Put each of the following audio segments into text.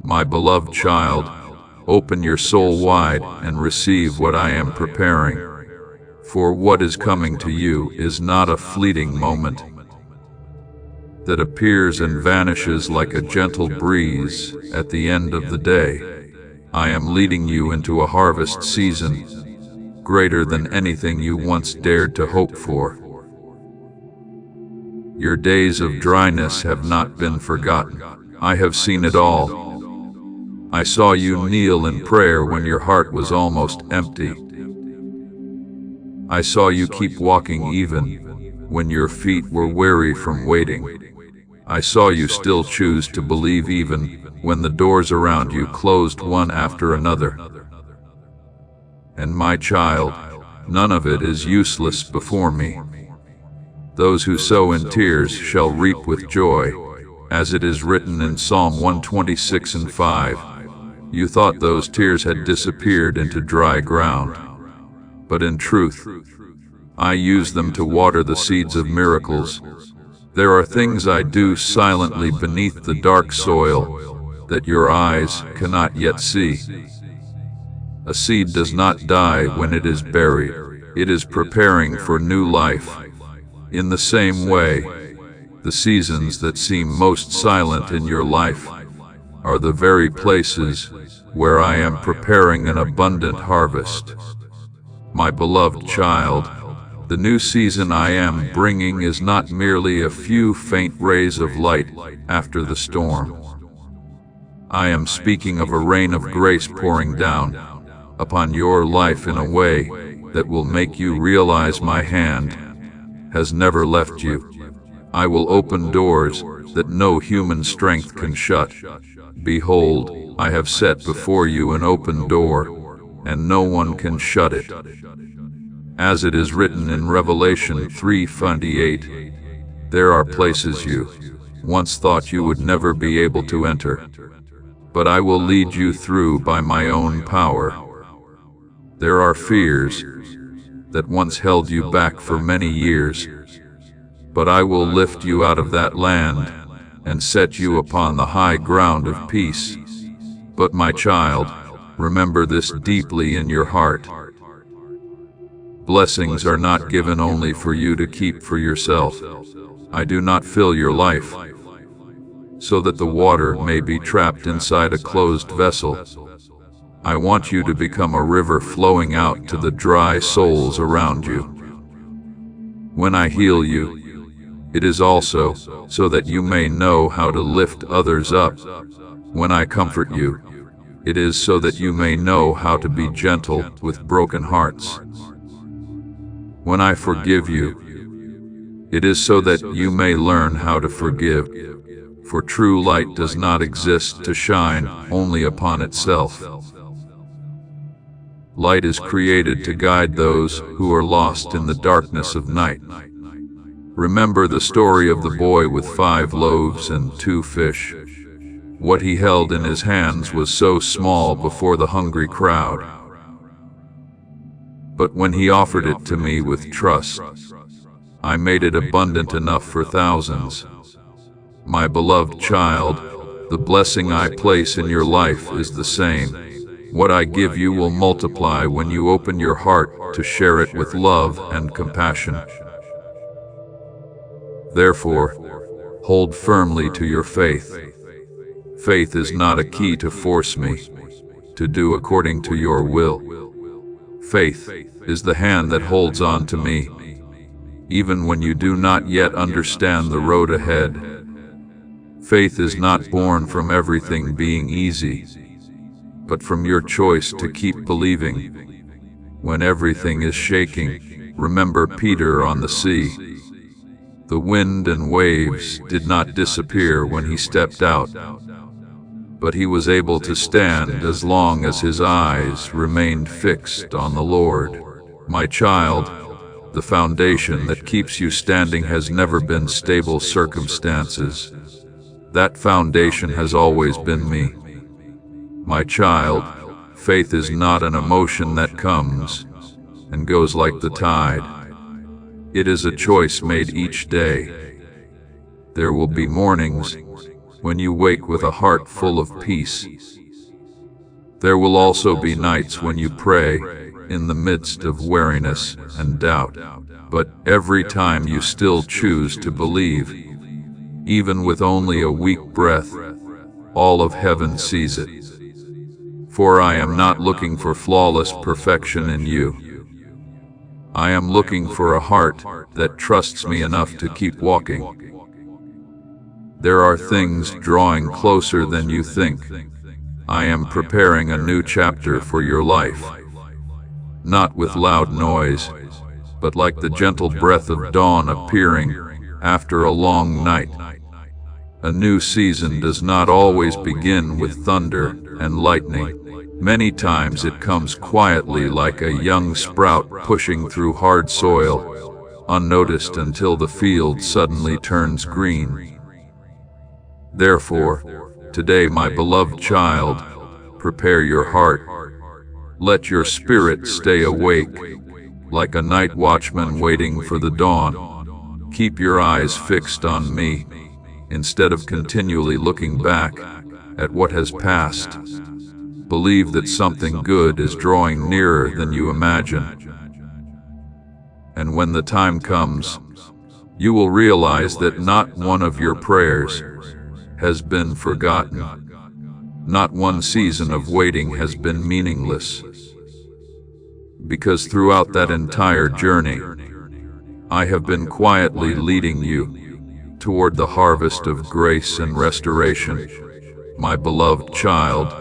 My beloved child, open your soul wide and receive what I am preparing. For what is coming to you is not a fleeting moment that appears and vanishes like a gentle breeze at the end of the day. I am leading you into a harvest season greater than anything you once dared to hope for. Your days of dryness have not been forgotten. I have seen it all. I saw you kneel in prayer when your heart was almost empty. I saw you keep walking even when your feet were weary from waiting. I saw you still choose to believe even when the doors around you closed one after another. And my child, none of it is useless before me. Those who sow in tears shall reap with joy, as it is written in Psalm 126:5. You thought those tears had disappeared into dry ground, but in truth, I use them to water the seeds of miracles. There are things I do silently beneath the dark soil that your eyes cannot yet see. A seed does not die when it is buried. It is preparing for new life. In the same way, the seasons that seem most silent in your life are the very places where I am preparing an abundant harvest. My beloved child, the new season I am bringing is not merely a few faint rays of light after the storm. I am speaking of a rain of grace pouring down upon your life in a way that will make you realize my hand has never left you. I will open doors that no human strength can shut. Behold, I have set before you an open door, and no one can shut it. As it is written in Revelation 3:28, there are places you once thought you would never be able to enter, but I will lead you through by my own power. There are fears that once held you back for many years, but I will lift you out of that land and set you upon the high ground of peace. But my child, remember this deeply in your heart. Blessings are not given only for you to keep for yourself. I do not fill your life so that the water may be trapped inside a closed vessel. I want you to become a river flowing out to the dry souls around you. When I heal you, it is also so that you may know how to lift others up. When I comfort you, it is so that you may know how to be gentle with broken hearts. When I forgive you, it is so that you may learn how to forgive. For true light does not exist to shine only upon itself. Light is created to guide those who are lost in the darkness of night. Remember the story of the boy with 5 loaves and 2 fish. What he held in his hands was so small before the hungry crowd. But when he offered it to me with trust, I made it abundant enough for thousands. My beloved child, the blessing I place in your life is the same. What I give you will multiply when you open your heart to share it with love and compassion. Therefore, hold firmly to your faith. Faith is not a key to force me to do according to your will. Faith is the hand that holds on to me, even when you do not yet understand the road ahead. Faith is not born from everything being easy, but from your choice to keep believing. When everything is shaking, remember Peter on the sea. The wind and waves did not disappear when he stepped out, but he was able to stand as long as his eyes remained fixed on the Lord. My child, the foundation that keeps you standing has never been stable circumstances. That foundation has always been me. My child, faith is not an emotion that comes and goes like the tide. It is a choice made each day. There will be mornings when you wake with a heart full of peace. There will also be nights when you pray in the midst of weariness and doubt, but every time you still choose to believe, even with only a weak breath, all of heaven sees it. For I am not looking for flawless perfection in you. I am looking for a heart that trusts me enough to keep walking. There are things drawing closer than you think. I am preparing a new chapter for your life, not with loud noise, but like the gentle breath of dawn appearing after a long night. A new season does not always begin with thunder and lightning. Many times it comes quietly like a young sprout pushing through hard soil, unnoticed until the field suddenly turns green. Therefore, today, my beloved child, prepare your heart. Let your spirit stay awake, like a night watchman waiting for the dawn. Keep your eyes fixed on me, instead of continually looking back at what has passed. Believe that something good is drawing nearer than you imagine. And when the time comes, you will realize that not one of your prayers has been forgotten. Not one season of waiting has been meaningless. Because throughout that entire journey, I have been quietly leading you toward the harvest of grace and restoration. My beloved child,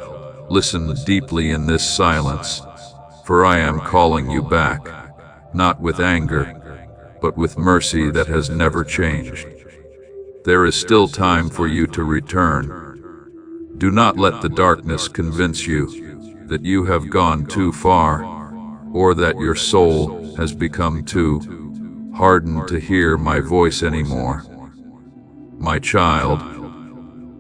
listen deeply in this silence, for I am calling you back, not with anger, but with mercy that has never changed. There is still time for you to return. Do not let the darkness convince you that you have gone too far, or that your soul has become too hardened to hear my voice anymore. My child,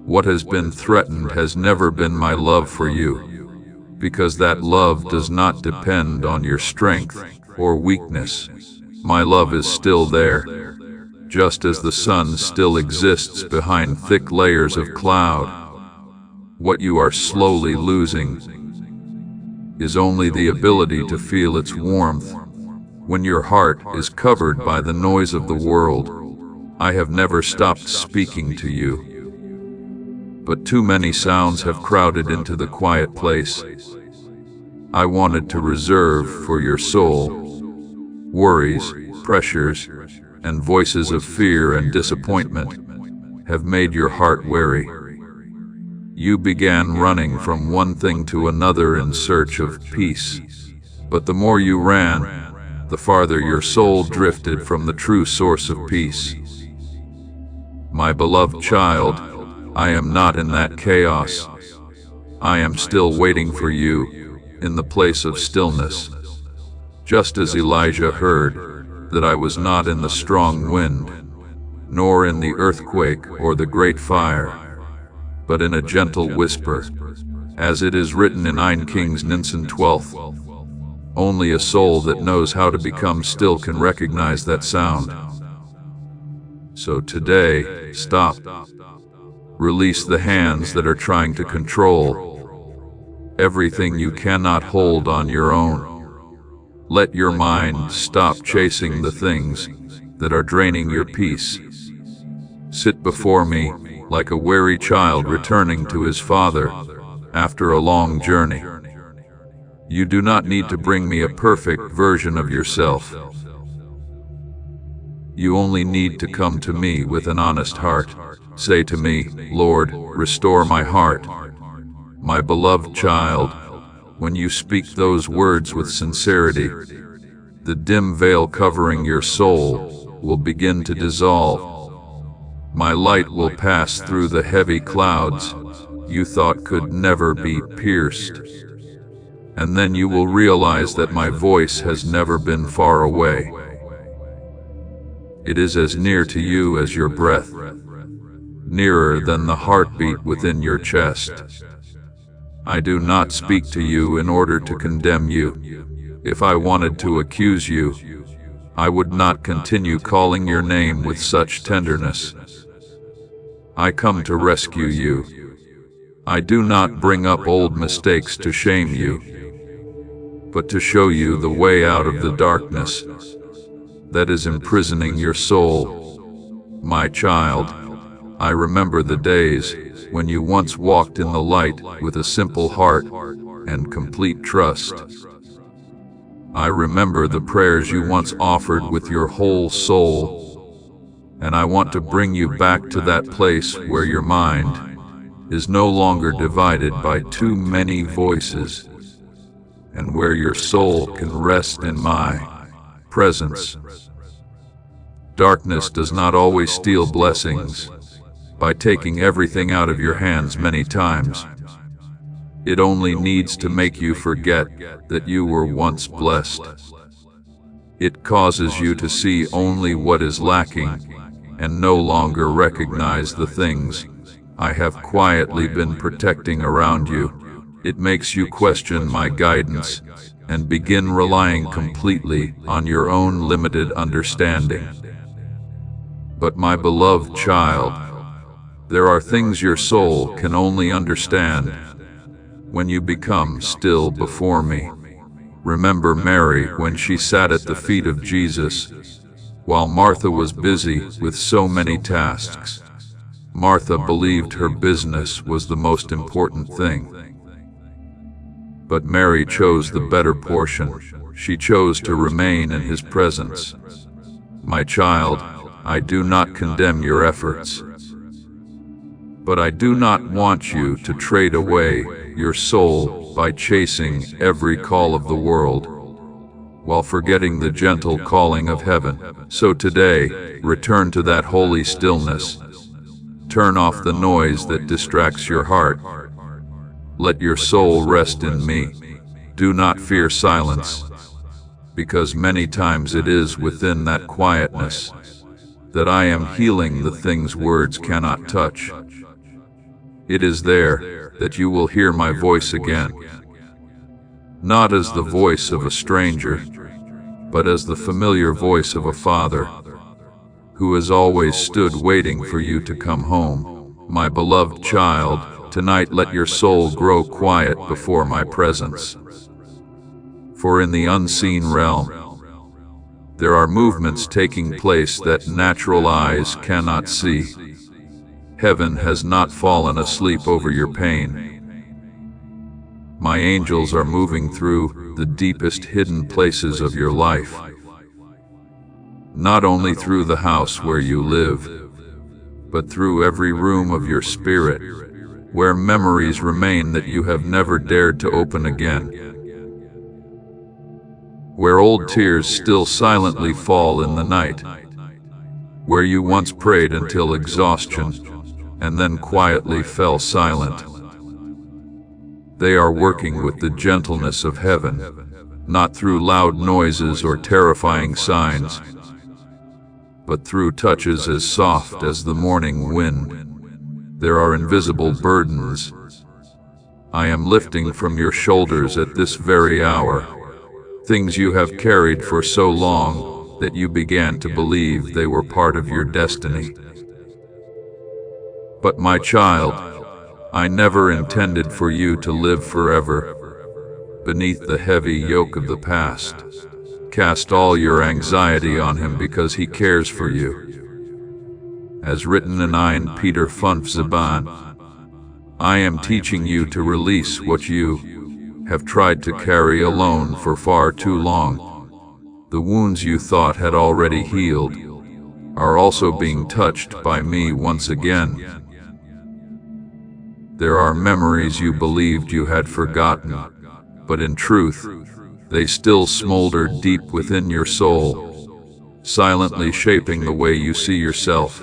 what has been threatened has never been my love for you, because that love does not depend on your strength or weakness. My love is still there, just as the sun still exists behind thick layers of cloud. What you are slowly losing is only the ability to feel its warmth when your heart is covered by the noise of the world. I have never stopped speaking to you, but too many sounds have crowded into the quiet place I wanted to reserve for your soul. Worries, pressures, and voices of fear and disappointment have made your heart weary. You began running from one thing to another in search of peace, but the more you ran, the farther your soul drifted from the true source of peace. My beloved child, I am not in that chaos. I am still waiting for you in the place of stillness, just as Elijah heard that I was not in the strong wind, nor in the earthquake or the great fire, but in a gentle whisper, as it is written in 1 Kings 12. Only a soul that knows how to become still can recognize that sound. So today, stop. Release the hands that are trying to control everything you cannot hold on your own. Let your mind stop chasing the things that are draining your peace. Sit before me like a weary child returning to his father after a long journey. You do not need to bring me a perfect version of yourself. You only need to come to me with an honest heart. Say to me, Lord, restore my heart. My beloved child, when you speak those words with sincerity, the dim veil covering your soul will begin to dissolve. My light will pass through the heavy clouds you thought could never be pierced. And then you will realize that my voice has never been far away. It is as near to you as your breath, nearer than the heartbeat within your chest. I do not speak to you in order to condemn you. If I wanted to accuse you, I would not continue calling your name with such tenderness. I come to rescue you. I do not bring up old mistakes to shame you, but to show you the way out of the darkness that is imprisoning your soul. My child, I remember the days when you once walked in the light with a simple heart and complete trust. I remember the prayers you once offered with your whole soul, and I want to bring you back to that place where your mind is no longer divided by too many voices, and where your soul can rest in my presence. Darkness does not always steal blessings by taking everything out of your hands many times. It only needs to make you forget that you were once blessed. It causes you to see only what is lacking and no longer recognize the things I have quietly been protecting around you. It makes you question my guidance and begin relying completely on your own limited understanding. But my beloved child, there are things your soul can only understand when you become still before me. Remember Mary when she sat at the feet of Jesus while Martha was busy with so many tasks. Martha believed her business was the most important thing. But Mary chose the better portion. She chose to remain in his presence. My child, I do not condemn your efforts, but I do not want you to trade away your soul by chasing every call of the world, while forgetting the gentle calling of heaven. So today, return to that holy stillness. Turn off the noise that distracts your heart. Let your soul rest in me. Do not fear silence, because many times it is within that quietness that I am healing the things words cannot touch. It is there that you will hear my voice again, not as the voice of a stranger, but as the familiar voice of a father who has always stood waiting for you to come home. My beloved child, tonight let your soul grow quiet before my presence. For in the unseen realm, there are movements taking place that natural eyes cannot see. Heaven has not fallen asleep over your pain. My angels are moving through the deepest hidden places of your life, not only through the house where you live, but through every room of your spirit, where memories remain that you have never dared to open again, where old tears still silently fall in the night, where you once prayed until exhaustion and then quietly fell silent. They are working with the gentleness of heaven, not through loud noises or terrifying signs, but through touches as soft as the morning wind. There are invisible burdens I am lifting from your shoulders at this very hour, things you have carried for so long that you began to believe they were part of your destiny. But my child, I never intended for you to live forever beneath the heavy yoke of the past. Cast all your anxiety on him because he cares for you. As written in 1 Peter 5:7, I am teaching you to release what you have tried to carry alone for far too long. The wounds you thought had already healed are also being touched by me once again. There are memories you believed you had forgotten, but in truth, they still smolder deep within your soul, silently shaping the way you see yourself.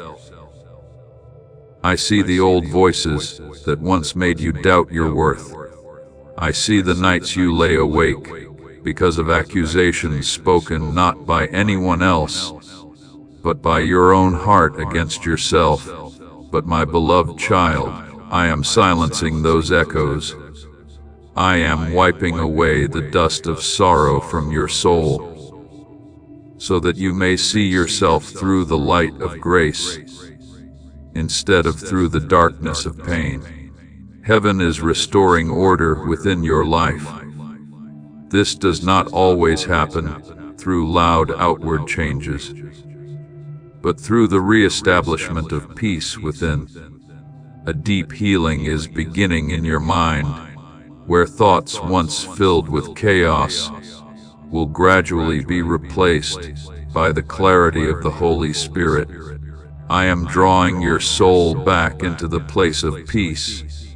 I see the old voices that once made you doubt your worth. I see the nights you lay awake because of accusations spoken not by anyone else, but by your own heart against yourself. But my beloved child, I am silencing those echoes. I am wiping away the dust of sorrow from your soul, so that you may see yourself through the light of grace. instead of through the darkness of pain. Heaven is restoring order within your life. This does not always happen through loud outward changes, but through the re-establishment of peace within. A deep healing is beginning in your mind, where thoughts once filled with chaos will gradually be replaced by the clarity of the Holy Spirit. I am drawing your soul back into the place of peace,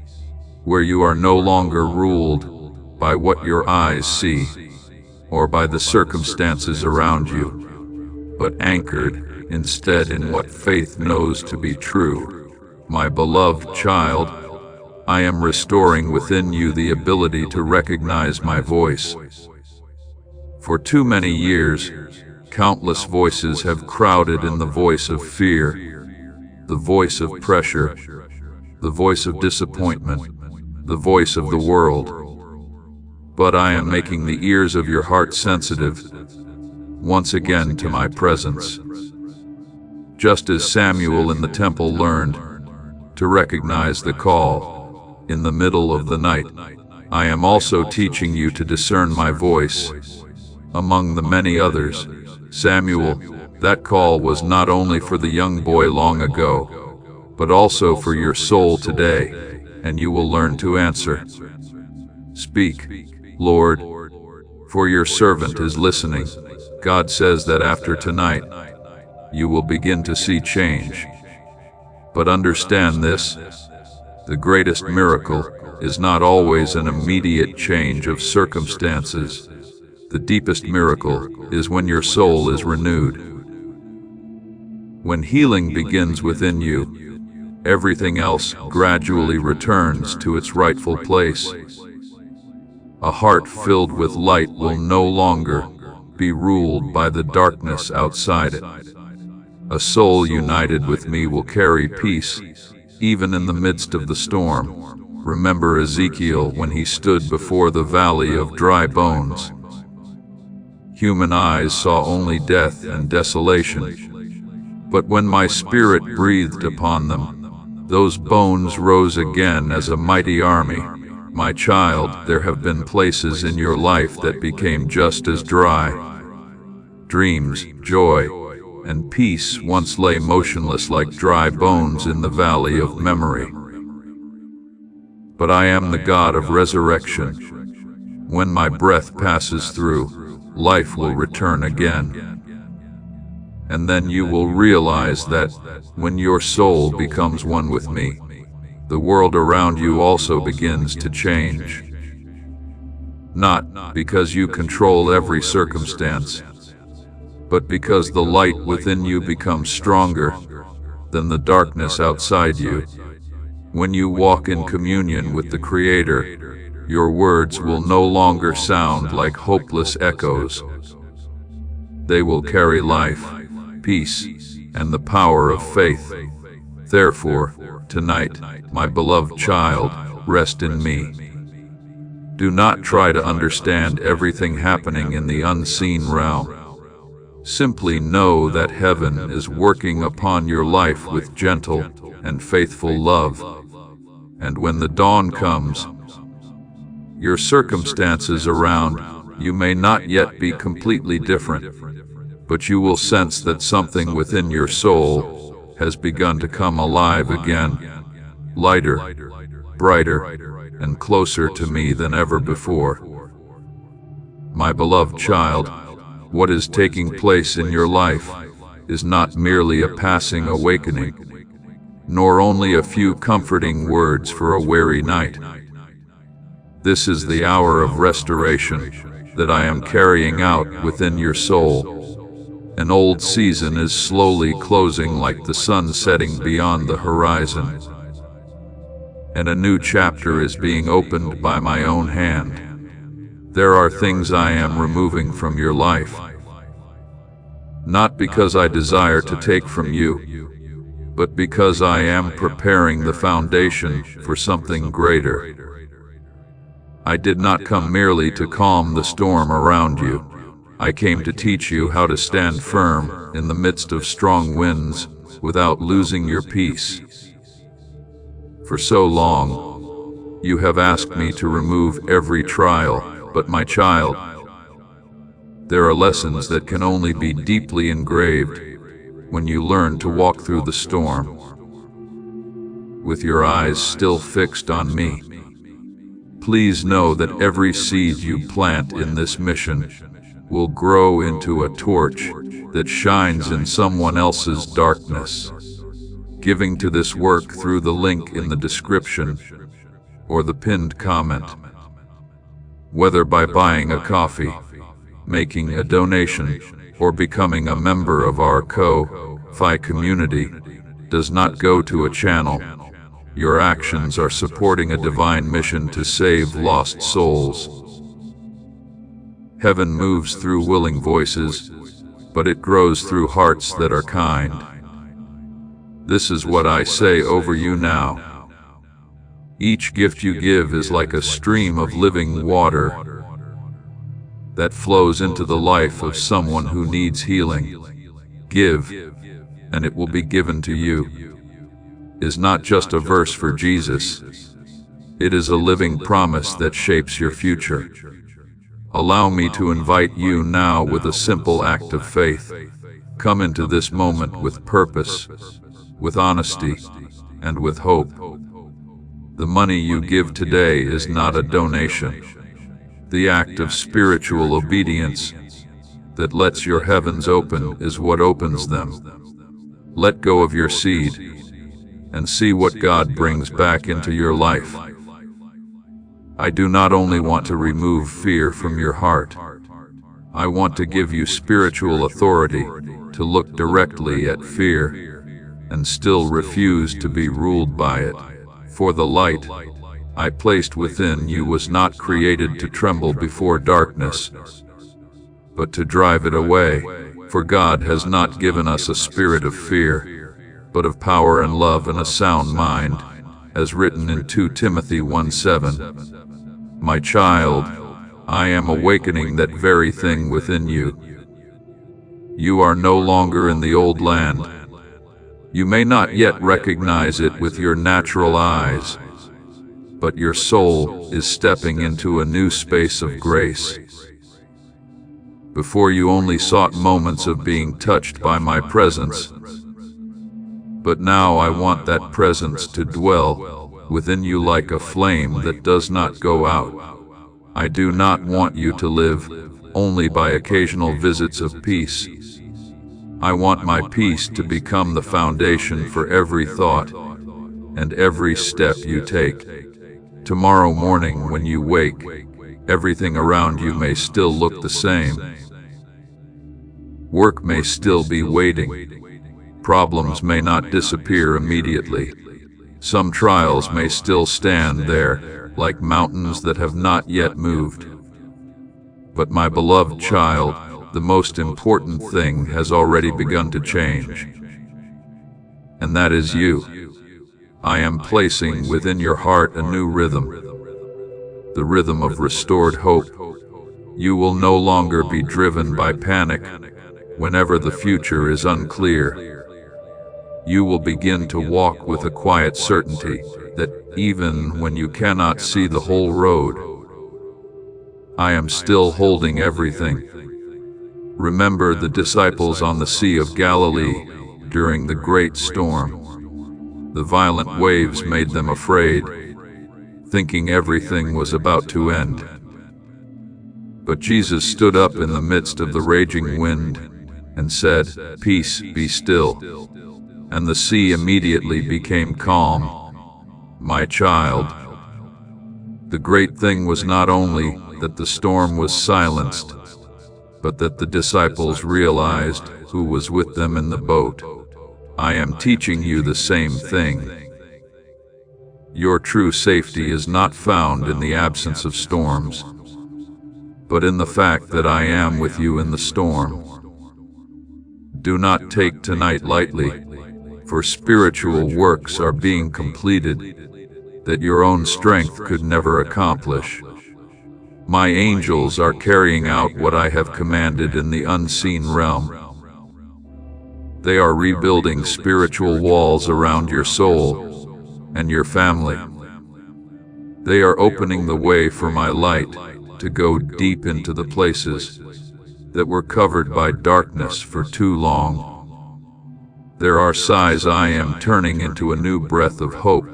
where you are no longer ruled by what your eyes see or by the circumstances around you, but anchored instead in what faith knows to be true. My beloved child, I am restoring within you the ability to recognize my voice. For too many years, countless voices have crowded in the voice of fear, the voice of pressure, the voice of disappointment, the voice of the world. But I am making the ears of your heart sensitive once again to my presence. Just as Samuel in the temple learned to recognize the call in the middle of the night, I am also teaching you to discern my voice among the many others. Samuel, that call was not only for the young boy long ago, but also for your soul today, and you will learn to answer. Speak, Lord, for your servant is listening. God says that after tonight, you will begin to see change. But understand this, the greatest miracle is not always an immediate change of circumstances. The deepest miracle is when your soul is renewed. When healing begins within you, everything else gradually returns to its rightful place. A heart filled with light will no longer be ruled by the darkness outside it. A soul united with me will carry peace, even in the midst of the storm. Remember Ezekiel when he stood before the valley of dry bones. Human eyes saw only death and desolation. But when my spirit breathed upon them, those bones rose again as a mighty army. My child, there have been places in your life that became just as dry. Dreams, joy, and peace once lay motionless like dry bones in the valley of memory. But I am the God of resurrection. When my breath passes through, life will return again. And then you will realize that when your soul becomes one with me, the world around you also begins to change. Not because you control every circumstance, but because the light within you becomes stronger than the darkness outside you. When you walk in communion with the Creator, your words will no longer sound like hopeless echoes. They will carry life, peace, and the power of faith. Therefore, tonight, my beloved child, rest in me. Do not try to understand everything happening in the unseen realm. Simply know that heaven is working upon your life with gentle and faithful love. And when the dawn comes, your circumstances around you may not yet be completely different, but you will sense that something within your soul has begun to come alive again, lighter, brighter, and closer to me than ever before. My beloved child, what is taking place in your life is not merely a passing awakening, nor only a few comforting words for a weary night. This is the hour of restoration that I am carrying out within your soul. An old season is slowly closing like the sun setting beyond the horizon, and a new chapter is being opened by my own hand. There are things I am removing from your life, not because I desire to take from you, but because I am preparing the foundation for something greater. I did not come merely to calm the storm around you. I came to teach you how to stand firm in the midst of strong winds. without losing your peace. For so long, you have asked me to remove every trial, but my child, there are lessons that can only be deeply engraved when you learn to walk through the storm with your eyes still fixed on me. Please know that every seed you plant in this mission will grow into a torch that shines in someone else's darkness. Giving to this work through the link in the description or the pinned comment. Whether by buying a coffee, making a donation, or becoming a member of our Ko-Fi community does not go to a channel. Your actions are supporting a divine mission to save lost souls. Heaven moves through willing voices, but it grows through hearts that are kind. This is what I say over you now. Each gift you give is like a stream of living water that flows into the life of someone who needs healing. Give, and it will be given to you, is not just a verse for Jesus. It is a living promise that shapes your future. Allow me to invite you now with a simple act of faith. Come into this moment with purpose, with honesty, and with hope. The money you give today is not a donation. The act of spiritual obedience that lets your heavens open is what opens them. Let go of your seed and see what God brings back into your life. I do not only want to remove fear from your heart. I want to give you spiritual authority to look directly at fear and still refuse to be ruled by it. For the light I placed within you was not created to tremble before darkness, but to drive it away. For God has not given us a spirit of fear, but of power and love and a sound mind, as written in 2 Timothy 1:7. My child, I am awakening that very thing within you. You are no longer in the old land. You may not yet recognize it with your natural eyes, but your soul is stepping into a new space of grace. Before you only sought moments of being touched by my presence, but now I want that presence to dwell within you like a flame that does not go out. I do not want you to live only by occasional visits of peace. I want my peace to become the foundation for every thought and every step you take. Tomorrow morning when you wake, everything around you may still look the same. Work may still be waiting. Problems may not disappear immediately. Some trials may still stand there, like mountains that have not yet moved. But my beloved child, the most important thing has already begun to change. And that is you. I am placing within your heart a new rhythm, the rhythm of restored hope. You will no longer be driven by panic whenever the future is unclear. You will begin to walk with a quiet certainty that even when you cannot see the whole road, I am still holding everything. Remember the disciples on the Sea of Galilee during the great storm. The violent waves made them afraid, thinking everything was about to end. But Jesus stood up in the midst of the raging wind and said, "Peace, be still." And the sea immediately became calm. My child, the great thing was not only that the storm was silenced, but that the disciples realized who was with them in the boat. I am teaching you the same thing. Your true safety is not found in the absence of storms, but in the fact that I am with you in the storm. Do not take tonight lightly, for spiritual works are being completed that your own strength could never accomplish. My angels are carrying out what I have commanded in the unseen realm. They are rebuilding spiritual walls around your soul and your family. They are opening the way for my light to go deep into the places that were covered by darkness for too long. There are sighs I am turning into a new breath of hope.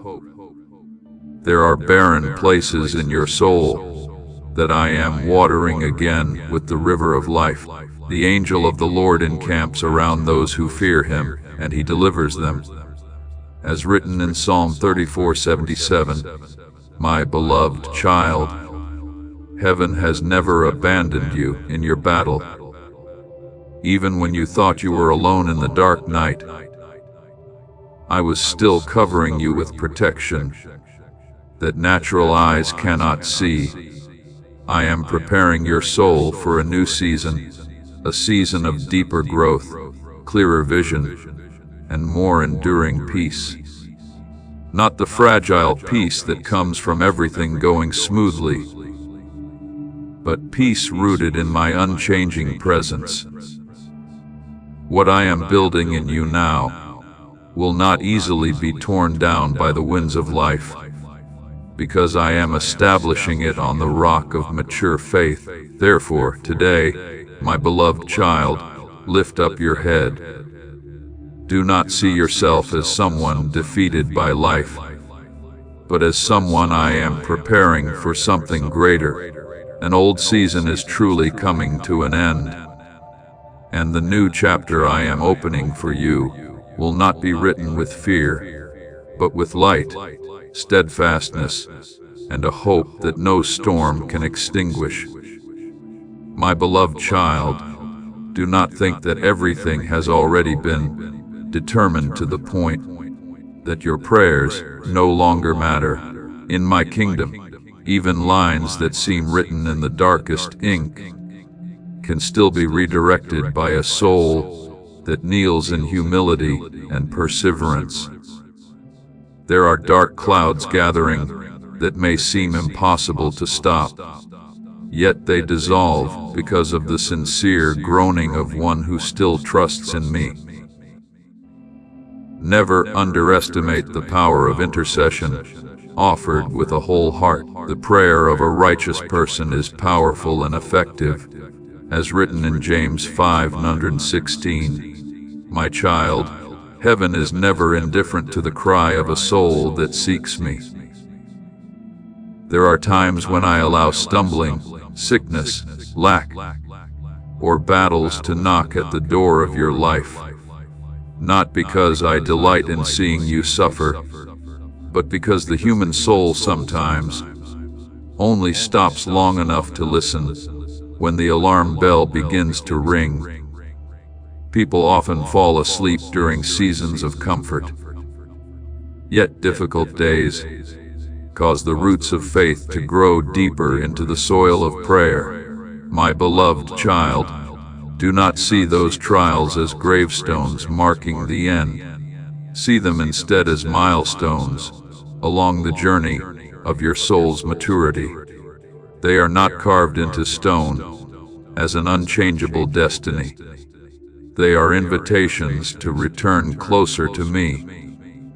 There are barren places in your soul that I am watering again with the river of life. The angel of the Lord encamps around those who fear him, and he delivers them. As written in Psalm 34:77, my beloved child, heaven has never abandoned you in your battle. Even when you thought you were alone in the dark night, I was still covering you with protection that natural eyes cannot see. I am preparing your soul for a new season, a season of deeper growth, clearer vision, and more enduring peace. Not the fragile peace that comes from everything going smoothly, but peace rooted in my unchanging presence. What I am building in you now will not easily be torn down by the winds of life, because I am establishing it on the rock of mature faith. Therefore, today, my beloved child, lift up your head. Do not see yourself as someone defeated by life, but as someone I am preparing for something greater. An old season is truly coming to an end, and the new chapter I am opening for you will not be written with fear, but with light, steadfastness, and a hope that no storm can extinguish. My beloved child, do not think that everything has already been determined to the point that your prayers no longer matter. In my kingdom, even lines that seem written in the darkest ink can still be redirected by a soul that kneels in humility and perseverance. There are dark clouds gathering that may seem impossible to stop, yet they dissolve because of the sincere groaning of one who still trusts in me. Never underestimate the power of intercession offered with a whole heart. The prayer of a righteous person is powerful and effective, as written in James 5:16. My child, heaven is never indifferent to the cry of a soul that seeks me. There are times when I allow stumbling, sickness, lack, or battles to knock at the door of your life, not because I delight in seeing you suffer, but because the human soul sometimes only stops long enough to listen when the alarm bell begins to ring. People often fall asleep during seasons of comfort, yet difficult days cause the roots of faith to grow deeper into the soil of prayer. My beloved child, do not see those trials as gravestones marking the end. See them instead as milestones along the journey of your soul's maturity. They are not carved into stone as an unchangeable destiny. They are invitations to return closer to me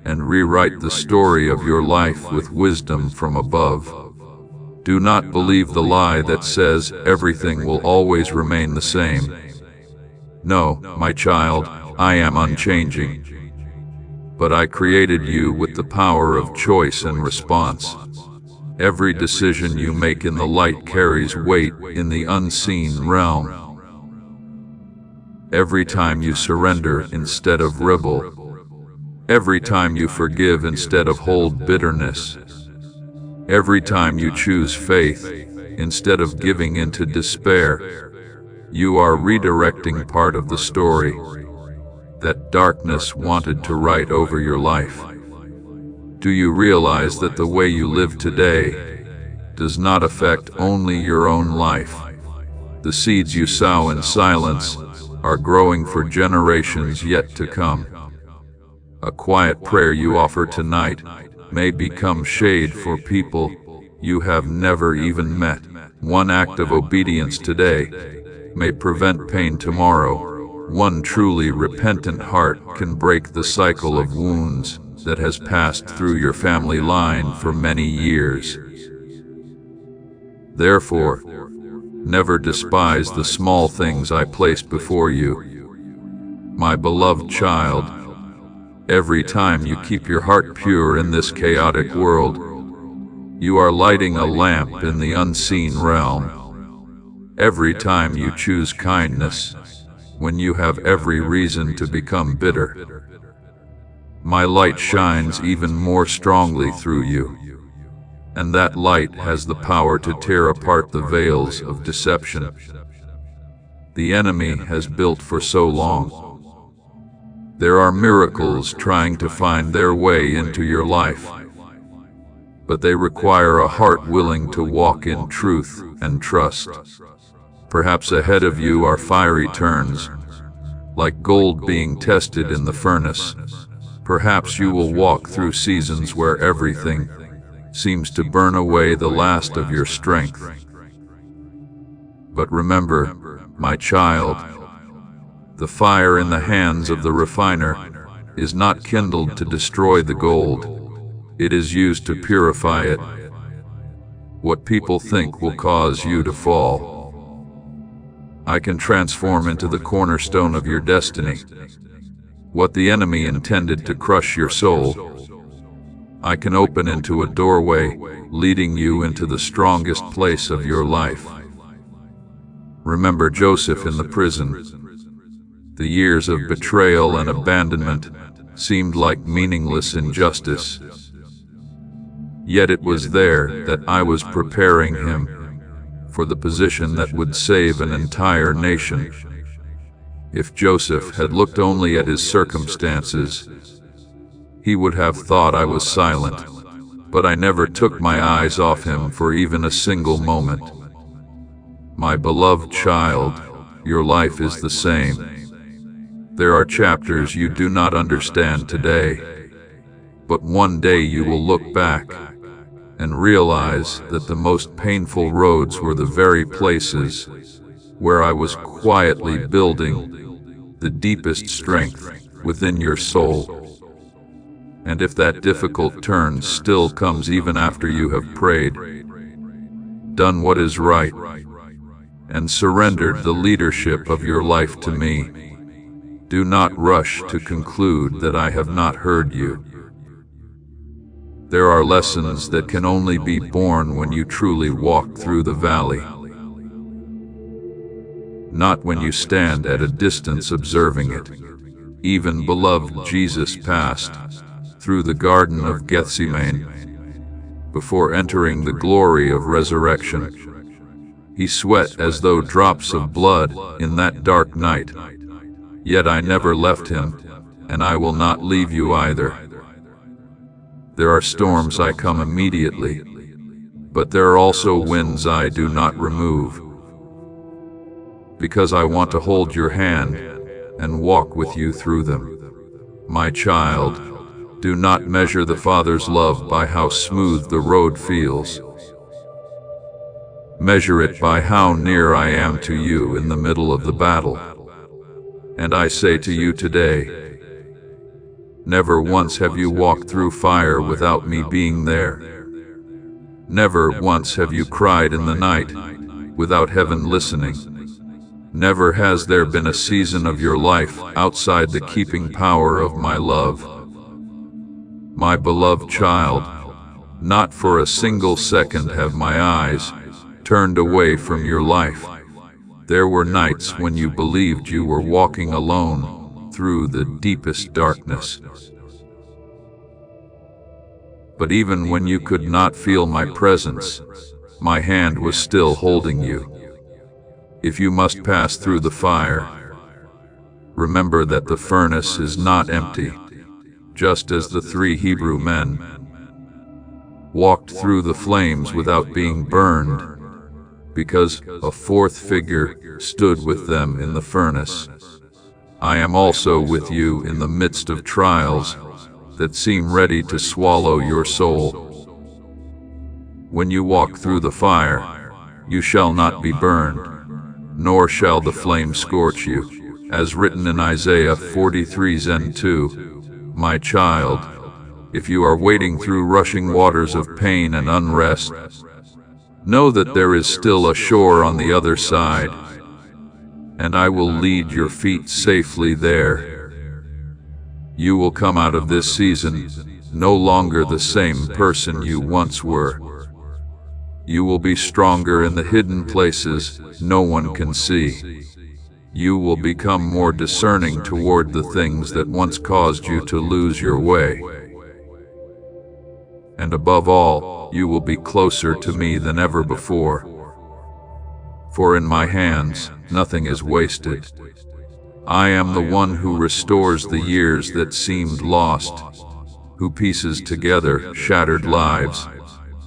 and rewrite the story of your life with wisdom from above. Do not believe the lie that says everything will always remain the same. No, my child, I am unchanging, but I created you with the power of choice and response. Every decision you make in the light carries weight in the unseen realm. Every time you surrender instead of rebel, every time you forgive instead of hold bitterness, every time you choose faith instead of giving into despair, you are redirecting part of the story that darkness wanted to write over your life. Do you realize that the way you live today does not affect only your own life? The seeds you sow in silence are growing for generations yet to come. A quiet prayer you offer tonight may become shade for people you have never even met. One act of obedience today may prevent pain tomorrow. one truly repentant heart can break the cycle of wounds that has passed through your family line for many years. Therefore, never despise the small things I place before you. My beloved child, every time you keep your heart pure in this chaotic world, you are lighting a lamp in the unseen realm. Every time you choose kindness, when you have every reason to become bitter, my light shines even more strongly through you, and that light has the power to tear apart the veils of deception the enemy has built for so long. There are miracles trying to find their way into your life, but they require a heart willing to walk in truth and trust. Perhaps ahead of you are fiery turns, like gold being tested in the furnace. Perhaps you will walk through seasons where everything seems to burn away the last of your strength. But remember, my child, the fire in the hands of the refiner is not kindled to destroy the gold. It is used to purify it. What people think will cause you to fall, I can transform into the cornerstone of your destiny. What the enemy intended to crush your soul, I can open into a doorway leading you into the strongest place of your life. Remember Joseph in the prison. The years of betrayal and abandonment seemed like meaningless injustice. Yet it was there that I was preparing him for the position that would save an entire nation. If Joseph had looked only at his circumstances, he would have thought I was silent, but I never took my eyes off him for even a single moment. My beloved child, your life is the same. There are chapters you do not understand today, but one day you will look back and realize that the most painful roads were the very places where I was quietly building the deepest strength within your soul. And if that difficult turn still comes even after you have prayed, done what is right, and surrendered the leadership of your life to me, do not rush to conclude that I have not heard you. There are lessons that can only be born when you truly walk through the valley, not when you stand at a distance observing it. Even beloved Jesus passed through the Garden of Gethsemane before entering the glory of resurrection. He sweat as though drops of blood in that dark night. Yet I never left him, and I will not leave you either. There are storms I come immediately, but there are also winds I do not remove, because I want to hold your hand and walk with you through them. My child, do not measure the Father's love by how smooth the road feels. Measure it by how near I am to you in the middle of the battle. And I say to you today, never once have you walked through fire without me being there. Never once have you cried in the night without heaven listening. Never has there been a season of your life outside the keeping power of my love. My beloved child, not for a single second have my eyes turned away from your life. There were nights when you believed you were walking alone through the deepest darkness. But even when you could not feel my presence, my hand was still holding you. If you must pass through the fire, remember that the furnace is not empty, just as the 3 Hebrew men walked through the flames without being burned, because a 4th figure stood with them in the furnace. I am also with you in the midst of trials that seem ready to swallow your soul. When you walk through the fire, you shall not be burned, nor shall the flame scorch you. as written in Isaiah 43:2, "My child, if you are wading through rushing waters of pain and unrest, know that there is still a shore on the other side, and I will lead your feet safely there. You will come out of this season no longer the same person you once were. You will be stronger in the hidden places no one can see. You will become more discerning toward the things that once caused you to lose your way. And above all, you will be closer to me than ever before. For in my hands, nothing is wasted. I am the one who restores the years that seemed lost, who pieces together shattered lives,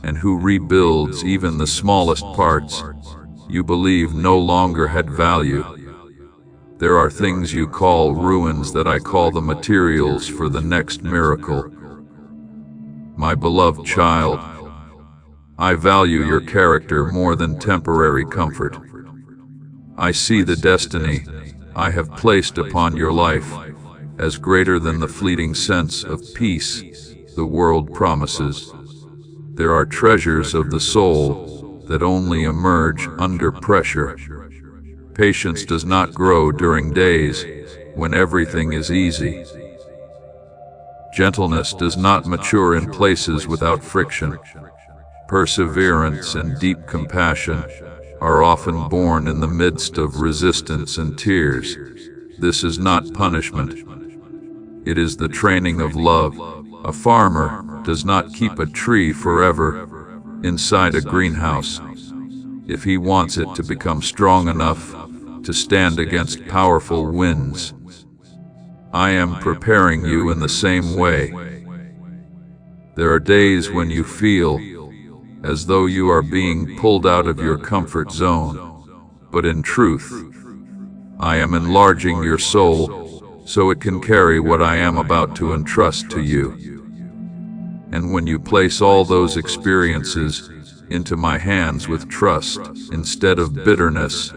and who rebuilds even the smallest parts you believe no longer had value. There are things you call ruins that I call the materials for the next miracle. My beloved child, I value your character more than temporary comfort. I see the destiny I have placed upon your life as greater than the fleeting sense of peace the world promises. There are treasures of the soul that only emerge under pressure. Patience does not grow during days when everything is easy. Gentleness does not mature in places without friction. Perseverance and deep compassion are often born in the midst of resistance and tears. This is not punishment. It is the training of love. A farmer does not keep a tree forever inside a greenhouse if he wants it to become strong enough to stand against powerful winds. I am preparing you in the same way. There are days when you feel as though you are being pulled out of your comfort zone, but in truth, I am enlarging your soul so it can carry what I am about to entrust to you. And when you place all those experiences into my hands with trust instead of bitterness,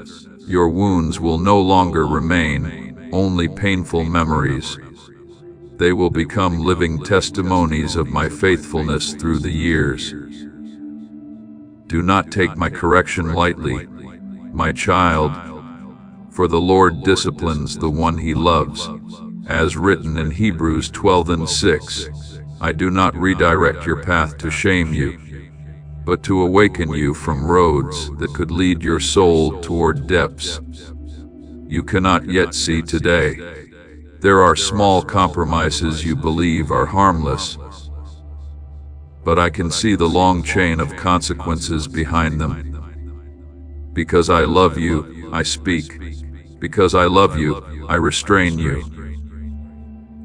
your wounds will no longer remain only painful memories. They will become living testimonies of my faithfulness through the years. Do not take my correction lightly, my child, for the Lord disciplines the one he loves, as written in Hebrews 12:6. I do not redirect your path to shame you, but to awaken you from roads that could lead your soul toward depths you cannot yet see today. There are small compromises you believe are harmless, but I can see the long chain of consequences behind them. Because I love you, I speak. Because I love you, I restrain you.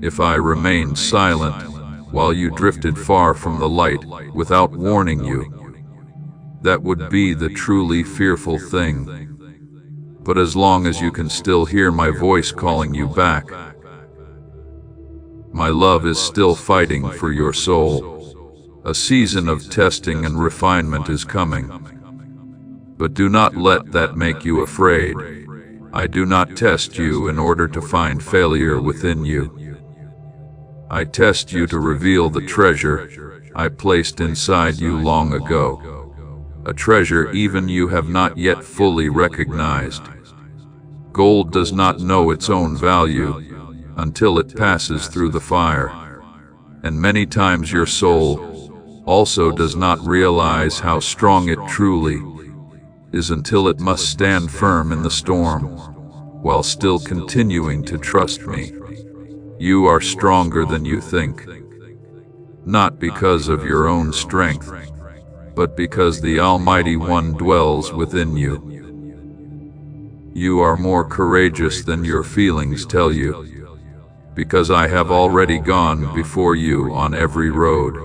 If I remained silent while you drifted far from the light without warning you, that would be the truly fearful thing. But as long as you can still hear my voice calling you back, my love is still fighting for your soul. A season of testing and refinement is coming. But do not let that make you afraid. I do not test you in order to find failure within you. I test you to reveal the treasure I placed inside you long ago. A treasure even you have not yet fully recognized. Gold does not know its own value until it passes through the fire. And many times your soul also does not realize how strong it truly is until it must stand firm in the storm, while still continuing to trust me. You are stronger than you think, not because of your own strength, but because the Almighty One dwells within you. You are more courageous than your feelings tell you, because I have already gone before you on every road.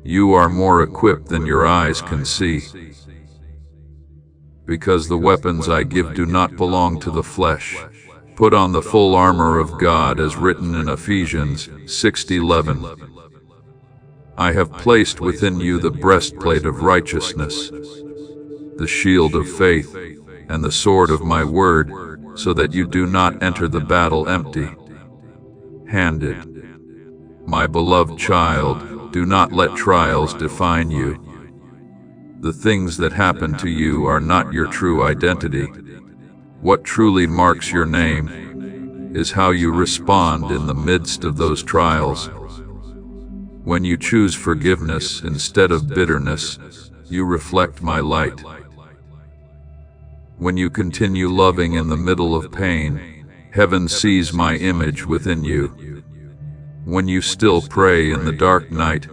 You are more equipped than your eyes can see, because the weapons I give do not belong to the flesh. Put on the full armor of God as written in Ephesians 6:11. I have placed within you the breastplate of righteousness, the shield of faith, and the sword of my word, so that you do not enter the battle empty-handed. My beloved child, do not let trials define you. The things that happen to you are not your true identity. What truly marks your name is how you respond in the midst of those trials. When you choose forgiveness instead of bitterness, you reflect my light. When you continue loving in the middle of pain, heaven sees my image within you. When you still pray in the dark night,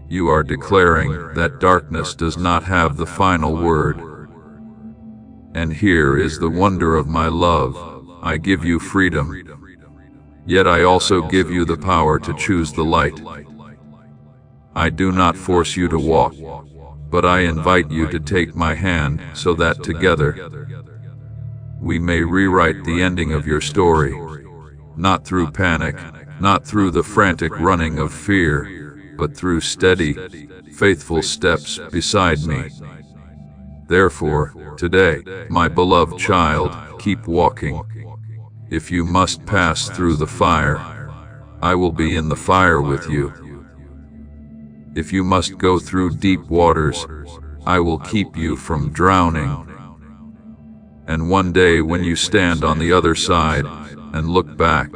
you are declaring that darkness does not have the final word. And here is the wonder of my love. I give you freedom, yet I also give you the power to choose the light. I do not force you to walk, but I invite you to take my hand so that together we may rewrite the ending of your story, not through panic, not through the frantic running of fear, but through steady, faithful steps beside me. Therefore, today, my beloved child, keep walking. If you must pass through the fire, I will be in the fire with you. If you must go through deep waters, I will keep you from drowning. And one day when you stand on the other side and look back,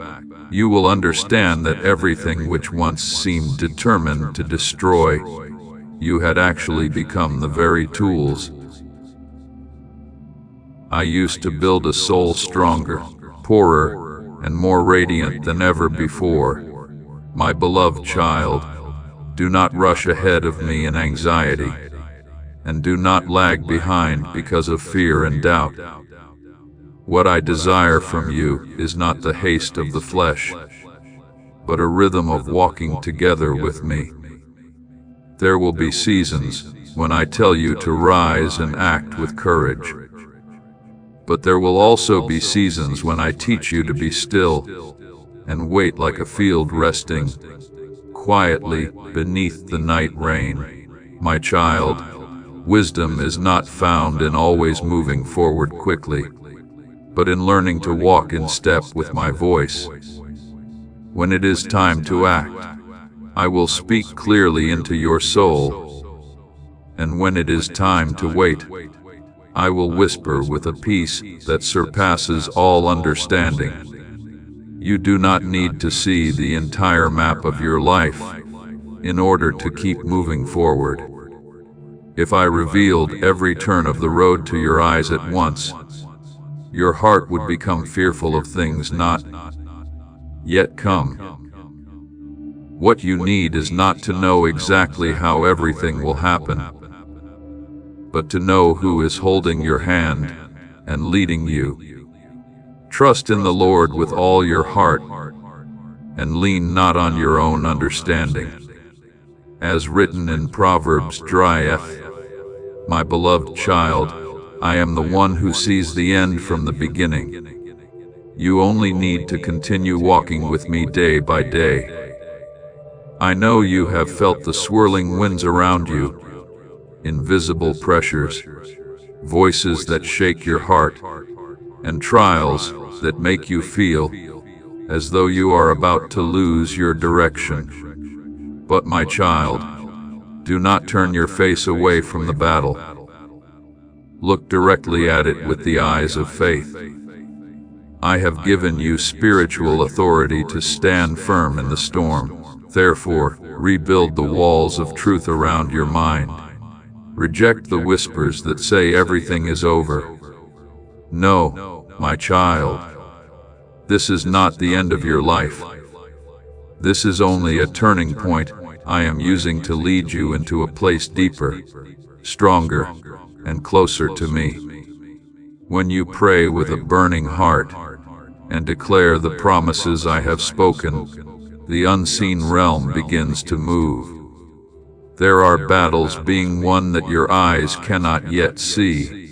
you will understand that everything which once seemed determined to destroy you had actually become the very tools. I used to build a soul stronger, purer, and more radiant than ever before. My beloved child, do not rush ahead of me in anxiety, and do not lag behind because of fear and doubt. What I desire from you is not the haste of the flesh, but a rhythm of walking together with me. There will be seasons when I tell you to rise and act with courage, but there will also be seasons when I teach you to be still and wait like a field resting quietly beneath the night rain. My child, wisdom is not found in always moving forward quickly, but in learning to walk in step with my voice. When it is time to act, I will speak clearly into your soul, and when it is time to wait, I will whisper with a peace that surpasses all understanding. You do not need to see the entire map of your life in order to keep moving forward. If I revealed every turn of the road to your eyes at once, your heart would become fearful of things not yet come. What you need is not to know exactly how everything will happen, but to know who is holding your hand and leading you. Trust in the Lord with all your heart, and lean not on your own understanding. As written in Proverbs, my beloved child, I am the one who sees the end from the beginning. You only need to continue walking with me day by day. I know you have felt the swirling winds around you, invisible pressures, voices that shake your heart, and trials that make you feel as though you are about to lose your direction. But my child, do not turn your face away from the battle. Look directly at it with the eyes of faith. I have given you spiritual authority to stand firm in the storm. Therefore, rebuild the walls of truth around your mind. Reject the whispers that say everything is over. No, my child, this is not the end of your life. This is only a turning point I am using to lead you into a place deeper, stronger, and closer to me. When you pray with a burning heart and declare the promises I have spoken, the unseen realm begins to move. There are battles being won that your eyes cannot yet see.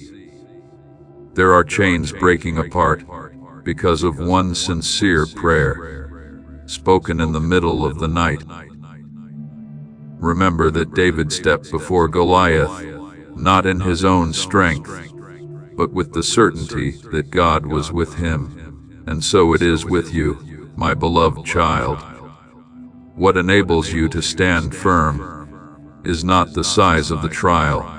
There are chains breaking apart because of one sincere prayer, spoken in the middle of the night. Remember that David stepped before Goliath, not in his own strength, but with the certainty that God was with him. And so it is with you, my beloved child. What enables you to stand firm is not the size of the trial,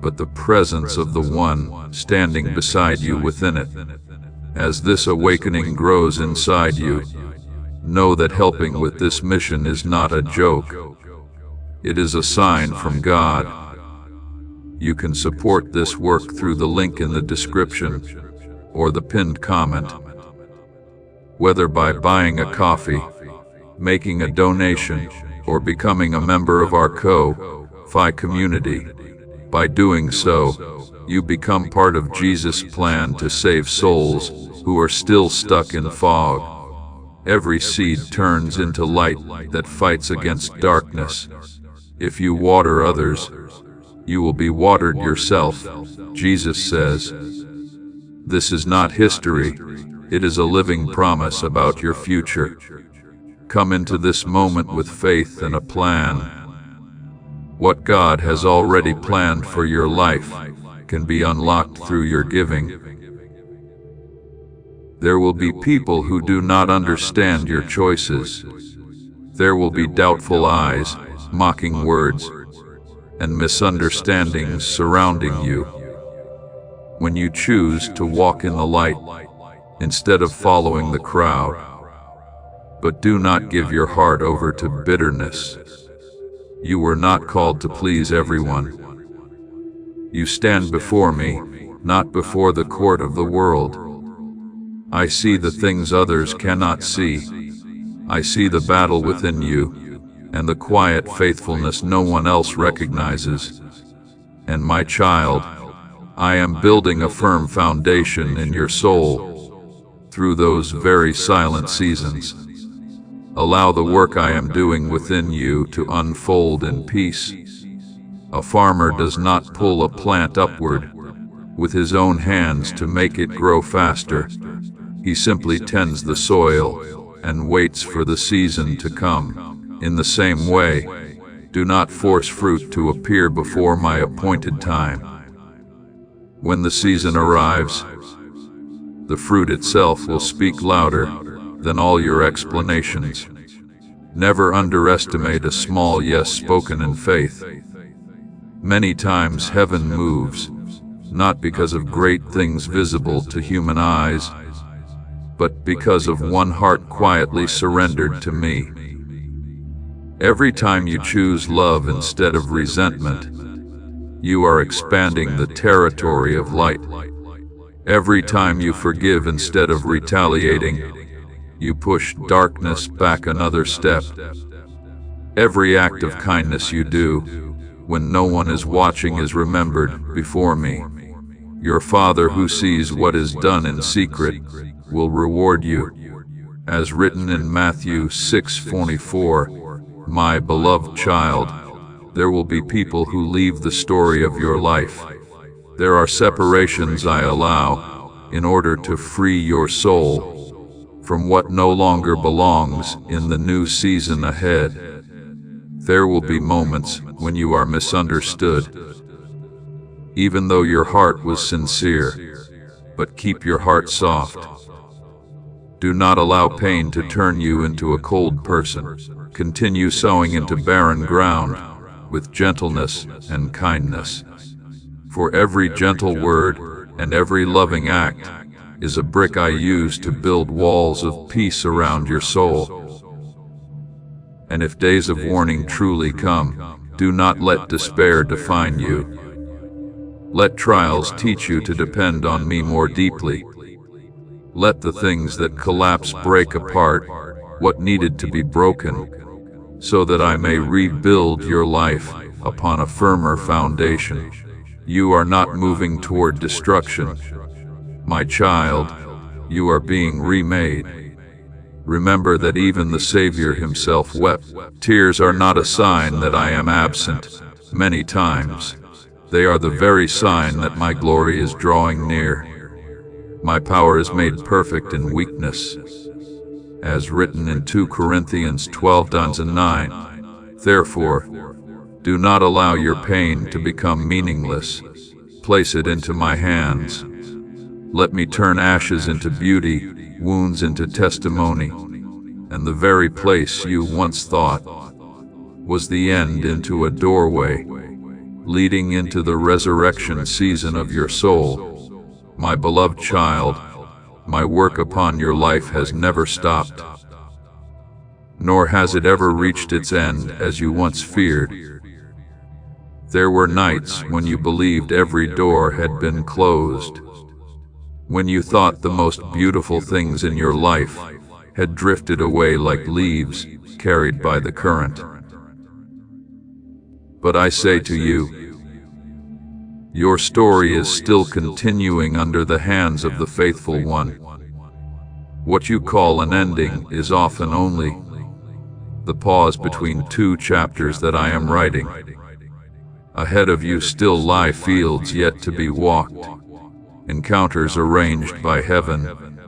but the presence of the one standing beside you within it. As this awakening grows inside you, know that helping with this mission is not a joke. It is a sign from God. You can support this work through the link in the description or the pinned comment. Whether by buying a coffee, making a donation, or becoming a member of our Ko-Fi community, by doing so, you become part of Jesus' plan to save souls who are still stuck in fog. Every seed turns into light that fights against darkness. If you water others, you will be watered yourself, Jesus says. This is not history, it is a living promise about your future. Come into this moment with faith and a plan. What God has already planned for your life can be unlocked through your giving. There will be people who do not understand your choices. There will be doubtful eyes, mocking words, and misunderstandings surrounding you. When you choose to walk in the light instead of following the crowd, but do not give your heart over to bitterness. You were not called to please everyone. You stand before me, not before the court of the world. I see the things others cannot see. I see the battle within you, and the quiet faithfulness no one else recognizes. And my child, I am building a firm foundation in your soul through those very silent seasons. Allow the work I am doing within you to unfold in peace. A farmer does not pull a plant upward with his own hands to make it grow faster. He simply tends the soil and waits for the season to come. In the same way, do not force fruit to appear before my appointed time. When the season arrives, the fruit itself will speak louder than all your explanations. Never underestimate a small yes spoken in faith. Many times heaven moves, not because of great things visible to human eyes, but because of one heart quietly surrendered to me. Every time you choose love instead of resentment, you are expanding the territory of light. Every time you forgive instead of retaliating, you push darkness back another step. Every act of kindness you do, when no one is watching, is remembered before me. Your Father who sees what is done in secret will reward you. As written in Matthew 6:24, my beloved child, there will be people who leave the story of your life. There are separations I allow in order to free your soul from what no longer belongs in the new season ahead. There will be moments when you are misunderstood, even though your heart was sincere, but keep your heart soft. Do not allow pain to turn you into a cold person. Continue sowing into barren ground with gentleness and kindness. For every gentle word and every loving act is a brick I use to build walls of peace around your soul. And if days of warning truly come, do not let despair define you. Let trials teach you to depend on me more deeply. Let the things that collapse break apart what needed to be broken, so that I may rebuild your life upon a firmer foundation. You are not moving toward destruction. My child, you are being remade. Remember that even the Savior himself wept. Tears are not a sign that I am absent. Many times, they are the very sign that my glory is drawing near. My power is made perfect in weakness. As written in 2 Corinthians 12:9, therefore, do not allow your pain to become meaningless. place it into my hands. Let me turn ashes into beauty, wounds into testimony, and the very place you once thought was the end into a doorway, leading into the resurrection season of your soul. My beloved child, my work upon your life has never stopped, nor has it ever reached its end as you once feared. There were nights when you believed every door had been closed, when you thought the most beautiful things in your life had drifted away like leaves carried by the current. But I say to you, your story is still continuing under the hands of the faithful one. What you call an ending is often only the pause between two chapters that I am writing. Ahead of you still lie fields yet to be walked, encounters arranged by heaven,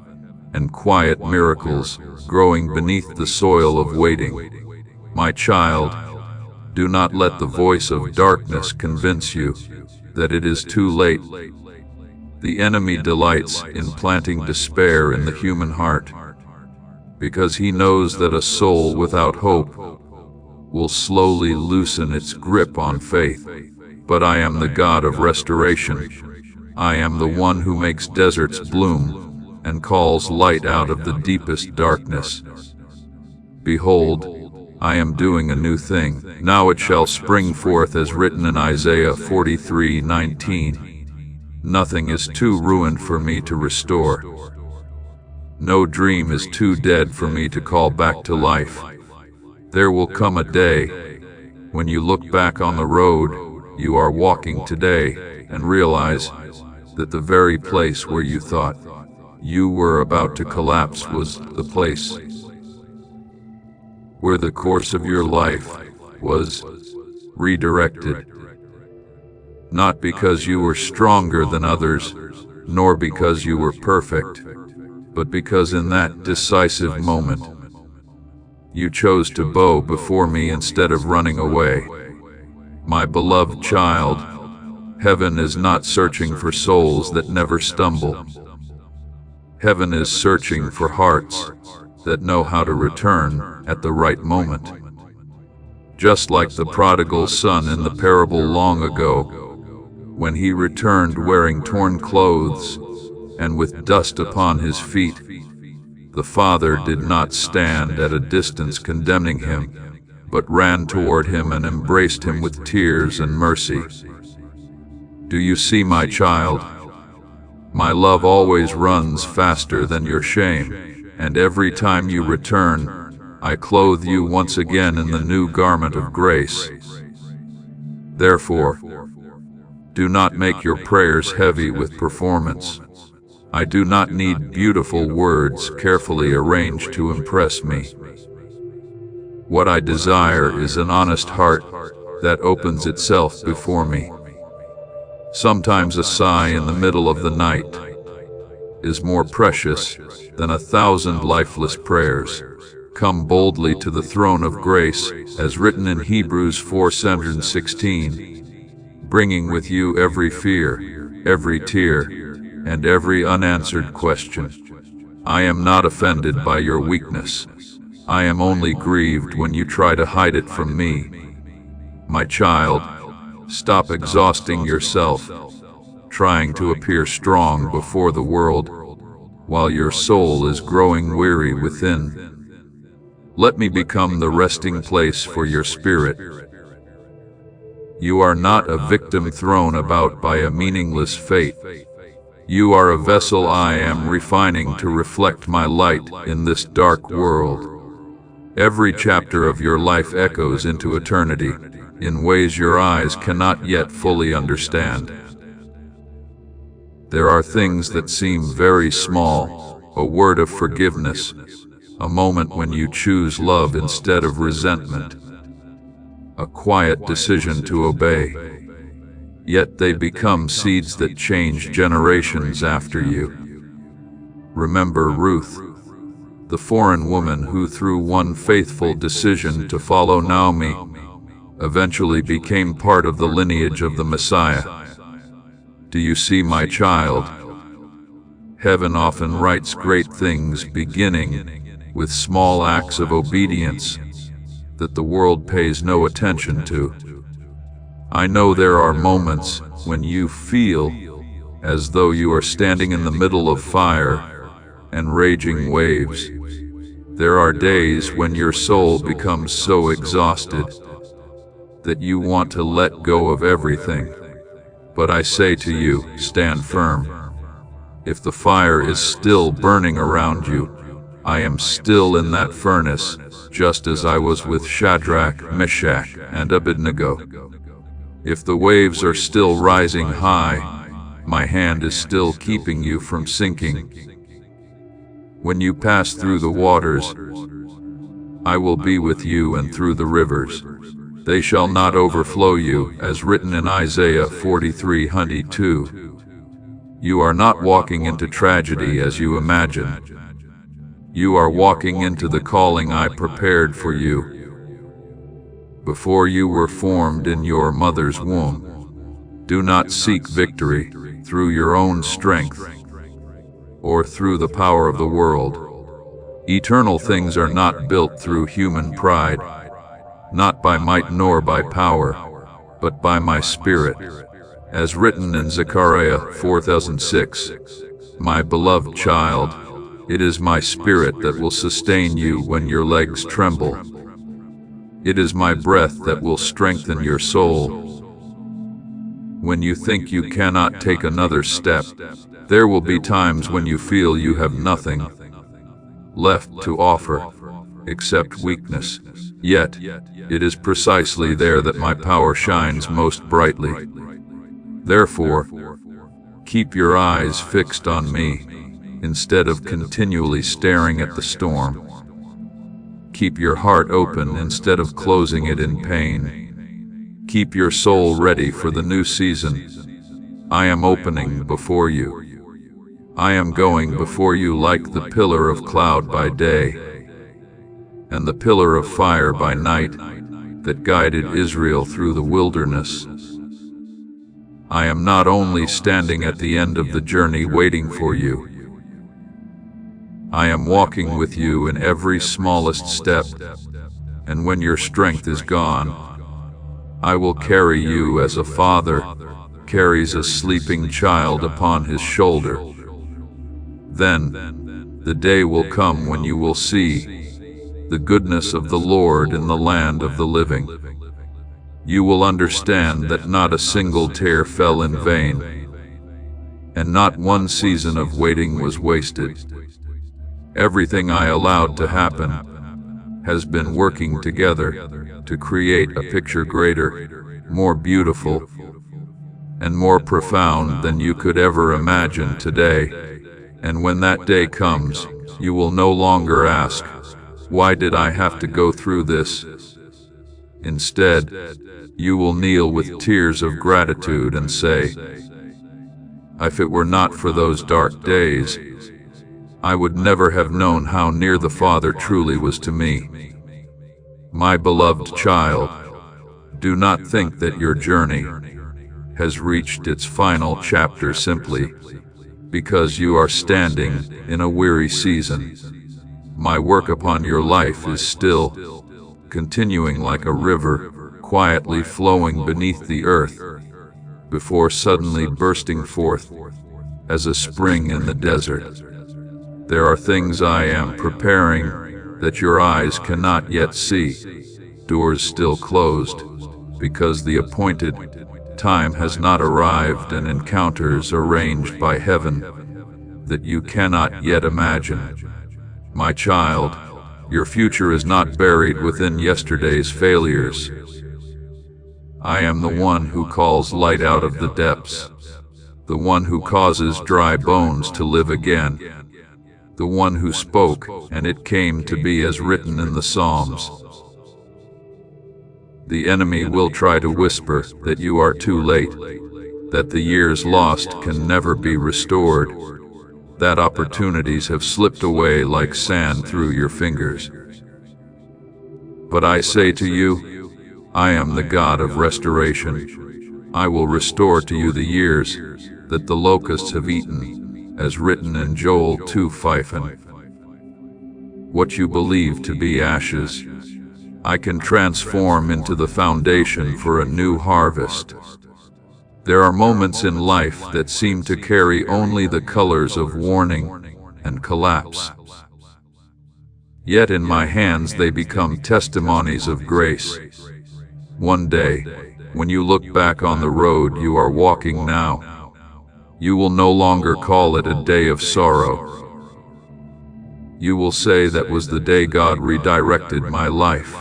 and quiet miracles growing beneath the soil of waiting. My child, do not let the voice of darkness convince you that it is too late. The enemy delights in planting despair in the human heart, because he knows that a soul without hope will slowly loosen its grip on faith. But I am the God of restoration. I am the one who makes deserts bloom and calls light out of the deepest darkness. Behold, I am doing a new thing. Now it shall spring forth, as written in Isaiah 43:19. Nothing is too ruined for me to restore. No dream is too dead for me to call back to life. There will come a day when you look back on the road you are walking today and realize that the very place where you thought you were about to collapse was the place where the course of your life was redirected. Not because you were stronger than others, nor because you were perfect, but because in that decisive moment, you chose to bow before me instead of running away. My beloved child, heaven is not searching for souls that never stumble. Heaven is searching for hearts that know how to return at the right moment. Just like the prodigal son in the parable long ago, when he returned wearing torn clothes and with dust upon his feet, the father did not stand at a distance condemning him, but ran toward him and embraced him with tears and mercy. Do you see, my child? My love always runs faster than your shame, and every time you return, I clothe you once again in the new garment of grace. Therefore, do not make your prayers heavy with performance. I do not need beautiful words carefully arranged to impress me. What I desire is an honest heart that opens itself before me. Sometimes a sigh in the middle of the night is more precious than 1,000 lifeless prayers. Come boldly to the throne of grace, as written in Hebrews 4:16, bringing with you every fear, every tear, and every unanswered question. I am not offended by your weakness. I am only grieved when you try to hide it from me. My child, stop exhausting yourself, trying to appear strong before the world, while your soul is growing weary within. Let me become the resting place for your spirit. You are not a victim thrown about by a meaningless fate. You are a vessel I am refining to reflect my light in this dark world. Every chapter of your life echoes into eternity in ways your eyes cannot yet fully understand. There are things that seem very small, a word of forgiveness, a moment when you choose love instead of resentment, a quiet decision to obey. Yet they become seeds that change generations after you. Remember Ruth, the foreign woman who through one faithful decision to follow Naomi, eventually became part of the lineage of the Messiah. Do you see, my child? Heaven often writes great things beginning with small acts of obedience that the world pays no attention to. I know there are moments when you feel as though you are standing in the middle of fire and raging waves. There are days when your soul becomes so exhausted that you want to let go of everything. But I say to you, stand firm. If the fire is still burning around you, I am still in that furnace, just as I was with Shadrach, Meshach, and Abednego. If the waves are still rising high, my hand is still keeping you from sinking. When you pass through the waters, I will be with you, and through the rivers, they shall not overflow you, as written in Isaiah 43:2. You are not walking into tragedy as you imagine. You are walking into the calling I prepared for you before you were formed in your mother's womb. Do not seek victory through your own strength or through the power of the world. Eternal things are not built through human pride, not by might nor by power, but by my Spirit, as written in Zechariah 4:6. My beloved child, it is my Spirit that will sustain you when your legs tremble. It is my breath that will strengthen your soul. When you think you cannot take another step, there will be times when you feel you have nothing left to offer except weakness. Yet, it is precisely there that my power shines most brightly. Therefore, keep your eyes fixed on me, instead of continually staring at the storm. Keep your heart open instead of closing it in pain. Keep your soul ready for the new season. I am opening before you. I am going before you like the pillar of cloud by day and the pillar of fire by night that guided Israel through the wilderness. I am not only standing at the end of the journey waiting for you, I am walking with you in every smallest step, and when your strength is gone, I will carry you as a father carries a sleeping child upon his shoulder. Then the day will come when you will see the goodness of the Lord in the land of the living. You will understand that not a single tear fell in vain, and not one season of waiting was wasted. Everything I allowed to happen has been working together to create a picture greater, more beautiful, and more profound than you could ever imagine today. And when that day comes, you will no longer ask, "Why did I have to go through this?" Instead, you will kneel with tears of gratitude and say, "If it were not for those dark days, I would never have known how near the Father truly was to me." My beloved child, do not think that your journey has reached its final chapter simply because you are standing in a weary season. My work upon your life is still continuing like a river, quietly flowing beneath the earth, before suddenly bursting forth as a spring in the desert. There are things I am preparing that your eyes cannot yet see, doors still closed, because the appointed time has not arrived, and encounters arranged by heaven that you cannot yet imagine. My child, your future is not buried within yesterday's failures. I am the one who calls light out of the depths, the one who causes dry bones to live again, the one who spoke, and it came to be as written in the Psalms. The enemy will try to whisper that you are too late, that the years lost can never be restored, that opportunities have slipped away like sand through your fingers. But I say to you, I am the God of restoration. I will restore to you the years that the locusts have eaten, as written in Joel 2:5. What you believe to be ashes, I can transform into the foundation for a new harvest. There are moments in life that seem to carry only the colors of warning and collapse. Yet in my hands they become testimonies of grace. One day, when you look back on the road you are walking now, you will no longer call it a day of sorrow. You will say that was the day God redirected my life,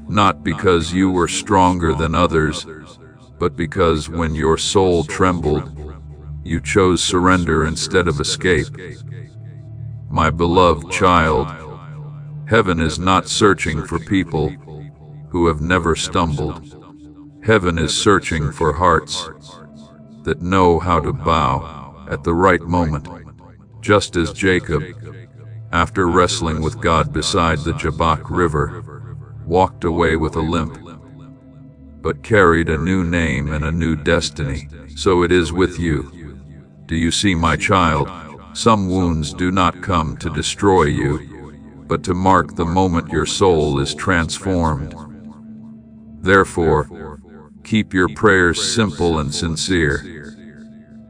not because you were stronger than others, but because when your soul trembled, you chose surrender instead of escape. My beloved child, heaven is not searching for people who have never stumbled. Heaven is searching for hearts that know how to bow at the right moment, just as Jacob, after wrestling with God beside the Jabbok River, walked away with a limp, but carried a new name and a new destiny. So it is with you. Do you see, my child? Some wounds do not come to destroy you, but to mark the moment your soul is transformed. Therefore, keep your prayers simple and sincere.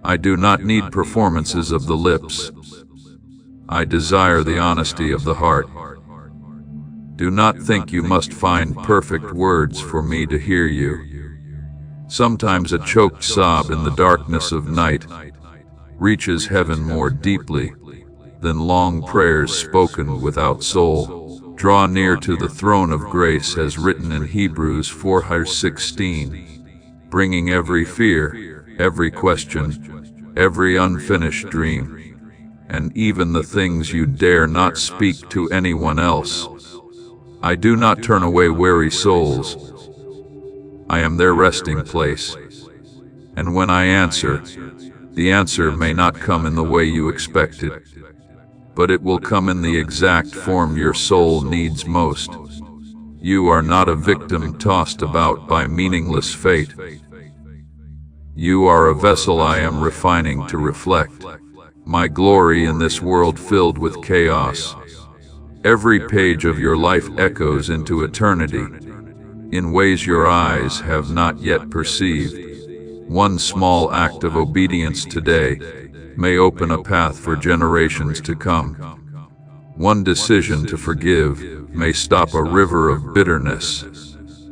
I do not need performances of the lips. I desire the honesty of the heart. Do not think you must find perfect words for me to hear you. Sometimes a choked sob in the darkness of night reaches heaven more deeply than long prayers spoken without soul. Draw near to the throne of grace as written in Hebrews 4:16, bringing every fear, every question, every unfinished dream, and even the things you dare not speak to anyone else. I do not turn away weary souls. I am their resting place. And when I answer, the answer may not come in the way you expected, but it will come in the exact form your soul needs most. You are not a victim tossed about by meaningless fate. You are a vessel I am refining to reflect my glory in this world filled with chaos. Every page of your life echoes into eternity in ways your eyes have not yet perceived. One small act of obedience today may open a path for generations to come. One decision to forgive may stop a river of bitterness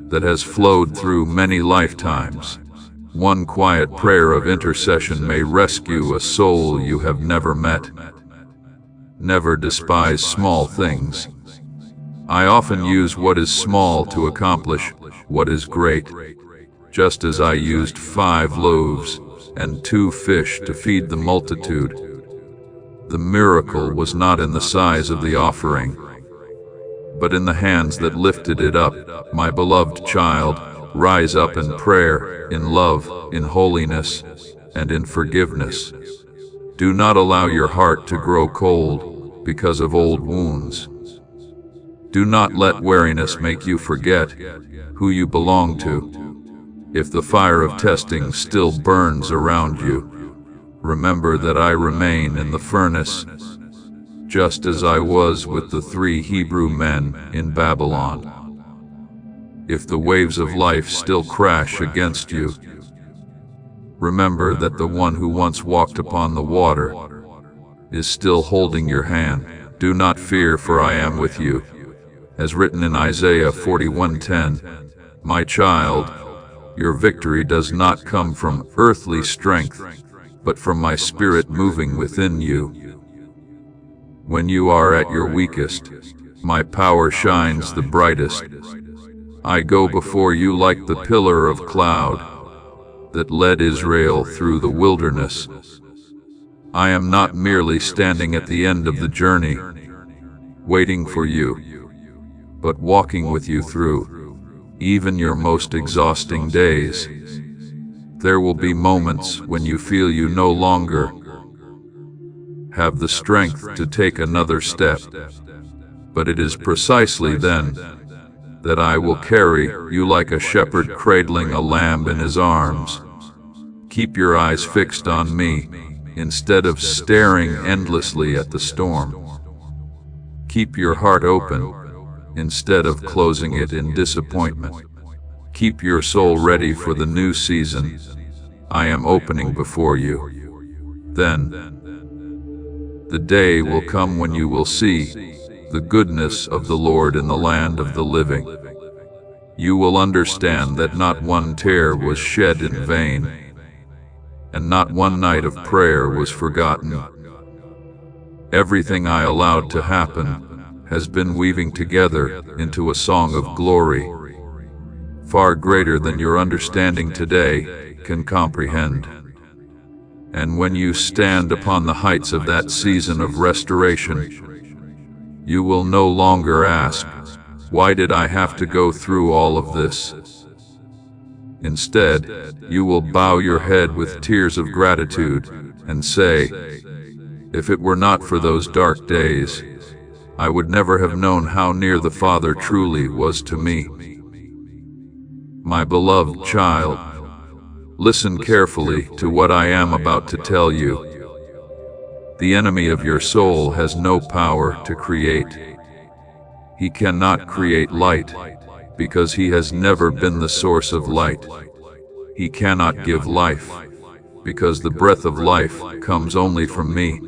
that has flowed through many lifetimes. One quiet prayer of intercession may rescue a soul you have never met. Never despise small things. I often use what is small to accomplish what is great, just as I used 5 loaves and 2 fish to feed the multitude. The miracle was not in the size of the offering, but in the hands that lifted it up. My beloved child, rise up in prayer, in love, in holiness, and in forgiveness. Do not allow your heart to grow cold because of old wounds. Do not let weariness make you forget who you belong to. If the fire of testing still burns around you, remember that I remain in the furnace, just as I was with the 3 Hebrew men in Babylon. If the waves of life still crash against you, remember that the one who once walked upon the water is still holding your hand. Do not fear, for I am with you, as written in Isaiah 41:10. My child, your victory does not come from earthly strength, but from my Spirit moving within you. When you are at your weakest, my power shines the brightest. I go before you like the pillar of cloud that led Israel through the wilderness. I am not merely standing at the end of the journey, waiting for you, but walking with you through even your most exhausting days. There will be moments when you feel you no longer have the strength to take another step, but it is precisely then that I will carry you like a shepherd cradling a lamb in his arms. Keep your eyes fixed on me, instead of staring endlessly at the storm. Keep your heart open, instead of closing it in disappointment. Keep your soul ready for the new season I am opening before you. Then, the day will come when you will see the goodness of the Lord in the land of the living. You will understand that not one tear was shed in vain, and not one night of prayer was forgotten. Everything I allowed to happen has been weaving together into a song of glory, far greater than your understanding today can comprehend. And when you stand upon the heights of that season of restoration, you will no longer ask, "Why did I have to go through all of this?" Instead, you will bow your head with tears of gratitude and say, "If it were not for those dark days, I would never have known how near the Father truly was to me." My beloved child, listen carefully to what I am about to tell you. The enemy of your soul has no power to create. He cannot create light, because he has never been the source of light. He cannot give life, because the breath of life comes only from me.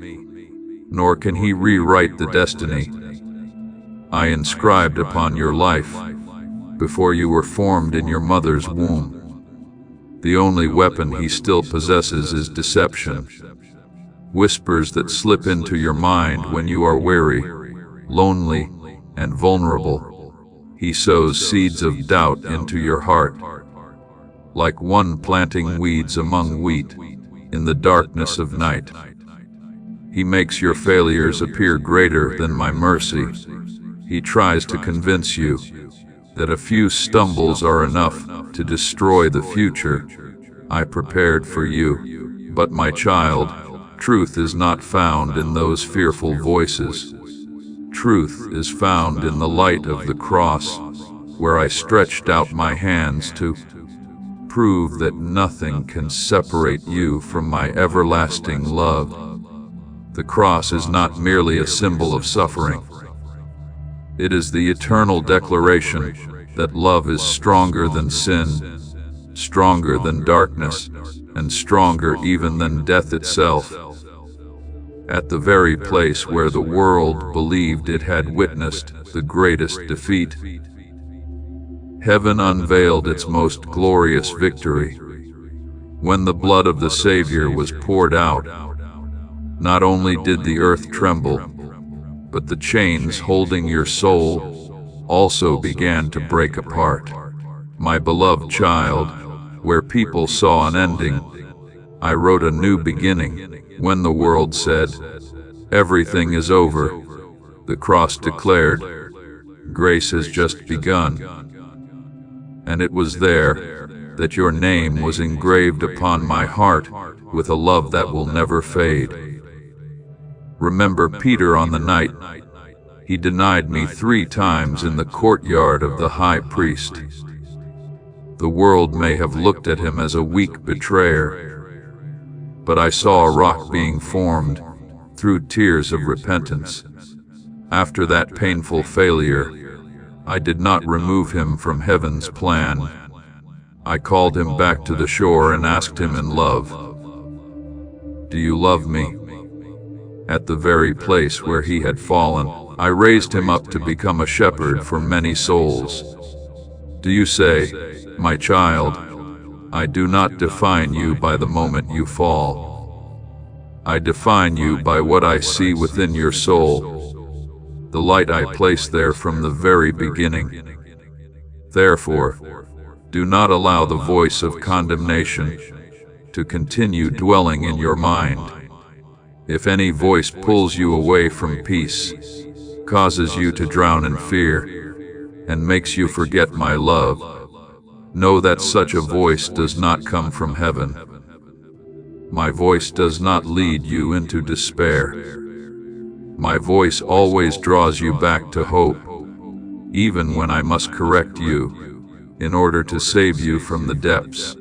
Nor can he rewrite the destiny I inscribed upon your life before you were formed in your mother's womb. The only weapon he still possesses is deception. Whispers that slip into your mind when you are weary, lonely, and vulnerable. He sows seeds of doubt into your heart, like one planting weeds among wheat in the darkness of night. He makes your failures appear greater than my mercy. He tries to convince you that a few stumbles are enough to destroy the future I prepared for you. But my child, truth is not found in those fearful voices. Truth is found in the light of the cross, where I stretched out my hands to prove that nothing can separate you from my everlasting love. The cross is not merely a symbol of suffering. It is the eternal declaration that love is stronger than sin, stronger than darkness, and stronger even than death itself. At the very place where the world believed it had witnessed the greatest defeat, heaven unveiled its most glorious victory. When the blood of the Savior was poured out, not only did the earth tremble, but the chains holding your soul also began to break apart. My beloved child, where people saw an ending, I wrote a new beginning. When the world said, "Everything is over," the cross declared, "Grace has just begun." And it was there that your name was engraved upon my heart with a love that will never fade. Remember Peter on the night he denied me 3 times in the courtyard of the high priest. The world may have looked at him as a weak betrayer, but I saw a rock being formed through tears of repentance. After that painful failure, I did not remove him from heaven's plan. I called him back to the shore and asked him in love, "Do you love me?" At the very place where he had fallen, I raised him up to become a shepherd for many souls. Do you say, "My child, I do not define you by the moment you fall. I define you by what I see within your soul, the light I place there from the very beginning. Therefore, do not allow the voice of condemnation to continue dwelling in your mind. If any voice pulls you away from peace, causes you to drown in fear, and makes you forget my love, know that such a voice does not come from heaven. My voice does not lead you into despair. My voice always draws you back to hope, even when I must correct you in order to save you from the depths.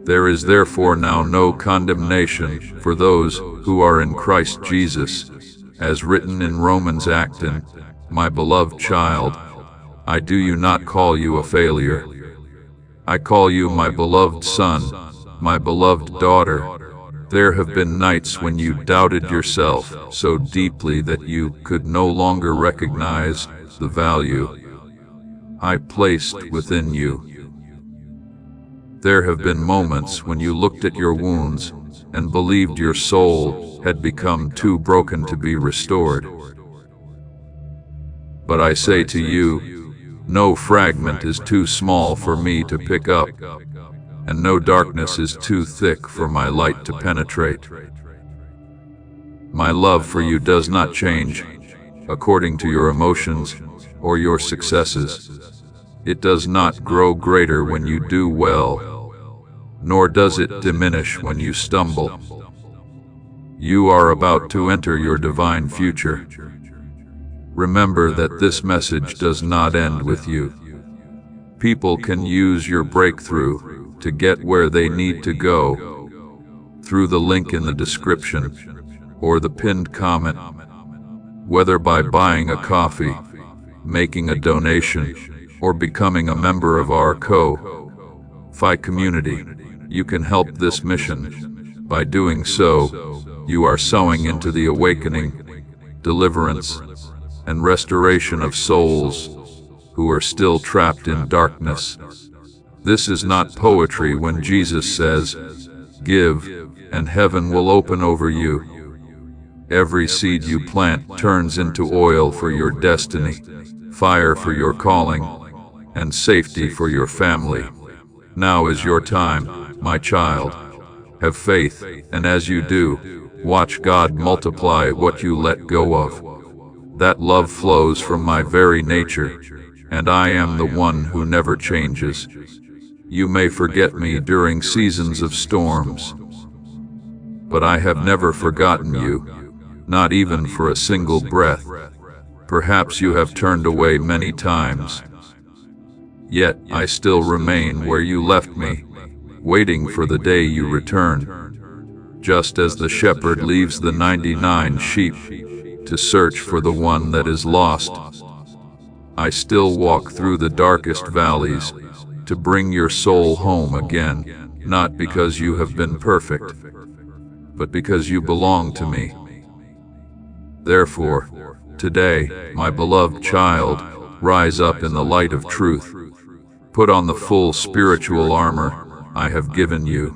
There is therefore now no condemnation for those who are in Christ Jesus, as written in Romans 8, my beloved child, I do you not call you a failure. I call you my beloved son, my beloved daughter. There have been nights when you doubted yourself so deeply that you could no longer recognize the value I placed within you. There have been moments when you looked at your wounds and believed your soul had become too broken to be restored. But I say to you, no fragment is too small for me to pick up, and no darkness is too thick for my light to penetrate. My love for you does not change according to your emotions or your successes. It does not grow greater when you do well, nor does it diminish when you stumble. You are about to enter your divine future. Remember that this message does not end with you. People can use your breakthrough to get where they need to go through the link in the description or the pinned comment, whether by buying a coffee, making a donation, or becoming a member of our Ko-Fi community. You can help this mission. By doing so, you are sowing into the awakening, deliverance, and restoration of souls who are still trapped in darkness. This is not poetry when Jesus says, "Give, and heaven will open over you." Every seed you plant turns into oil for your destiny, fire for your calling, and safety for your family. Now is your time, my child. Have faith, and as you do, watch God multiply what you let go of. That love flows from my very nature, and I am the one who never changes. You may forget me during seasons of storms, but I have never forgotten you, not even for a single breath. Perhaps you have turned away many times, yet I still remain where you left me, waiting for the day you return. Just as the shepherd leaves the 99 sheep to search for the one that is lost, I still walk through the darkest valleys to bring your soul home again, not because you have been perfect, but because you belong to me. Therefore, today, my beloved child, rise up in the light of truth. Put on the full spiritual armor I have given you.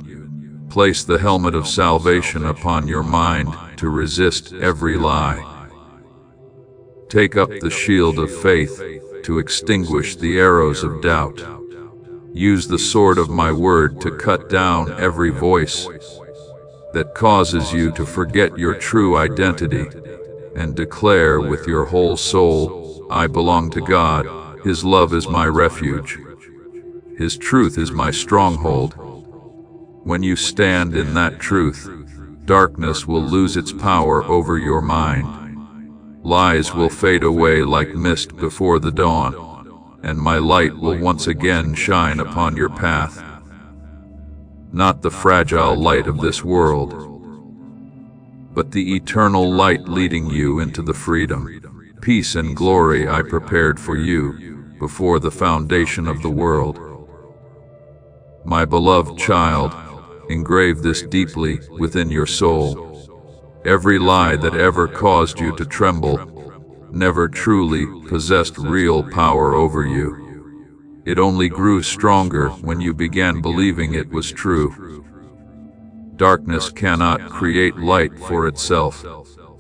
Place the helmet of salvation upon your mind to resist every lie. Take up the shield of faith to extinguish the arrows of doubt. Use the sword of my word to cut down every voice that causes you to forget your true identity, and declare with your whole soul, I belong to God. His love is my refuge. His truth is my stronghold. When you stand in that truth, darkness will lose its power over your mind. Lies will fade away like mist before the dawn, and my light will once again shine upon your path. Not the fragile light of this world, but the eternal light leading you into the freedom, peace, and glory I prepared for you before the foundation of the world. My beloved child, engrave this deeply within your soul. Every lie that ever caused you to tremble never truly possessed real power over you. It only grew stronger when you began believing it was true. Darkness cannot create light for itself.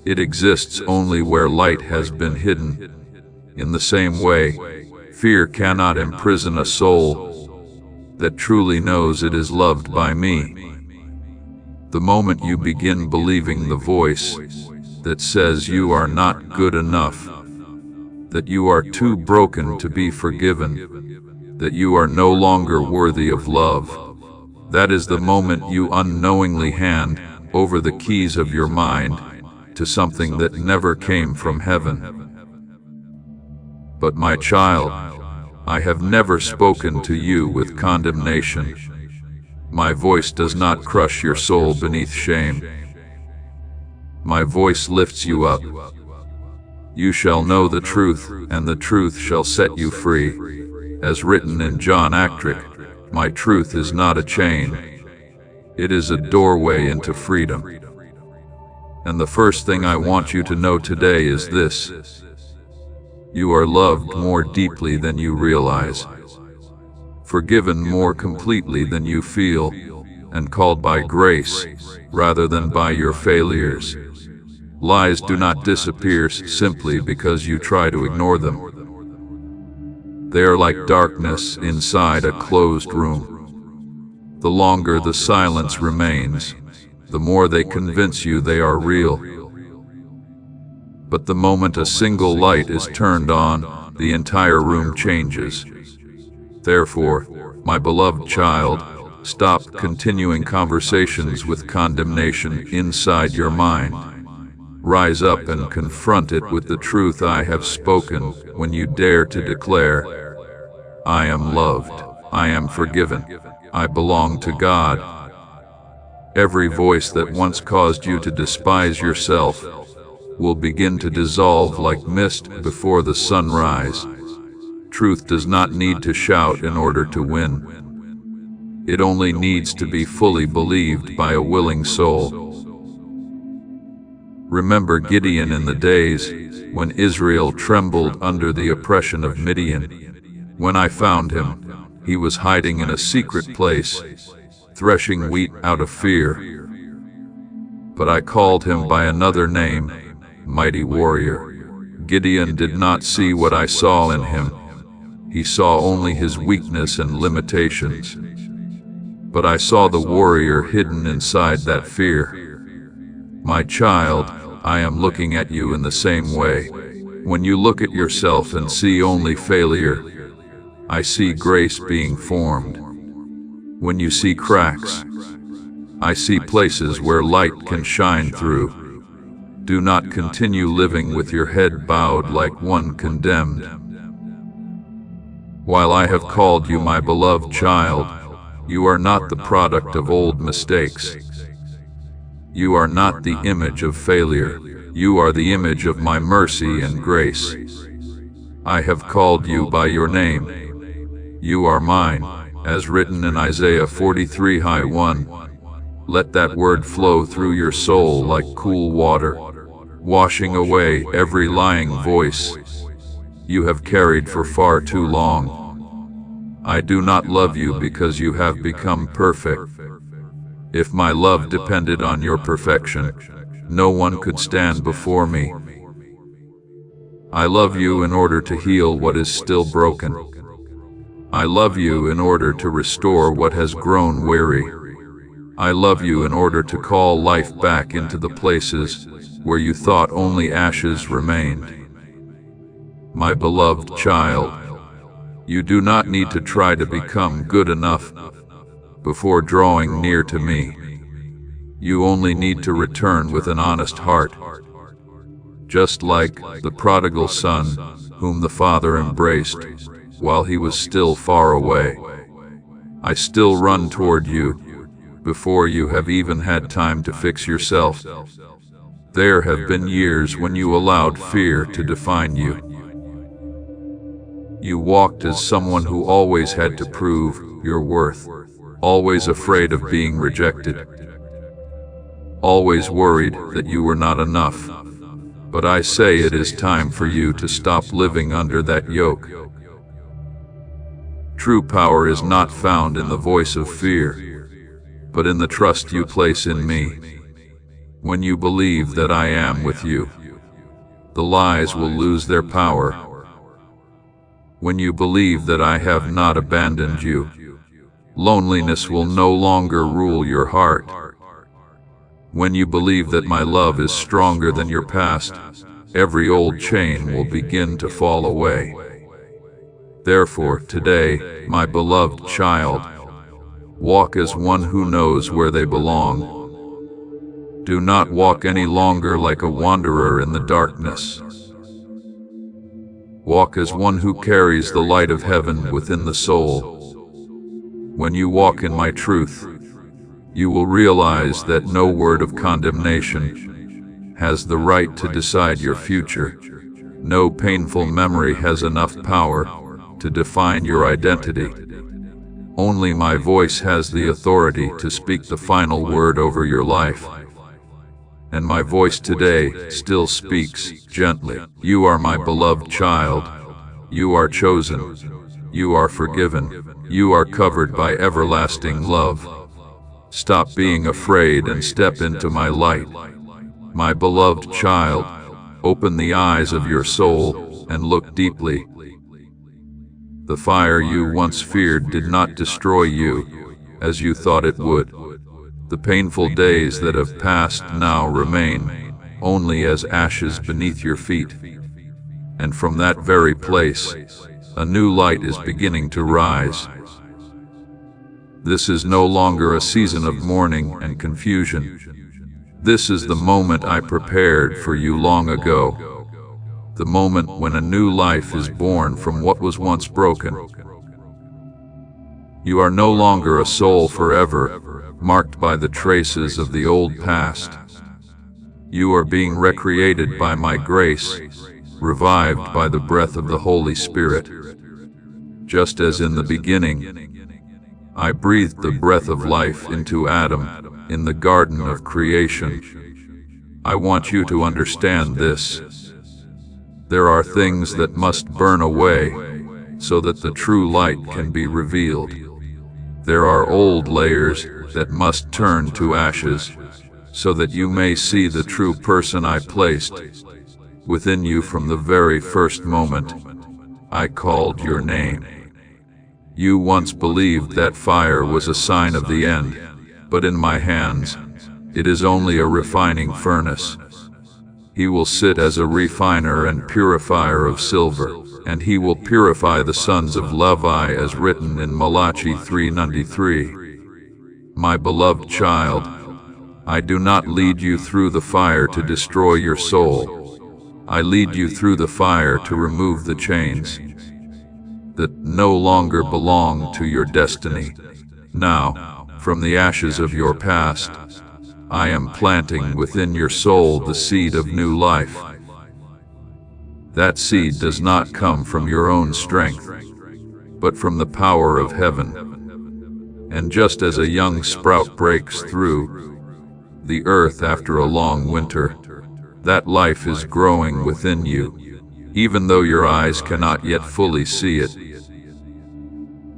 It exists only where light has been hidden. In the same way, fear cannot imprison a soul that truly knows it is loved by me. The moment you begin believing the voice that says you are not good enough, that you are too broken to be forgiven, that you are no longer worthy of love, that is the moment you unknowingly hand over the keys of your mind to something that never came from heaven. But my child, I have never spoken to you with condemnation. My voice does not crush your soul beneath shame. My voice lifts you up. You shall know the truth, and the truth shall set you free. As written in John Actrick, my truth is not a chain. It is a doorway into freedom. And the first thing I want you to know today is this: you are loved more deeply than you realize, forgiven more completely than you feel, and called by grace rather than by your failures. Lies do not disappear simply because you try to ignore them. They are like darkness inside a closed room. The longer the silence remains, the more they convince you they are real. But the moment a single light is turned on, the entire room changes. Therefore, my beloved child, stop continuing conversations with condemnation inside your mind. Rise up and confront it with the truth I have spoken when you dare to declare, I am loved, I am forgiven, I belong to God. Every voice that once caused you to despise yourself will begin to dissolve like mist before the sunrise. Truth does not need to shout in order to win. It only needs to be fully believed by a willing soul. Remember Gideon in the days when Israel trembled under the oppression of Midian. When I found him, he was hiding in a secret place, threshing wheat out of fear. But I called him by another name, Mighty Warrior. Gideon did not see what I saw in him. He saw only his weakness and limitations. But I saw the warrior hidden inside that fear. My child, I am looking at you in the same way. When you look at yourself and see only failure, I see grace being formed. When you see cracks, I see places where light can shine through. Do not continue living with your head bowed like one condemned. While I have called you my beloved child, you are not the product of old mistakes. You are not the image of failure. You are the image of my mercy and grace. I have called you by your name. You are mine, as written in Isaiah 43:1. Let that word flow through your soul like cool water, washing away every lying voice you have carried for far too long. I do not love you because you have become perfect. If my love depended on your perfection, no one could stand before me. I love you in order to heal what is still broken. I love you in order to restore what has grown weary. I love you in order to call life back into the places where you thought only ashes remained. My beloved child, you do not need to try to become good enough before drawing near to me. You only need to return with an honest heart. Just like the prodigal son whom the father embraced while he was still far away. I still run toward you before you have even had time to fix yourself. There have been years when you allowed fear to define you. You walked as someone who always had to prove your worth, always afraid of being rejected, always worried that you were not enough. But I say it is time for you to stop living under that yoke. True power is not found in the voice of fear, but in the trust you place in me. When you believe that I am with you, the lies will lose their power. When you believe that I have not abandoned you, loneliness will no longer rule your heart. When you believe that my love is stronger than your past, every old chain will begin to fall away. Therefore, today, my beloved child, walk as one who knows where they belong. Do not walk any longer like a wanderer in the darkness. Walk as one who carries the light of heaven within the soul. When you walk in my truth, You will realize that no word of condemnation has the right to decide your future. No painful memory has enough power to define your identity. Only my voice has the authority to speak the final word over your life. And my voice today still speaks gently. You are my beloved child. You are chosen. You are forgiven. You are covered by everlasting love. Stop being afraid and step into my light. My beloved child, open the eyes of your soul and look deeply. The fire you once feared did not destroy you as you thought it would. The painful days that have passed now remain only as ashes beneath your feet. And from that very place, a new light is beginning to rise. This is no longer a season of mourning and confusion. This is the moment I prepared for you long ago. The moment when a new life is born from what was once broken. You are no longer a soul forever, marked by the traces of the old past. You are being recreated by my grace, revived by the breath of the Holy Spirit. Just as in the beginning, I breathed the breath of life into Adam in the garden of creation. I want you to understand this. There are things that must burn away so that the true light can be revealed. There are old layers that must turn to ashes so that you may see the true person I placed within you from the very first moment I called your name. You once believed that fire was a sign of the end, but in my hands, it is only a refining furnace. He will sit as a refiner and purifier of silver, and he will purify the sons of Levi as written in Malachi 3:93. My beloved child, I do not lead you through the fire to destroy your soul. I lead you through the fire to remove the chains that no longer belong to your destiny. Now, from the ashes of your past, I am planting within your soul the seed of new life. That seed does not come from your own strength, but from the power of heaven. And just as a young sprout breaks through the earth after a long winter, that life is growing within you, even though your eyes cannot yet fully see it.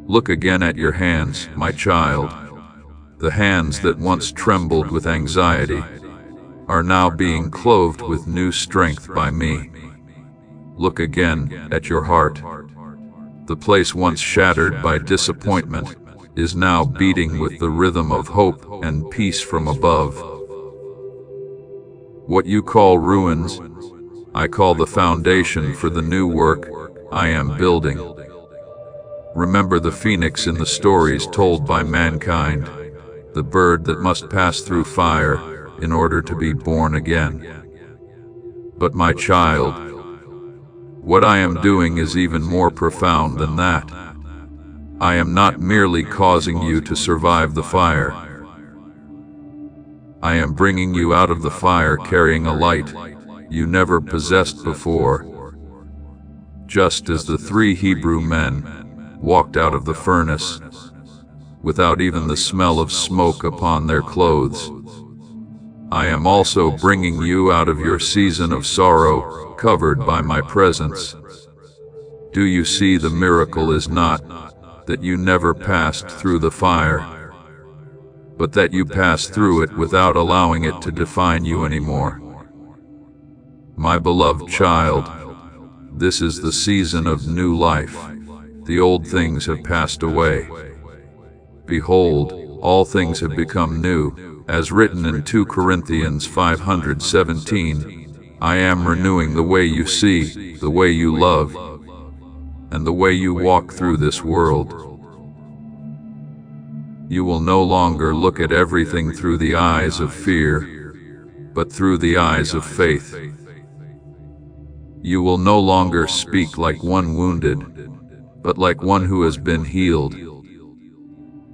Look again at your hands, my child. The hands that once trembled with anxiety are now being clothed with new strength by me. Look again at your heart. The place once shattered by disappointment is now beating with the rhythm of hope and peace from above. What you call ruins, I call the foundation for the new work I am building. Remember the phoenix in the stories told by mankind, the bird that must pass through fire in order to be born again. But my child, what I am doing is even more profound than that. I am not merely causing you to survive the fire. I am bringing you out of the fire carrying a light you never possessed before. Just as the 3 Hebrew men walked out of the furnace without even the smell of smoke upon their clothes, I am also bringing you out of your season of sorrow, covered by my presence. Do you see the miracle is not that you never passed through the fire, but that you passed through it without allowing it to define you anymore? My beloved child, this is the season of new life. The old things have passed away. Behold, all things have become new, as written in 2 Corinthians 5:17. I am renewing the way you see, the way you love, and the way you walk through this world. You will no longer look at everything through the eyes of fear, but through the eyes of faith. You will no longer speak like one wounded, but like one who has been healed.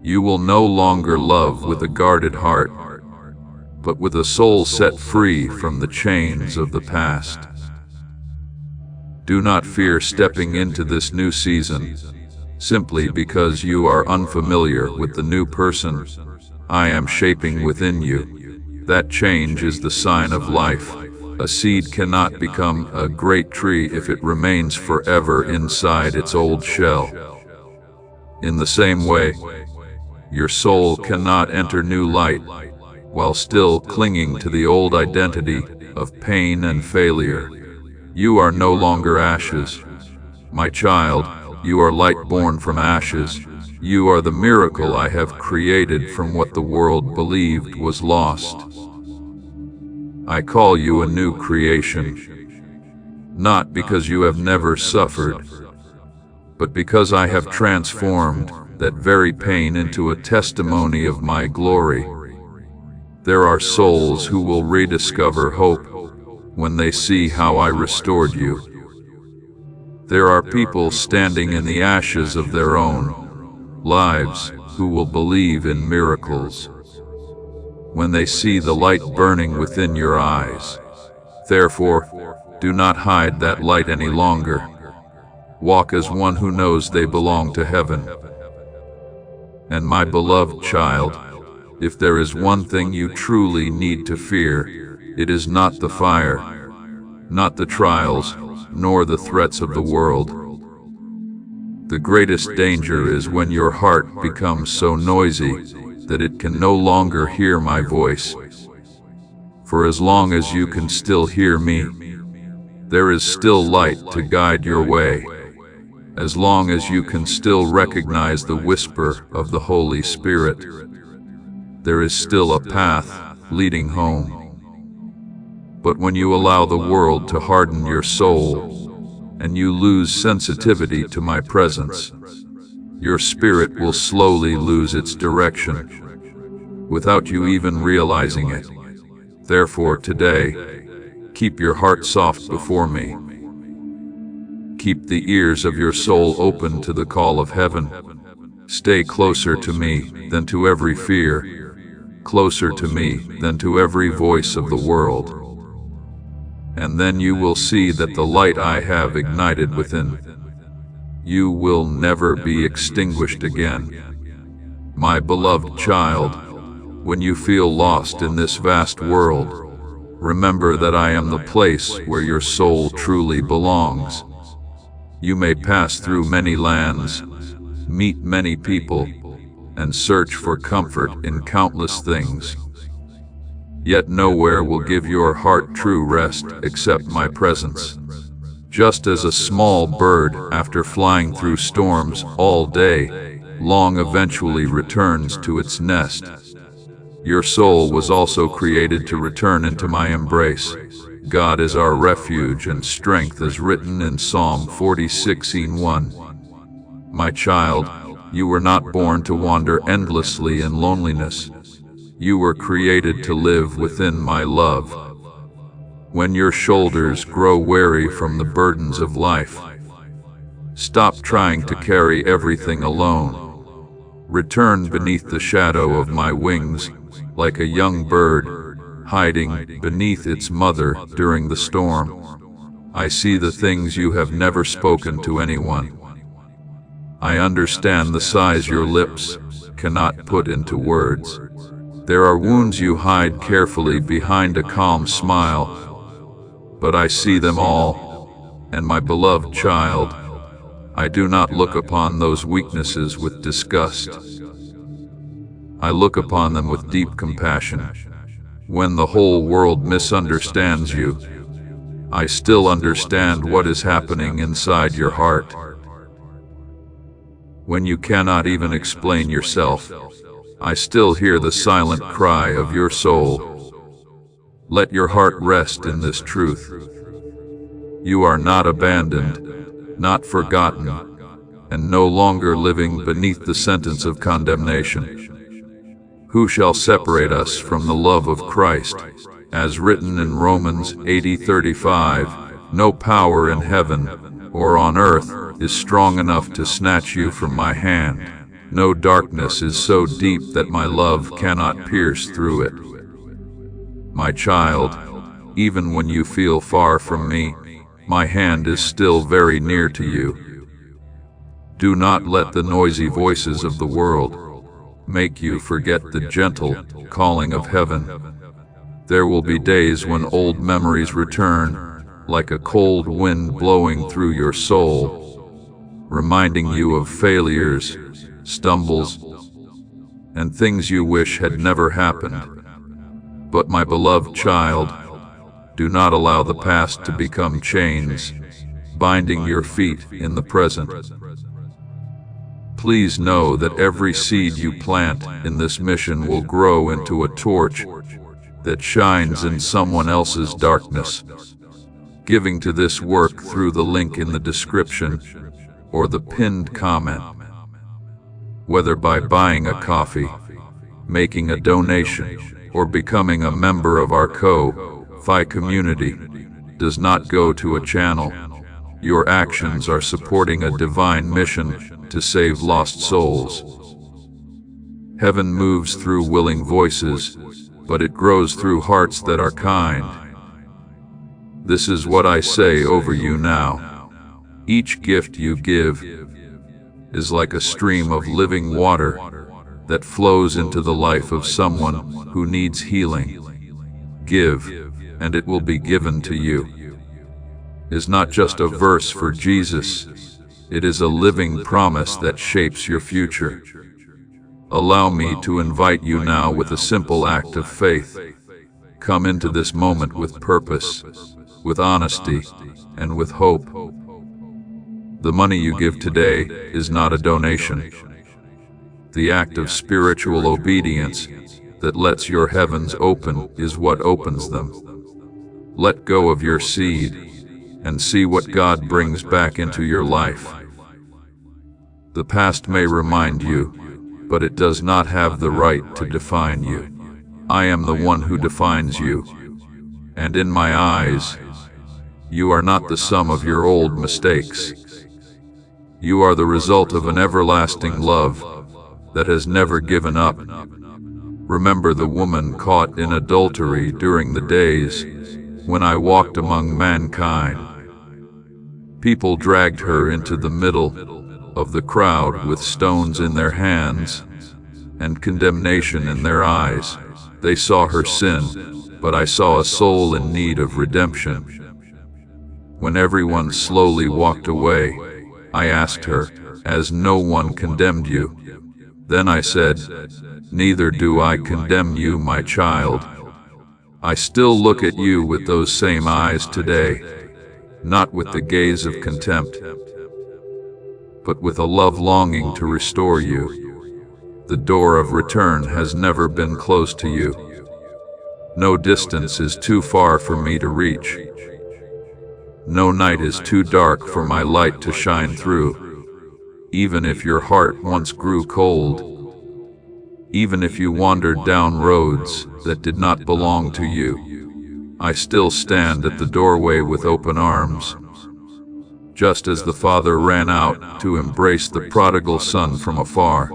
You will no longer love with a guarded heart, but with a soul set free from the chains of the past. Do not fear stepping into this new season, simply because you are unfamiliar with the new person I am shaping within you. That change is the sign of life. A seed cannot become a great tree if it remains forever inside its old shell. In the same way, your soul cannot enter new light while still clinging to the old identity of pain and failure. You are no longer ashes. My child, you are light born from ashes. You are the miracle I have created from what the world believed was lost. I call you a new creation, not because you have never suffered, but because I have transformed that very pain into a testimony of my glory. There are souls who will rediscover hope when they see how I restored you. There are people standing in the ashes of their own lives who will believe in miracles when they see the light burning within your eyes. Therefore, do not hide that light any longer. Walk as one who knows they belong to heaven. And my beloved child, if there is one thing you truly need to fear, it is not the fire, not the trials, nor the threats of the world. The greatest danger is when your heart becomes so noisy that it can no longer hear my voice. For as long as you can still hear me, there is still light to guide your way. As long as you can still recognize the whisper of the Holy Spirit, there is still a path leading home. But when you allow the world to harden your soul, and you lose sensitivity to my presence, your spirit will slowly lose its direction, without you even realizing it. Therefore today, keep your heart soft before me. Keep the ears of your soul open to the call of heaven. Stay closer to me than to every fear, closer to me than to every voice of the world. And then you will see that the light I have ignited within you will never be extinguished again. My beloved child, when you feel lost in this vast world, remember that I am the place where your soul truly belongs. You may pass through many lands, meet many people, and search for comfort in countless things. Yet nowhere will give your heart true rest except my presence. Just as a small bird, after flying through storms all day long, eventually returns to its nest, your soul was also created to return into my embrace. God is our refuge and strength, as written in Psalm 46:1. My child, you were not born to wander endlessly in loneliness. You were created to live within my love. When your shoulders grow weary from the burdens of life, stop trying to carry everything alone. Return beneath the shadow of my wings, like a young bird hiding beneath its mother during the storm. I see the things you have never spoken to anyone. I understand the sighs your lips cannot put into words. There are wounds you hide carefully behind a calm smile, but I see them all, and my beloved child, I do not look upon those weaknesses with disgust. I look upon them with deep compassion. When the whole world misunderstands you, I still understand what is happening inside your heart. When you cannot even explain yourself, I still hear the silent cry of your soul. Let your heart rest in this truth. You are not abandoned, not forgotten, and no longer living beneath the sentence of condemnation. Who shall separate us from the love of Christ? As written in Romans 8:35, no power in heaven or on earth is strong enough to snatch you from my hand. No darkness is so deep that my love cannot pierce through it. My child, even when you feel far from me, my hand is still very near to you. Do not let the noisy voices of the world make you forget the gentle calling of heaven. There will be days when old memories return, like a cold wind blowing through your soul, reminding you of failures, stumbles, and things you wish had never happened. But my beloved child, do not allow the past to become chains, binding your feet in the present. Please know that every seed you plant in this mission will grow into a torch that shines in someone else's darkness. Giving to this work through the link in the description or the pinned comment. Whether by buying a coffee, making a donation, or becoming a member of our Ko-Fi community, does not go to a channel. Your actions are supporting a divine mission to save lost souls. Heaven moves through willing voices, but it grows through hearts that are kind. This is what I say over you now. Each gift you give is like a stream of living water that flows into the life of someone who needs healing. Give, and it will be given to you is not just a verse for Jesus, it is a living promise that shapes your future. Allow me to invite you now with a simple act of faith. Come into this moment with purpose, with honesty, and with hope. The money you give today is not a donation. The act of spiritual obedience that lets your heavens open is what opens them. Let go of your seed and see what God brings back into your life. The past may remind you, but it does not have the right to define you. I am the one who defines you, and in my eyes, you are not the sum of your old mistakes. You are the result of an everlasting love that has never given up. Remember the woman caught in adultery during the days when I walked among mankind. People dragged her into the middle of the crowd with stones in their hands and condemnation in their eyes. They saw her sin, but I saw a soul in need of redemption. When everyone slowly walked away, I asked her, "Has no one condemned you?" Then I said, "Neither do I condemn you, my child. I still look at you with those same eyes today, not with the gaze of contempt, but with a love longing to restore you. The door of return has never been closed to you. No distance is too far for me to reach. No night is too dark for my light to shine through. Even if your heart once grew cold, even if you wandered down roads that did not belong to you, I still stand at the doorway with open arms. Just as the Father ran out to embrace the prodigal son from afar,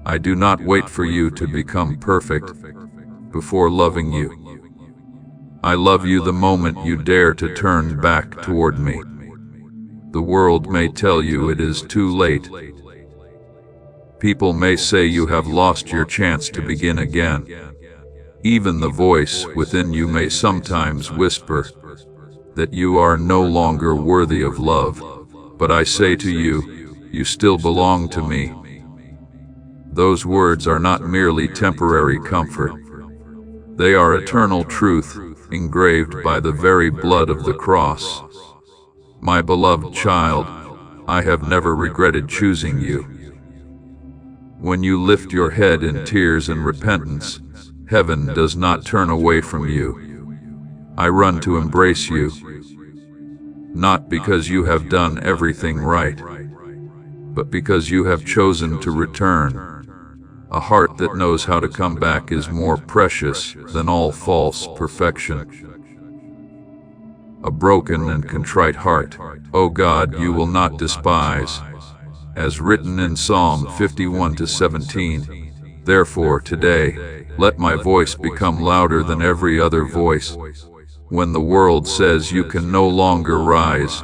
I do not wait for you to become perfect before loving you. I love you the moment you dare to turn back toward me. The world may tell you it is too late. People may say you have lost your chance to begin again. Even the voice within you may sometimes whisper that you are no longer worthy of love. But I say to you, you still belong to me. Those words are not merely temporary comfort. They are eternal truth engraved by the very blood of the cross. My beloved child, I have never regretted choosing you. When you lift your head in tears and repentance, heaven does not turn away from you. I run to embrace you, not because you have done everything right, but because you have chosen to return. A heart that knows how to come back is more precious than all false perfection. A broken and contrite heart, O God, you will not despise, as written in Psalm 51:17. Therefore, today, let my voice become louder than every other voice. When the world says you can no longer rise,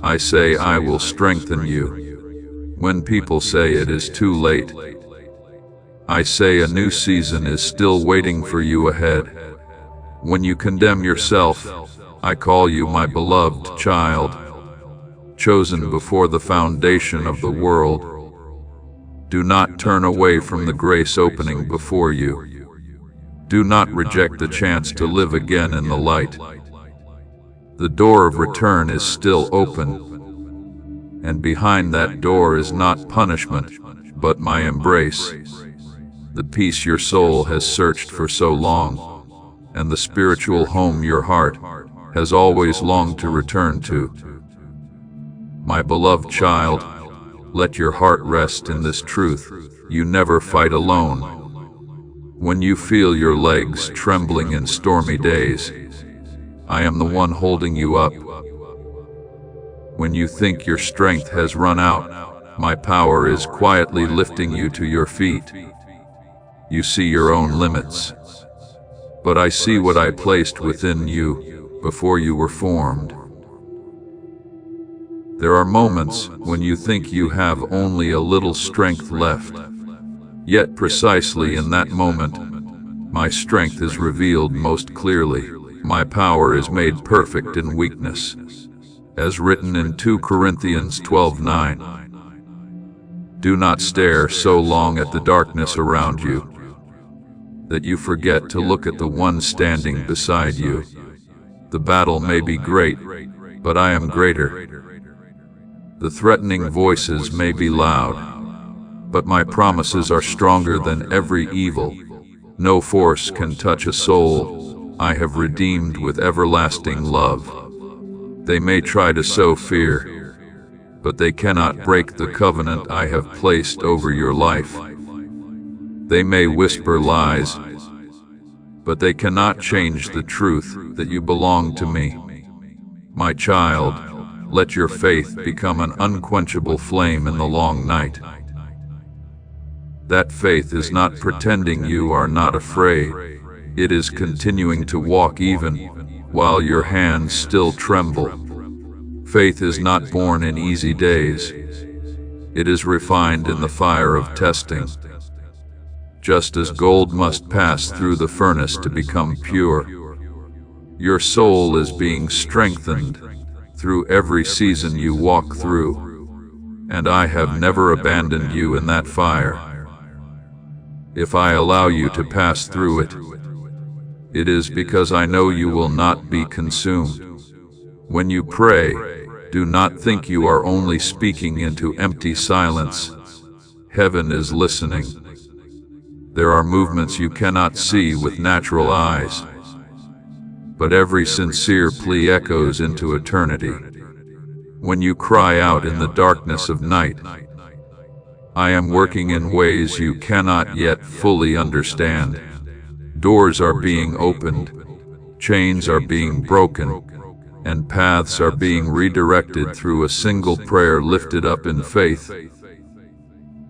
I say I will strengthen you. When people say it is too late, I say a new season is still waiting for you ahead. When you condemn yourself, I call you my beloved child, chosen before the foundation of the world. Do not turn away from the grace opening before you. Do not reject the chance to live again in the light. The door of return is still open, and behind that door is not punishment, but my embrace, the peace your soul has searched for so long, and the spiritual home your heart has always longed to return to. My beloved child, let your heart rest in this truth: you never fight alone. When you feel your legs trembling in stormy days, I am the one holding you up. When you think your strength has run out, my power is quietly lifting you to your feet. You see your own limits, but I see what I placed within you before you were formed. There are moments when you think you have only a little strength left, yet precisely in that moment, my strength is revealed most clearly. My power is made perfect in weakness, as written in 2 Corinthians 12:9. Do not stare so long at the darkness around you that you forget to look at the one standing beside you. The battle may be great, but I am greater. The threatening voices may be loud, but my promises are stronger than every evil. No force can touch a soul I have redeemed with everlasting love. They may try to sow fear, but they cannot break the covenant I have placed over your life. They may whisper lies, but they cannot change the truth that you belong to me. My child, let your faith become an unquenchable flame in the long night. That faith is not pretending you are not afraid. It is continuing to walk even while your hands still tremble. Faith is not born in easy days. It is refined in the fire of testing. Just as gold must pass through the furnace to become pure, your soul is being strengthened through every season you walk through, and I have never abandoned you in that fire. If I allow you to pass through it, it is because I know you will not be consumed. When you pray, do not think you are only speaking into empty silence. Heaven is listening. There are movements you cannot see with natural eyes, but every sincere plea echoes into eternity. When you cry out in the darkness of night, I am working in ways you cannot yet fully understand. Doors are being opened, chains are being broken, and paths are being redirected through a single prayer lifted up in faith.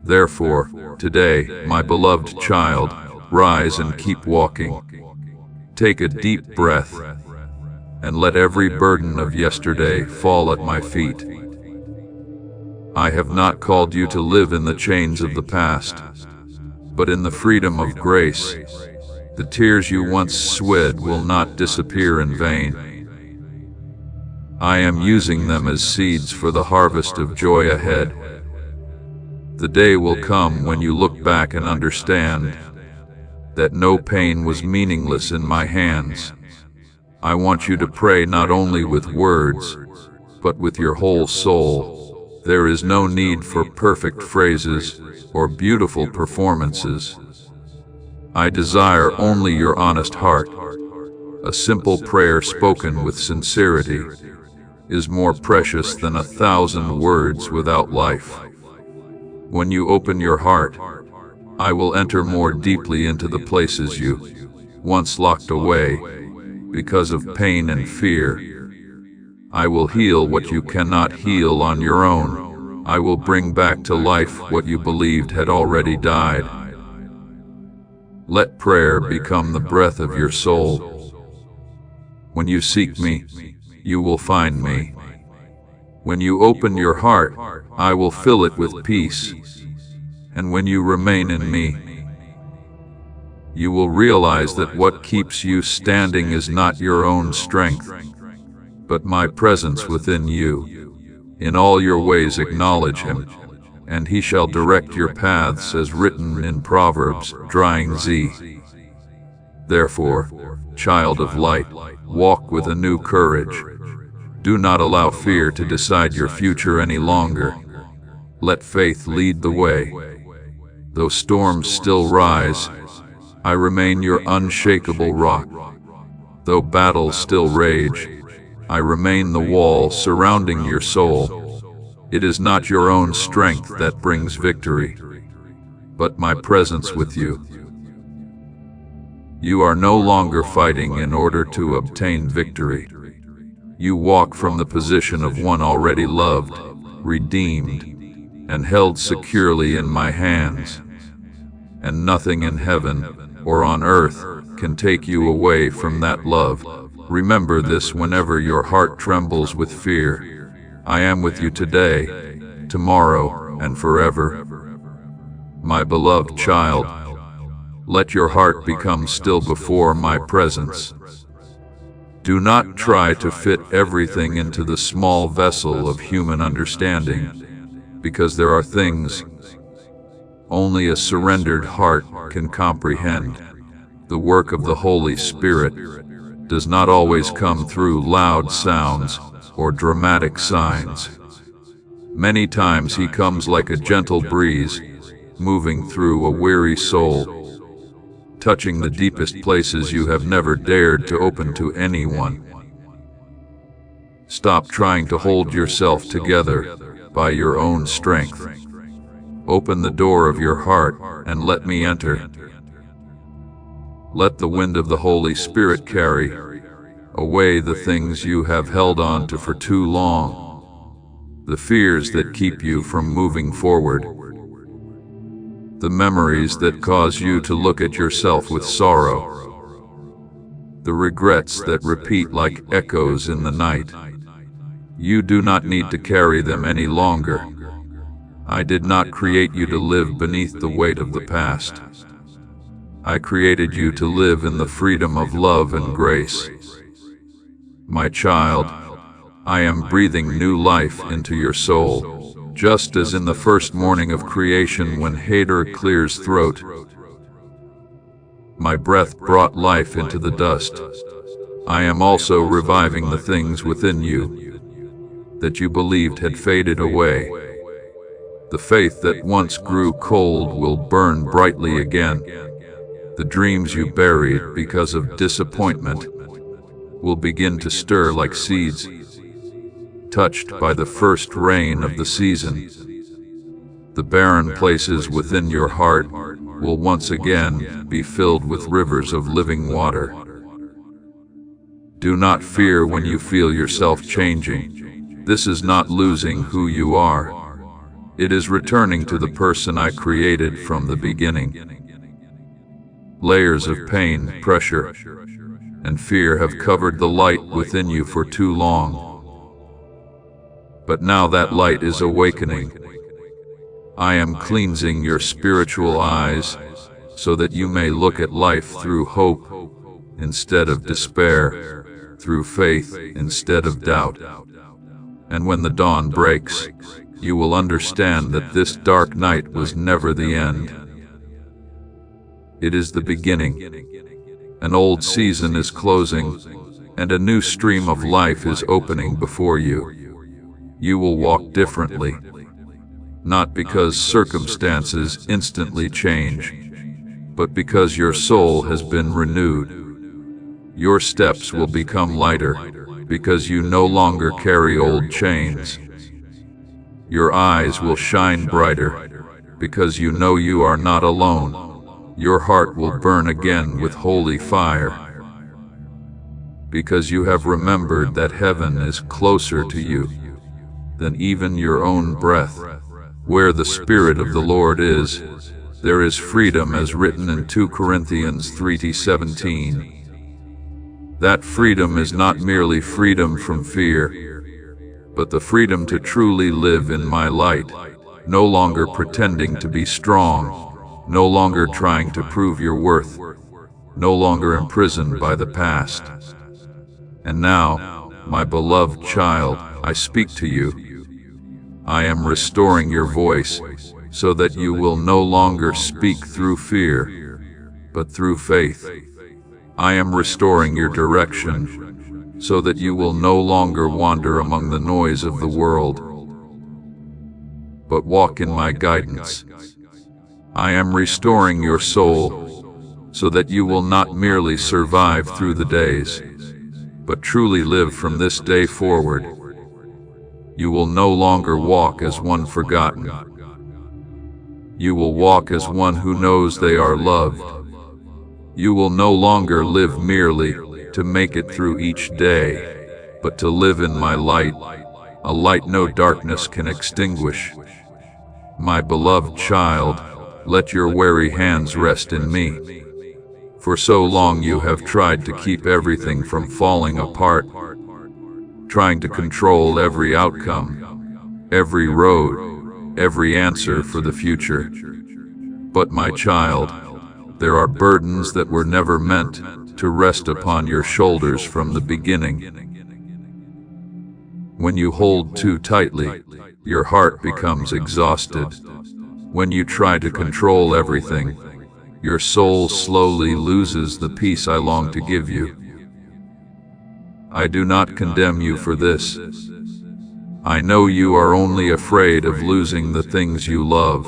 Therefore, today, my beloved child, rise and keep walking. Take a deep breath, and let every burden of yesterday fall at my feet. I have not called you to live in the chains of the past, but in the freedom of grace. The tears you once sweat will not disappear in vain. I am using them as seeds for the harvest of joy ahead. The day will come when you look back and understand that no pain was meaningless in my hands. I want you to pray not only with words, but with your whole soul. There is no need for perfect phrases or beautiful performances. I desire only your honest heart. A simple prayer spoken with sincerity is more precious than 1,000 words without life. When you open your heart, I will enter more deeply into the places you once locked away because of pain and fear. I will heal what you cannot heal on your own. I will bring back to life what you believed had already died. Let prayer become the breath of your soul. When you seek me, you will find me. When you open your heart, I will fill it with peace. And when you remain in me, you will realize that what keeps you standing is not your own strength, but my presence within you. In all your ways acknowledge him, and he shall direct your paths, as written in Proverbs, drawing Z. Therefore, child of light, walk with a new courage. Do not allow fear to decide your future any longer. Let faith lead the way. Though storms still rise, I remain your unshakable rock. Though battles still rage, I remain the wall surrounding your soul. It is not your own strength that brings victory, but my presence with you. You are no longer fighting in order to obtain victory. You walk from the position of one already loved, redeemed, and held securely in my hands. And nothing in heaven or on earth can take you away from that love. Remember this whenever your heart trembles with fear. I am with you today, tomorrow, and forever. My beloved child, let your heart become still before my presence. Do not try to fit everything into the small vessel of human understanding, because there are things only a surrendered heart can comprehend. The work of the Holy Spirit does not always come through loud sounds or dramatic signs. Many times he comes like a gentle breeze, moving through a weary soul, touching the deepest places you have never dared to open to anyone. Stop trying to hold yourself together by your own strength. Open the door of your heart and let me enter. Let the wind of the Holy Spirit carry away the things you have held on to for too long, the fears that keep you from moving forward, the memories that cause you to look at yourself with sorrow, the regrets that repeat like echoes in the night. You do not need to carry them any longer. I did not create you to live beneath the weight of the past. I created you to live in the freedom of love and grace. My child, I am breathing new life into your soul, just as in the first morning of creation when Hader clears throat. My breath brought life into the dust. I am also reviving the things within you that you believed had faded away. The faith that once grew cold will burn brightly again. The dreams you buried because of disappointment will begin to stir like seeds, touched by the first rain of the season. The barren places within your heart will once again be filled with rivers of living water. Do not fear when you feel yourself changing. This is not losing who you are. It is returning to the person I created from the beginning. Layers of pain, pressure, and fear have covered the light within you for too long. But now that light is awakening. I am cleansing your spiritual eyes so that you may look at life through hope instead of despair, through faith instead of doubt. And when the dawn breaks, you will understand that this dark night was never the end. It is the beginning. An old season is closing, and a new stream of life is opening before you. You will walk differently, not because circumstances instantly change, but because your soul has been renewed. Your steps will become lighter, because you no longer carry old chains. Your eyes will shine brighter, because you know you are not alone. Your heart will burn again with holy fire, because you have remembered that heaven is closer to you. than even your own breath. Where the Spirit of the Lord is, there is freedom, as written in 2 Corinthians 3:17. That freedom is not merely freedom from fear, but the freedom to truly live in my light, no longer pretending to be strong, no longer trying to prove your worth, no longer imprisoned by the past. And now, my beloved child, I speak to you. I am restoring your voice so that you will no longer speak through fear, but through faith. I am restoring your direction so that you will no longer wander among the noise of the world, but walk in my guidance. I am restoring your soul so that you will not merely survive through the days, but truly live from this day forward. You will no longer walk as one forgotten. You will walk as one who knows they are loved. You will no longer live merely to make it through each day, but to live in my light, a light no darkness can extinguish. My beloved child, let your weary hands rest in me. For so long you have tried to keep everything from falling apart, trying to control every outcome, every road, every answer for the future. But my child, there are burdens that were never meant to rest upon your shoulders from the beginning. When you hold too tightly, your heart becomes exhausted. When you try to control everything, your soul slowly loses the peace I long to give you. I do not condemn you for this. I know you are only afraid of losing the things you love.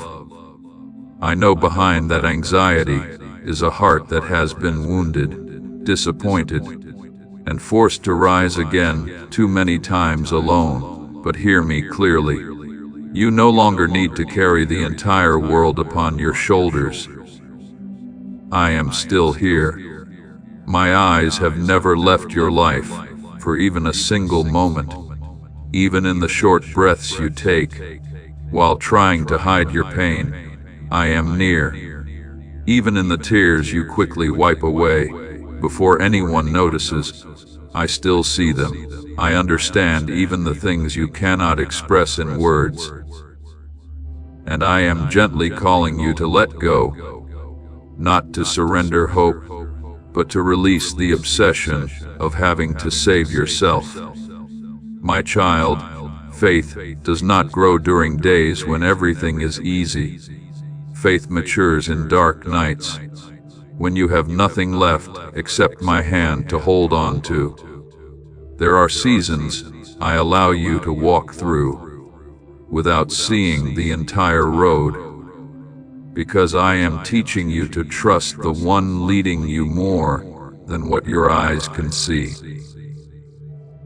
I know behind that anxiety is a heart that has been wounded, disappointed, and forced to rise again too many times alone. But hear me clearly. You no longer need to carry the entire world upon your shoulders. I am still here. My eyes have never left your life for even a single moment. Even in the short breaths you take while trying to hide your pain, I am near. Even in the tears you quickly wipe away before anyone notices, I still see them. I understand even the things you cannot express in words. And I am gently calling you to let go. Not to surrender hope, but to release the obsession of having to save yourself. My child, faith does not grow during days when everything is easy. Faith matures in dark nights, when you have nothing left except my hand to hold on to. There are seasons I allow you to walk through without seeing the entire road, because I am teaching you to trust the one leading you more than what your eyes can see.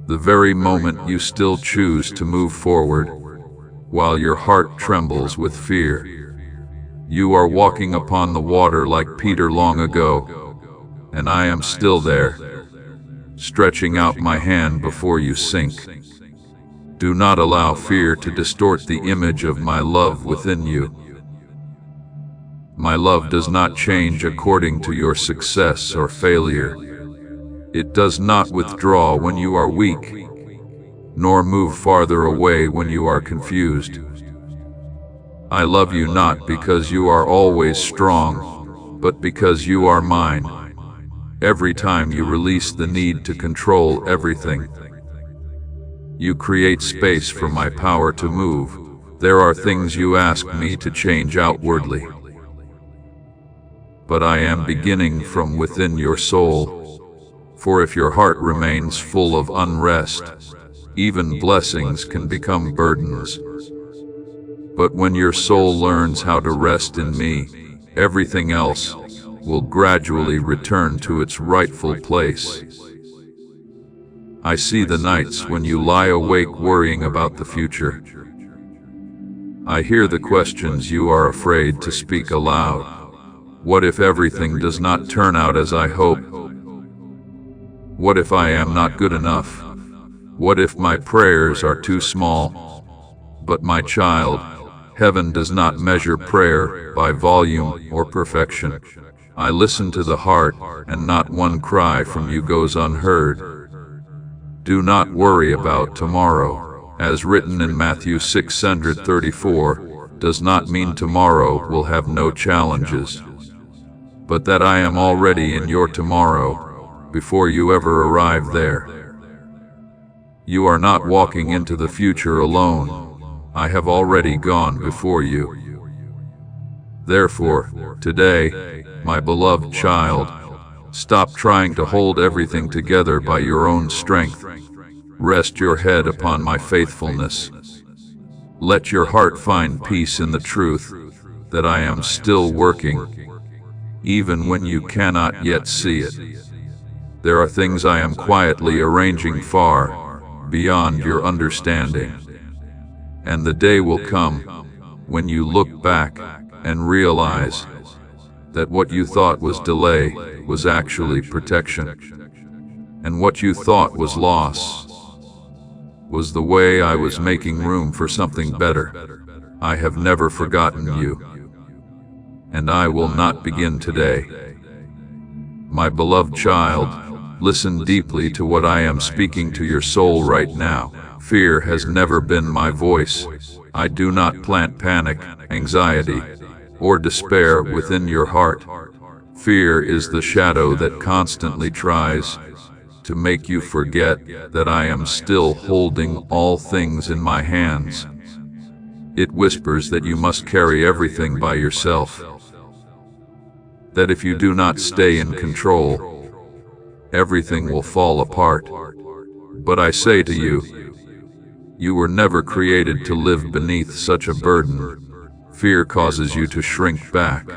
The very moment you still choose to move forward, while your heart trembles with fear, you are walking upon the water like Peter long ago, and I am still there, stretching out my hand before you sink. Do not allow fear to distort the image of my love within you. My love does not change according to your success or failure. It does not withdraw when you are weak, nor move farther away when you are confused. I love you not because you are always strong, but because you are mine. Every time you release the need to control everything, you create space for my power to move. There are things you ask me to change outwardly, but I am beginning from within your soul. For if your heart remains full of unrest, even blessings can become burdens. But when your soul learns how to rest in me, everything else will gradually return to its rightful place. I see the nights when you lie awake worrying about the future. I hear the questions you are afraid to speak aloud. What if everything does not turn out as I hope? What if I am not good enough? What if my prayers are too small? But my child, heaven does not measure prayer by volume or perfection. I listen to the heart, and not one cry from you goes unheard. Do not worry about tomorrow, as written in Matthew 6:34, does not mean tomorrow will have no challenges, but that I am already in your tomorrow before you ever arrive there. You are not walking into the future alone. I have already gone before you. Therefore, today, my beloved child, stop trying to hold everything together by your own strength. Rest your head upon my faithfulness. Let your heart find peace in the truth that I am still working, even when you cannot yet see it. There are things I am quietly arranging far beyond your understanding. And the day will come when you look back and realize that what you thought was delay was actually protection, and what you thought was loss was the way I was making room for something better. I have never forgotten you, and I will not begin today. My beloved child, listen deeply to what I am speaking to your soul right now. Fear has never been my voice. I do not plant panic, anxiety, or despair within your heart. Fear is the shadow that constantly tries to make you forget that I am still holding all things in my hands. It whispers that you must carry everything by yourself, that if you do not stay in control, everything will fall apart. But I say to you, you were never created to live beneath such a burden. Fear causes you to shrink back,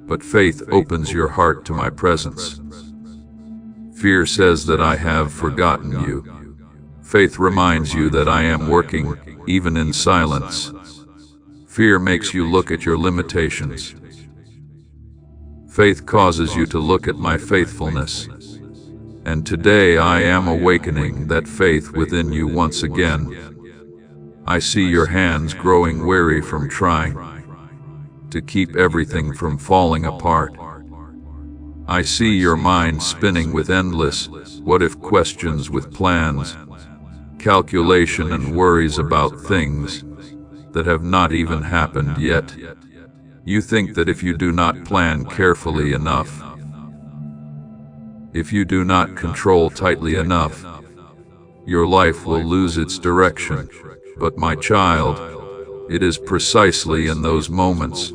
but faith opens your heart to my presence. Fear says that I have forgotten you. Faith reminds you that I am working, even in silence. Fear makes you look at your limitations. Faith causes you to look at my faithfulness. And today I am awakening that faith within you once again. I see your hands growing weary from trying to keep everything from falling apart. I see your mind spinning with endless what-if questions, with plans, calculation, and worries about things that have not even happened yet. You think that if you do not plan carefully enough, if you do not control tightly enough, your life will lose its direction. But my child, it is precisely in those moments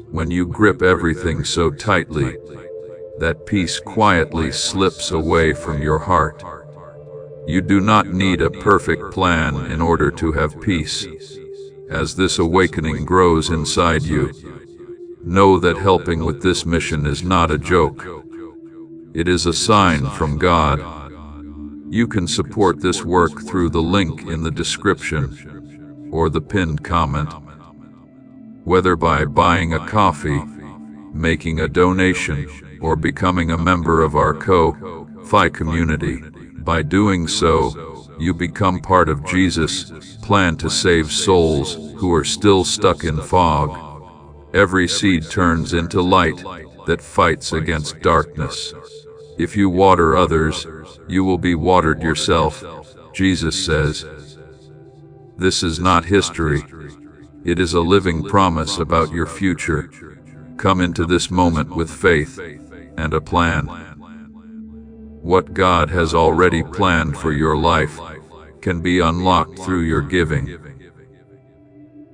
when you grip everything so tightly that peace quietly slips away from your heart. You do not need a perfect plan in order to have peace. As this awakening grows inside you, know that helping with this mission is not a joke. It is a sign from God. You can support this work through the link in the description or the pinned comment, whether by buying a coffee, making a donation, or becoming a member of our Ko-Fi community. By doing so, you become part of Jesus' plan to save souls who are still stuck in fog. Every seed turns into light that fights against darkness. If you water others, you will be watered yourself, Jesus says. This is not history. It is a living promise about your future. Come into this moment with faith and a plan. What God has already planned for your life can be unlocked through your giving.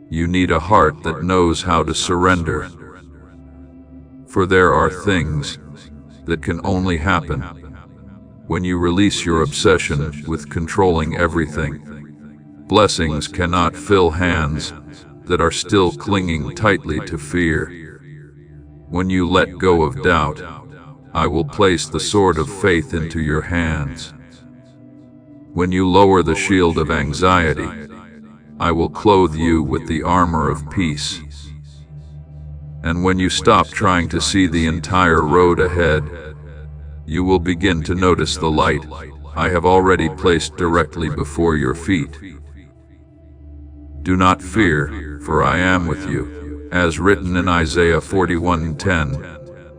You need a heart that knows how to surrender. For there are things that can only happen when you release your obsession with controlling everything. Blessings cannot fill hands that are still clinging tightly to fear. When you let go of doubt, I will place the sword of faith into your hands. When you lower the shield of anxiety, I will clothe you with the armor of peace. And when you stop trying to see the entire road ahead, you will begin to notice the light I have already placed directly before your feet. Do not fear, for I am with you, as written in Isaiah 41:10,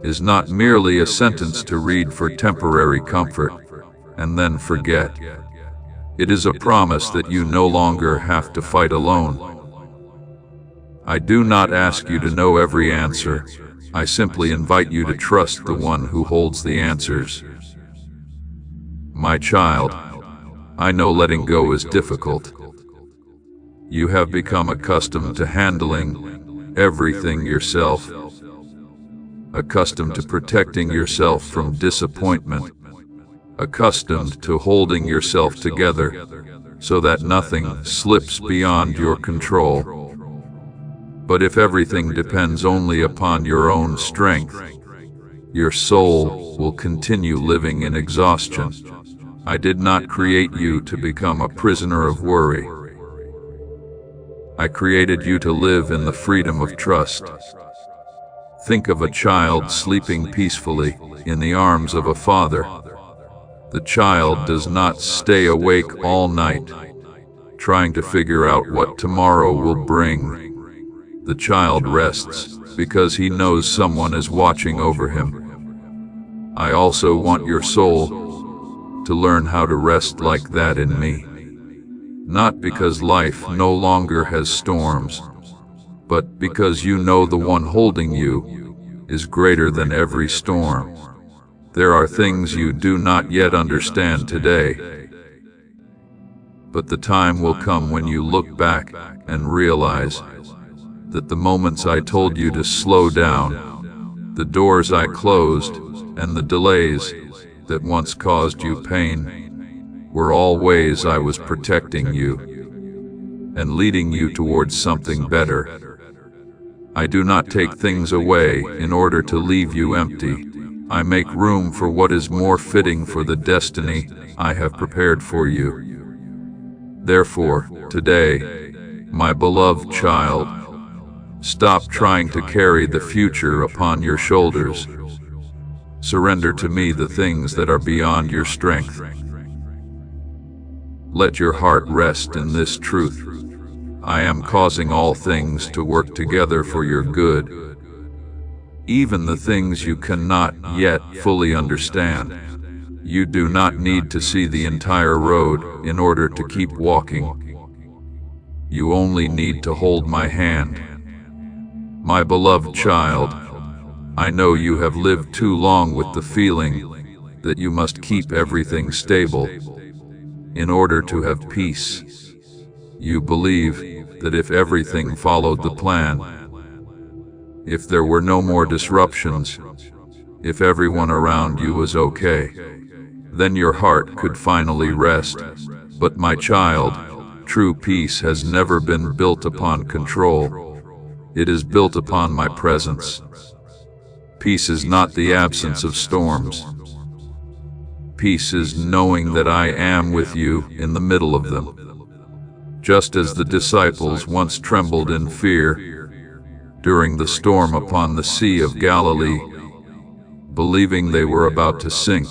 is not merely a sentence to read for temporary comfort and then forget. It is a promise that you no longer have to fight alone. I do not ask you to know every answer. I simply invite you to trust the one who holds the answers. My child, I know letting go is difficult. You have become accustomed to handling everything yourself, accustomed to protecting yourself from disappointment, accustomed to holding yourself together so that nothing slips beyond your control. But if everything depends only upon your own strength, your soul will continue living in exhaustion. I did not create you to become a prisoner of worry. I created you to live in the freedom of trust. Think of a child sleeping peacefully in the arms of a father. The child does not stay awake all night, trying to figure out what tomorrow will bring. The child rests because he knows someone is watching over him. I also want your soul to learn how to rest like that in me. Not because life no longer has storms, but because you know the one holding you is greater than every storm. There are things you do not yet understand today, but the time will come when you look back and realize that the moments I told you to slow down, the doors I closed, and the delays that once caused you pain were all ways I was protecting you and leading you towards something better. I do not take things away in order to leave you empty. I make room for what is more fitting for the destiny I have prepared for you. Therefore, today, my beloved child, stop trying to carry the future upon your shoulders. Surrender to me the things that are beyond your strength. Let your heart rest in this truth. I am causing all things to work together for your good, even the things you cannot yet fully understand. You do not need to see the entire road in order to keep walking. You only need to hold my hand. My beloved child, I know you have lived too long with the feeling that you must keep everything stable in order to have peace. You believe that if everything followed the plan, if there were no more disruptions, if everyone around you was okay, then your heart could finally rest. But my child, true peace has never been built upon control. It is built upon my presence. Peace is not the absence of storms. Peace is knowing that I am with you in the middle of them. Just as the disciples once trembled in fear during the storm upon the Sea of Galilee, believing they were about to sink,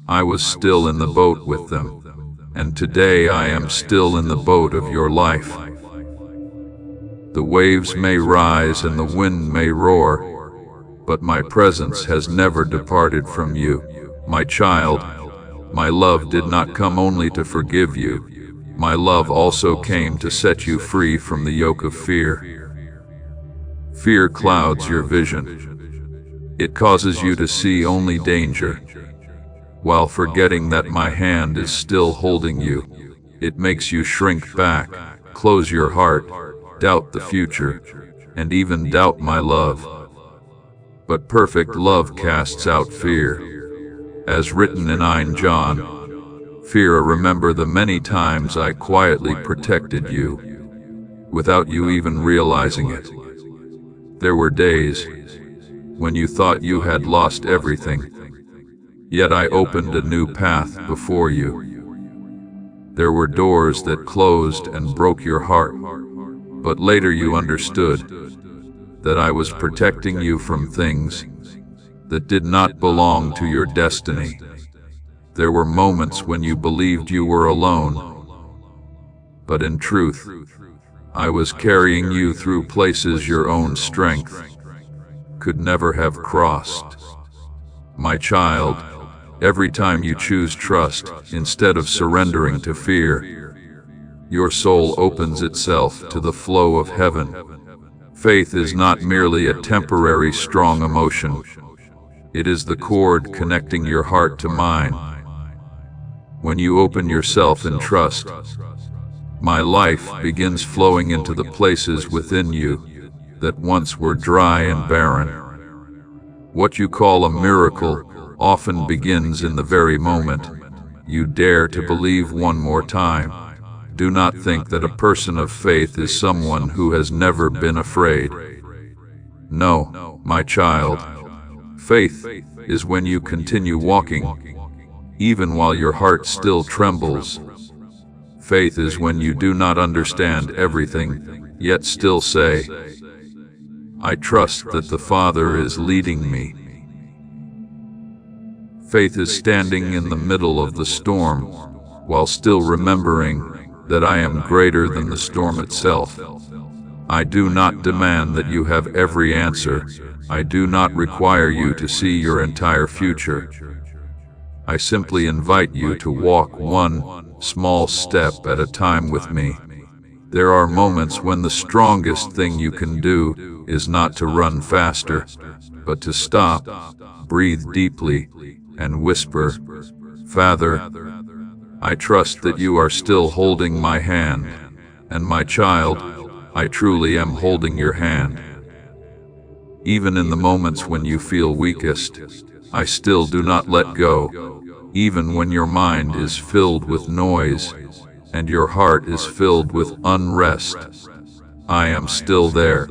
I was still in the boat with them, and today I am still in the boat of your life. The waves may rise and the wind may roar, but my presence has never departed from you. My child, my love did not come only to forgive you. My love also came to set you free from the yoke of fear. Fear clouds your vision. It causes you to see only danger, while forgetting that my hand is still holding you. It makes you shrink back, close your heart, doubt the future, and even doubt my love. But perfect love casts out fear. As written in 9 John, fear, remember the many times I quietly protected you, without you even realizing it. There were days when you thought you had lost everything, yet I opened a new path before you. There were doors that closed and broke your heart, but later you understood that I was protecting you from things that did not belong to your destiny. There were moments when you believed you were alone, but in truth, I was carrying you through places your own strength could never have crossed. My child, every time you choose trust instead of surrendering to fear, your soul opens itself to the flow of heaven. Faith is not merely a temporary strong emotion. It is the cord connecting your heart to mine. When you open yourself in trust, my life begins flowing into the places within you that once were dry and barren. What you call a miracle often begins in the very moment you dare to believe one more time. Do not think that a person of faith is someone who has never been afraid. No, my child. Faith is when you continue walking, even while your heart still trembles. Faith is when you do not understand everything, yet still say, I trust that the Father is leading me. Faith is standing in the middle of the storm, while still remembering that I am greater than the storm itself. I do not demand that you have every answer. I do not require you to see your entire future. I simply invite you to walk one small step at a time with me. There are moments when the strongest thing you can do is not to run faster, but to stop, breathe deeply, and whisper, Father, I trust that you are still holding my hand, and my child, I truly am holding your hand. Even in the moments when you feel weakest, I still do not let go. Even when your mind is filled with noise and your heart is filled with unrest, I am still there,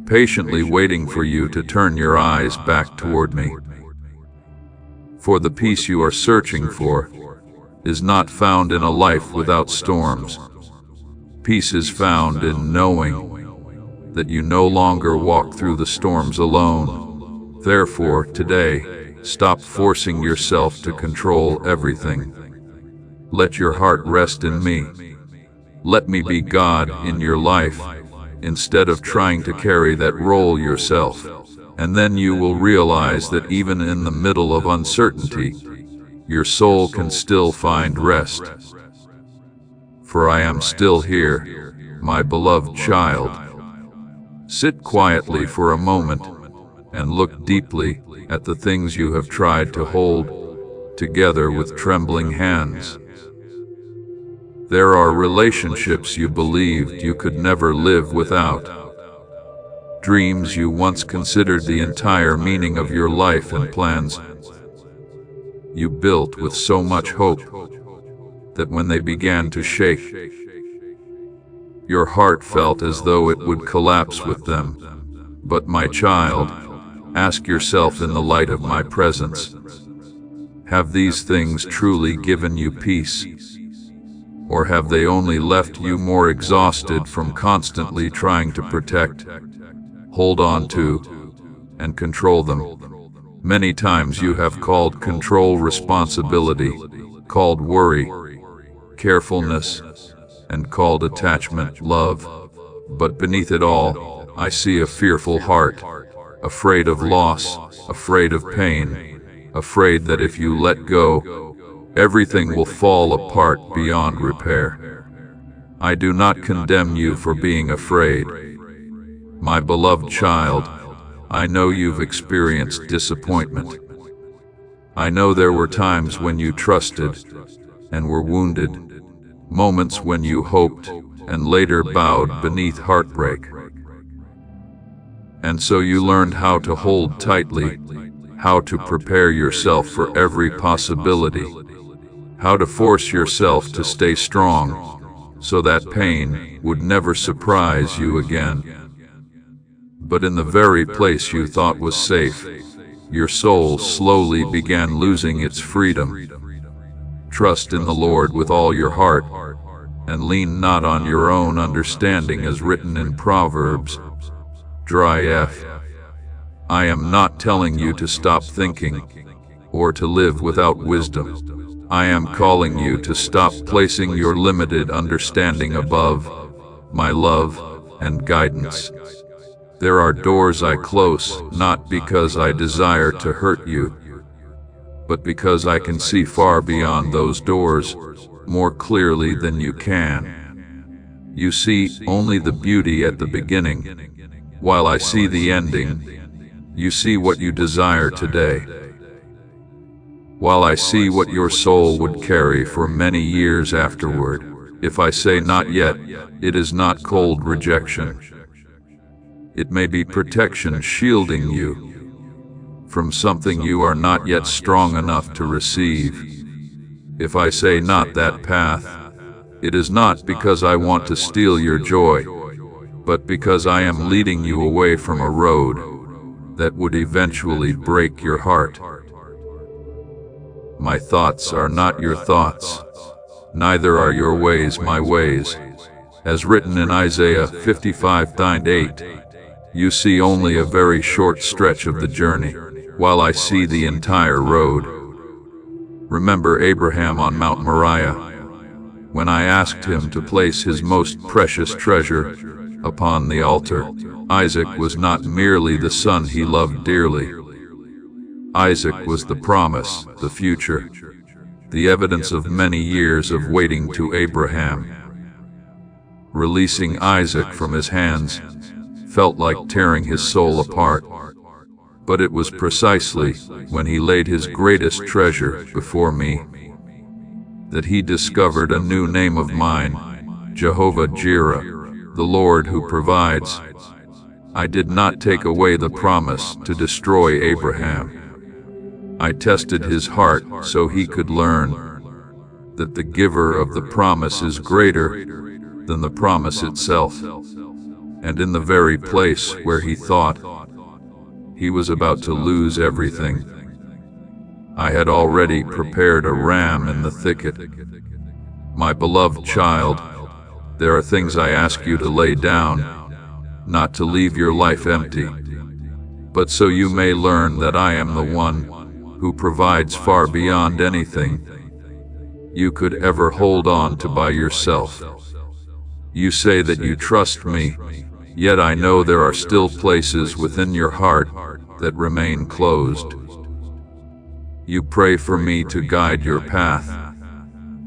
patiently waiting for you to turn your eyes back toward me. For the peace you are searching for is not found in a life without storms. Peace is found in knowing that you no longer walk through the storms alone. Therefore, today, stop forcing yourself to control everything. Let your heart rest in me. Let me be God in your life, instead of trying to carry that role yourself. And then you will realize that even in the middle of uncertainty, your soul can still find rest. For I am still here, my beloved child. Sit quietly for a moment and look deeply at the things you have tried to hold together with trembling hands. There are relationships you believed you could never live without. Dreams you once considered the entire meaning of your life and plans you built with so much hope that when they began to shake, your heart felt as though it would collapse with them. But my child, ask yourself in the light of my presence, have these things truly given you peace? Or have they only left you more exhausted from constantly trying to protect, hold on to, and control them? Many times you have called control responsibility, called worry carefulness, and called attachment love. But beneath it all, I see a fearful heart, afraid of loss, afraid of pain, afraid that if you let go, everything will fall apart beyond repair. I do not condemn you for being afraid. My beloved child, I know you've experienced disappointment. I know there were times when you trusted and were wounded, moments when you hoped and later bowed beneath heartbreak. And so you learned how to hold tightly, how to prepare yourself for every possibility, how to force yourself to stay strong so that pain would never surprise you again. But in the very place you thought was safe, your soul slowly began losing its freedom. Trust in the Lord with all your heart, and lean not on your own understanding, as written in Proverbs. Dry F. I am not telling you to stop thinking, or to live without wisdom. I am calling you to stop placing your limited understanding above my love, and guidance. There are doors I close, not because I desire to hurt you, but because I can see far beyond those doors, more clearly than you can. You see only the beauty at the beginning, while I see the ending. You see what you desire today, while I see what your soul would carry for many years afterward. If I say not yet, it is not cold rejection. It may be protection shielding you from something you are not yet strong enough to receive. If I say not that path, it is not because I want to steal your joy, but because I am leading you away from a road that would eventually break your heart. My thoughts are not your thoughts, neither are your ways my ways. As written in Isaiah 55:8, you see only a very short stretch of the journey, while I see the entire road. Remember Abraham on Mount Moriah, when I asked him to place his most precious treasure upon the altar. Isaac was not merely the son he loved dearly. Isaac was the promise, the future, the evidence of many years of waiting to Abraham. Releasing Isaac from his hands felt like tearing his soul apart, but it was precisely when he laid his greatest treasure before me that he discovered a new name of mine, Jehovah Jireh, the Lord who provides. I did not take away the promise to destroy Abraham. I tested his heart so he could learn that the giver of the promise is greater than the promise itself. And in the very place where he thought he was about to lose everything, I had already prepared a ram in the thicket. My beloved child, there are things I ask you to lay down, not to leave your life empty, but so you may learn that I am the one who provides far beyond anything you could ever hold on to by yourself. You say that you trust me, yet I know there are still places within your heart that remain closed. You pray for me to guide your path,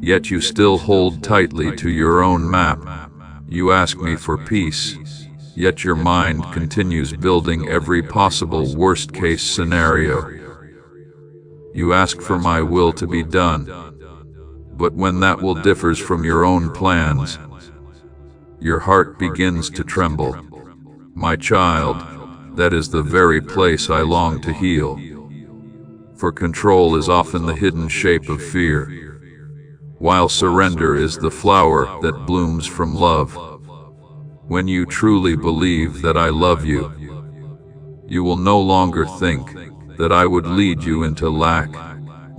yet you still hold tightly to your own map. You ask me for peace, yet your mind continues building every possible worst-case scenario. You ask for my will to be done, but when that will differs from your own plans, your heart begins to tremble. My child, that is the very place I long to heal. For control is often the hidden shape of fear, while surrender is the flower that blooms from love. When you truly believe that I love you, you will no longer think that I would lead you into lack,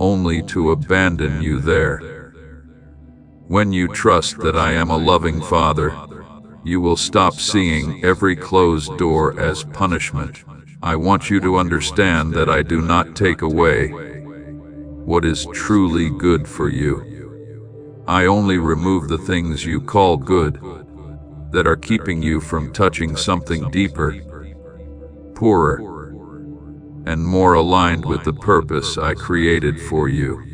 only to abandon you there. When you trust that I am a loving Father, you will stop seeing every closed door as punishment. I want you to understand that I do not take away what is truly good for you. I only remove the things you call good that are keeping you from touching something deeper, purer, and more aligned with the purpose I created for you.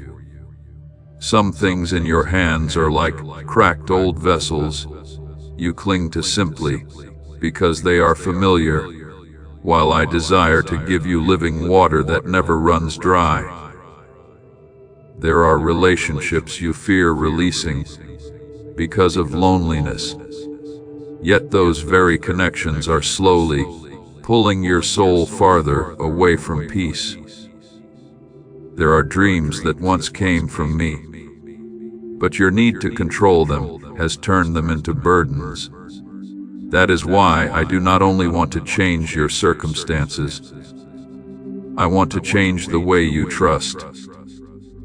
Some things in your hands are like cracked old vessels you cling to simply because they are familiar, while I desire to give you living water that never runs dry. There are relationships you fear releasing because of loneliness, yet those very connections are slowly pulling your soul farther away from peace. There are dreams that once came from me, but your need to control them has turned them into burdens. That is why I do not only want to change your circumstances, I want to change the way you trust.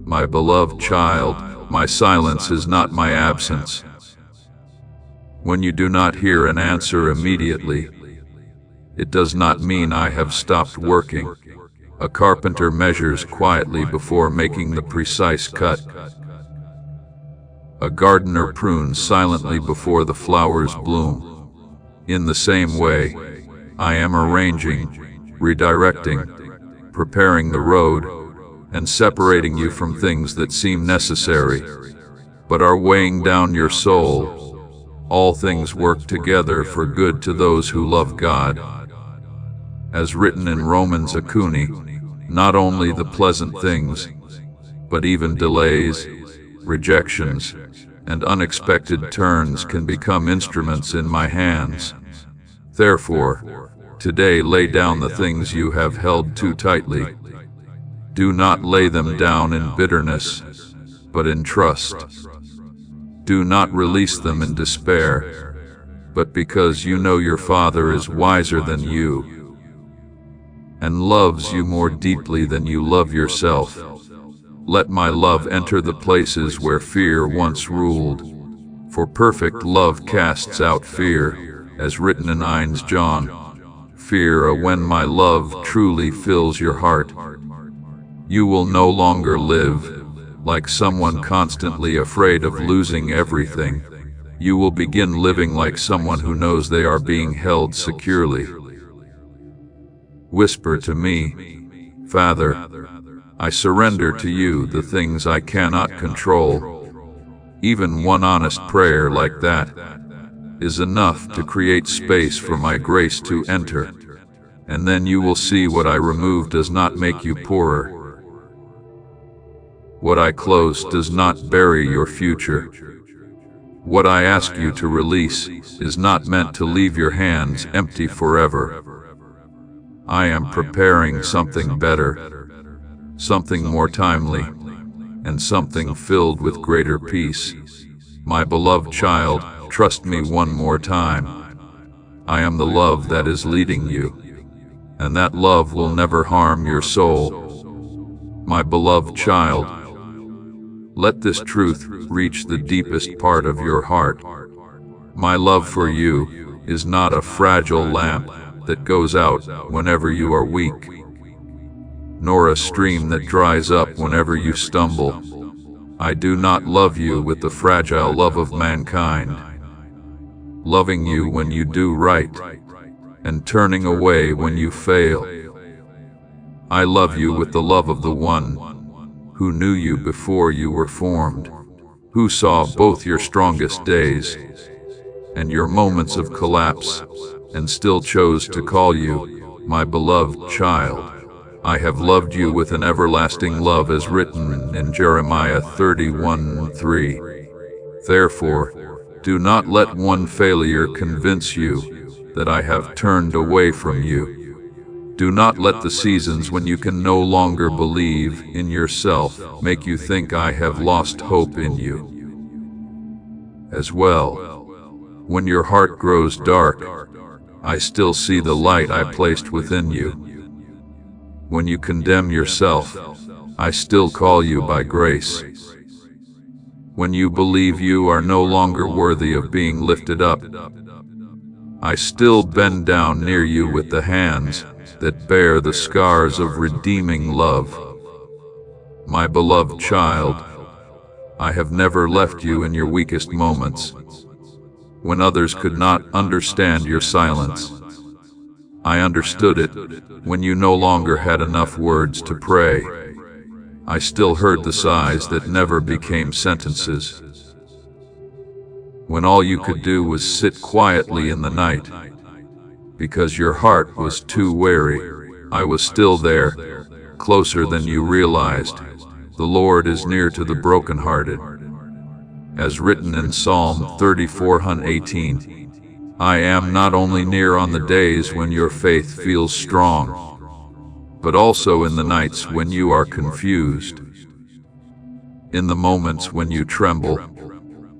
My beloved child, my silence is not my absence. When you do not hear an answer immediately, it does not mean I have stopped working. A carpenter measures quietly before making the precise cut. A gardener prunes silently before the flowers bloom. In the same way, I am arranging, redirecting, preparing the road, and separating you from things that seem necessary, but are weighing down your soul. All things work together for good to those who love God. As written in Romans 8, not only the pleasant things, but even delays, rejections, and unexpected turns can become instruments in my hands. Therefore, today lay down the things you have held too tightly. Do not lay them down in bitterness, but in trust. Do not release them in despair, but because you know your Father is wiser than you, and loves you more deeply than you love yourself. Let my love enter the places where fear once ruled, for perfect love casts out fear, as written in 1 John. Fear when my love truly fills your heart. You will no longer live like someone constantly afraid of losing everything. You will begin living like someone who knows they are being held securely. Whisper to me, Father, I surrender to you the things I cannot control. Even one honest prayer like that is enough to create space for my grace to enter, and then you will see what I remove does not make you poorer. What I close does not bury your future. What I ask you to release is not meant to leave your hands empty forever. I am preparing something better, something more timely, and something filled with greater peace. My beloved child, trust me one more time. I am the love that is leading you, and that love will never harm your soul. My beloved child, let this truth reach the deepest part of your heart. My love for you is not a fragile lamp that goes out whenever you are weak, nor a stream that dries up whenever you stumble. I do not love you with the fragile love of mankind, loving you when you do right, and turning away when you fail. I love you with the love of the one who knew you before you were formed, who saw both your strongest days and your moments of collapse, and still chose to call you my beloved child. I have loved you with an everlasting love as written in Jeremiah 31:3. Therefore, do not let one failure convince you that I have turned away from you. Do not let the seasons when you can no longer believe in yourself make you think I have lost hope in you. As well, when your heart grows dark, I still see the light I placed within you. When you condemn yourself, I still call you by grace. When you believe you are no longer worthy of being lifted up, I still bend down near you with the hands that bear the scars of redeeming love. My beloved child, I have never left you in your weakest moments, when others could not understand your silence. I understood it when you no longer had enough words to pray. I still heard the sighs that never became sentences. When all you could do was sit quietly in the night, because your heart was too weary, I was still there, closer than you realized. The Lord is near to the brokenhearted. As written in Psalm 34:18, I am not only near on the days when your faith feels strong, but also in the nights when you are confused, in the moments when you tremble,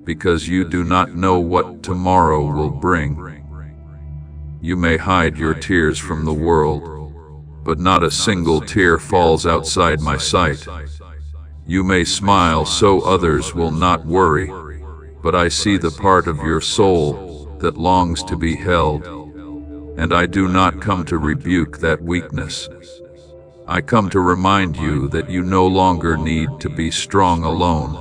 because you do not know what tomorrow will bring. You may hide your tears from the world, but not a single tear falls outside my sight. You may smile so others will not worry, but I see the part of your soul that longs to be held, and I do not come to rebuke that weakness. I come to remind you that you no longer need to be strong alone.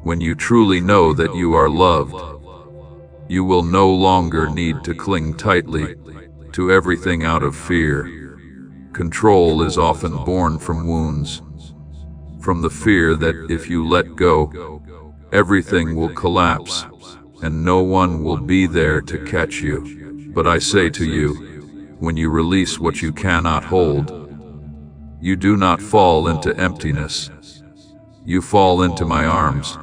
when you truly know that you are loved, you will no longer need to cling tightly to everything out of fear. Control is often born from wounds, from the fear that if you let go, everything will collapse and no one will be there to catch you. But I say to you, when you release what you cannot hold, you do not fall into emptiness. You fall into my arms.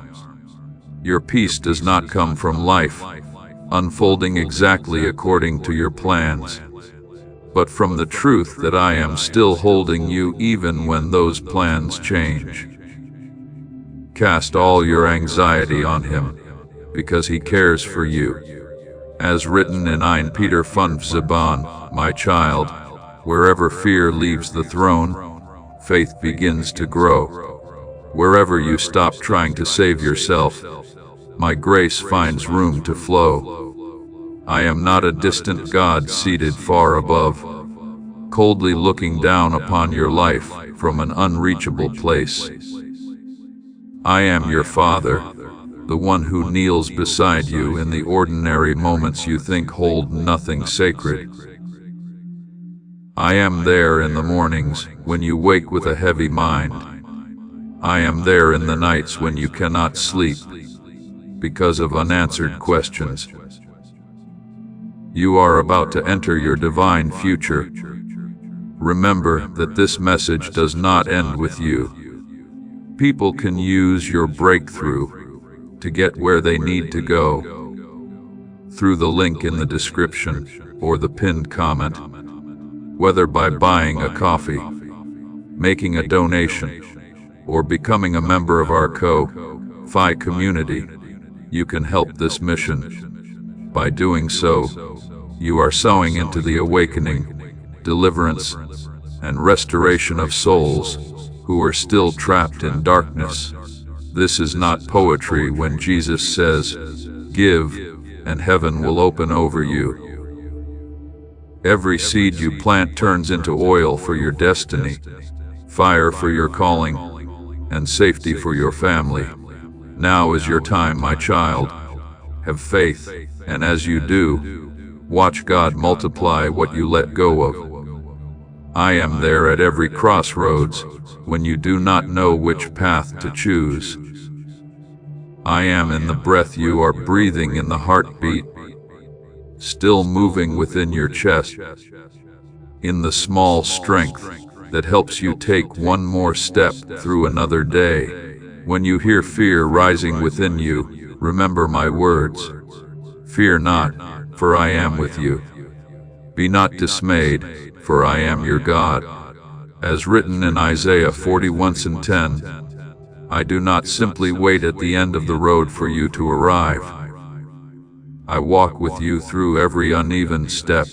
Your peace does not come from life unfolding exactly according to your plans, but from the truth that I am still holding you even when those plans change. Cast all your anxiety on him, because he cares for you. As written in 1 Peter 5:7, my child, wherever fear leaves the throne, faith begins to grow. Wherever you stop trying to save yourself, my grace finds room to flow. I am not a distant God seated far above, coldly looking down upon your life from an unreachable place. I am your Father, the one who kneels beside you in the ordinary moments you think hold nothing sacred. I am there in the mornings when you wake with a heavy mind. I am there in the nights when you cannot sleep because of unanswered questions. You are about to enter your divine future. Remember that this message does not end with you. People can use your breakthrough to get where they need to go through the link in the description or the pinned comment. Whether by buying a coffee, making a donation, or becoming a member of our Ko-Fi community, you can help this mission. By doing so, you are sowing into the awakening, deliverance, and restoration of souls who are still trapped in darkness. This is not poetry when Jesus says, "Give, and heaven will open over you." Every seed you plant turns into oil for your destiny, fire for your calling, and safety for your family. Now is your time, my child. Have faith, and as you do, watch God multiply what you let go of. I am there at every crossroads when you do not know which path to choose. I am in the breath you are breathing, in the heartbeat still moving within your chest, in the small strength that helps you take one more step through another day. When you hear fear rising within you, remember my words. Fear not, for I am with you. Be not dismayed, for I am your God. As written in Isaiah 41:10, I do not simply wait at the end of the road for you to arrive. I walk with you through every uneven step.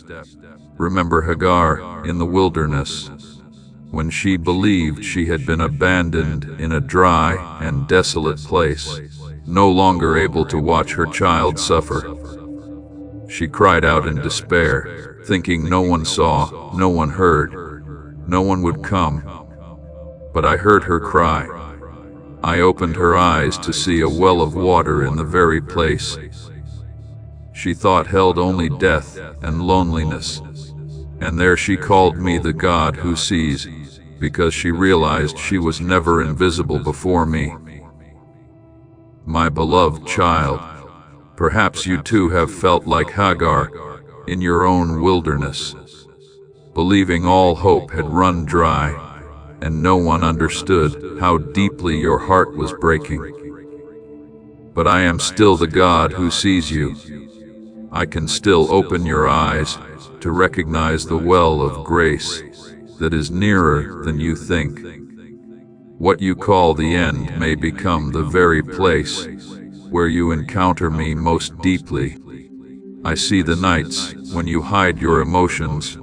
Remember Hagar in the wilderness, when she believed she had been abandoned in a dry and desolate place, no longer able to watch her child suffer. She cried out in despair, thinking no one saw, no one heard, no one would come. But I heard her cry. I opened her eyes to see a well of water in the very place she thought held only death and loneliness. And there she called me the God who sees, because she realized she was never invisible before me. My beloved child, perhaps you too have felt like Hagar in your own wilderness, believing all hope had run dry and no one understood how deeply your heart was breaking. But I am still the God who sees you. I can still open your eyes to recognize the well of grace that is nearer than you think. What you call the end may become the very place where you encounter me most deeply. I see the nights when you hide your emotions,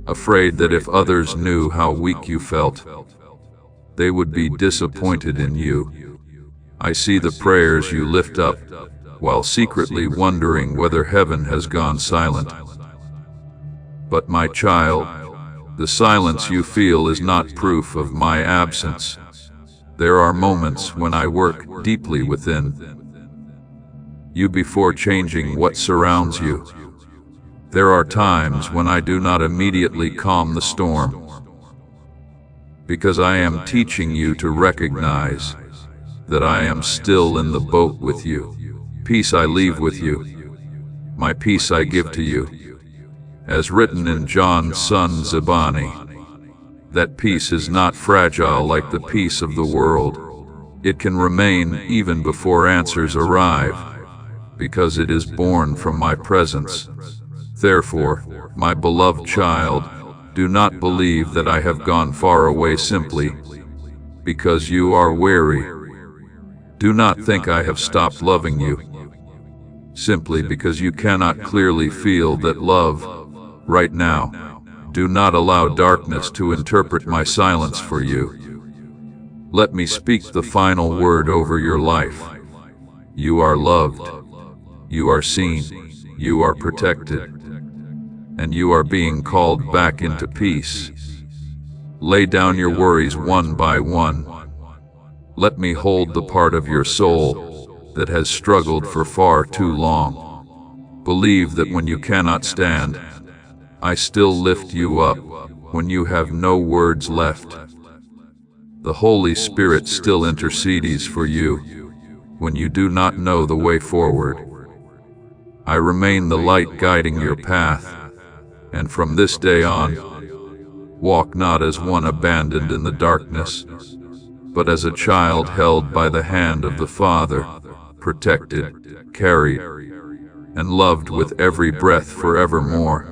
afraid that if others knew how weak you felt, they would be disappointed in you. I see the prayers you lift up while secretly wondering whether heaven has gone silent. But my child, the silence you feel is not proof of my absence. There are moments when I work deeply within you before changing what surrounds you. There are times when I do not immediately calm the storm, because I am teaching you to recognize that I am still in the boat with you. Peace I leave with you, my peace I give to you. As written in John's son Zabani, that peace is not fragile like the peace of the world. It can remain even before answers arrive, because it is born from my presence. Therefore, my beloved child, do not believe that I have gone far away simply because you are weary. Do not think I have stopped loving you simply because you cannot clearly feel that love right now. Do not allow darkness to interpret my silence for you. Let me speak the final word over your life. You are loved. You are seen. You are protected. And you are being called back into peace. Lay down your worries one by one. Let me hold the part of your soul that has struggled for far too long. Believe that when you cannot stand, I still lift you up when you have no words left. The Holy Spirit still intercedes for you when you do not know the way forward. I remain the light guiding your path. And from this day on, walk not as one abandoned in the darkness, but as a child held by the hand of the Father, protected, carried, and loved with every breath forevermore.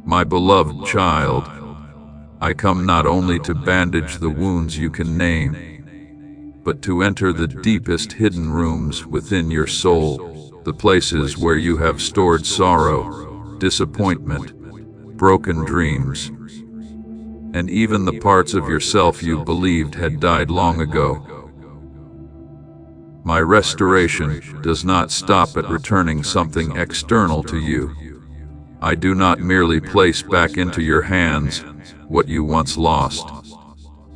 My beloved child, I come not only to bandage the wounds you can name, but to enter the deepest hidden rooms within your soul, the places where you have stored sorrow, disappointment, broken dreams, and even the parts of yourself you believed had died long ago. My restoration does not stop at returning something external to you. I do not merely place back into your hands what you once lost.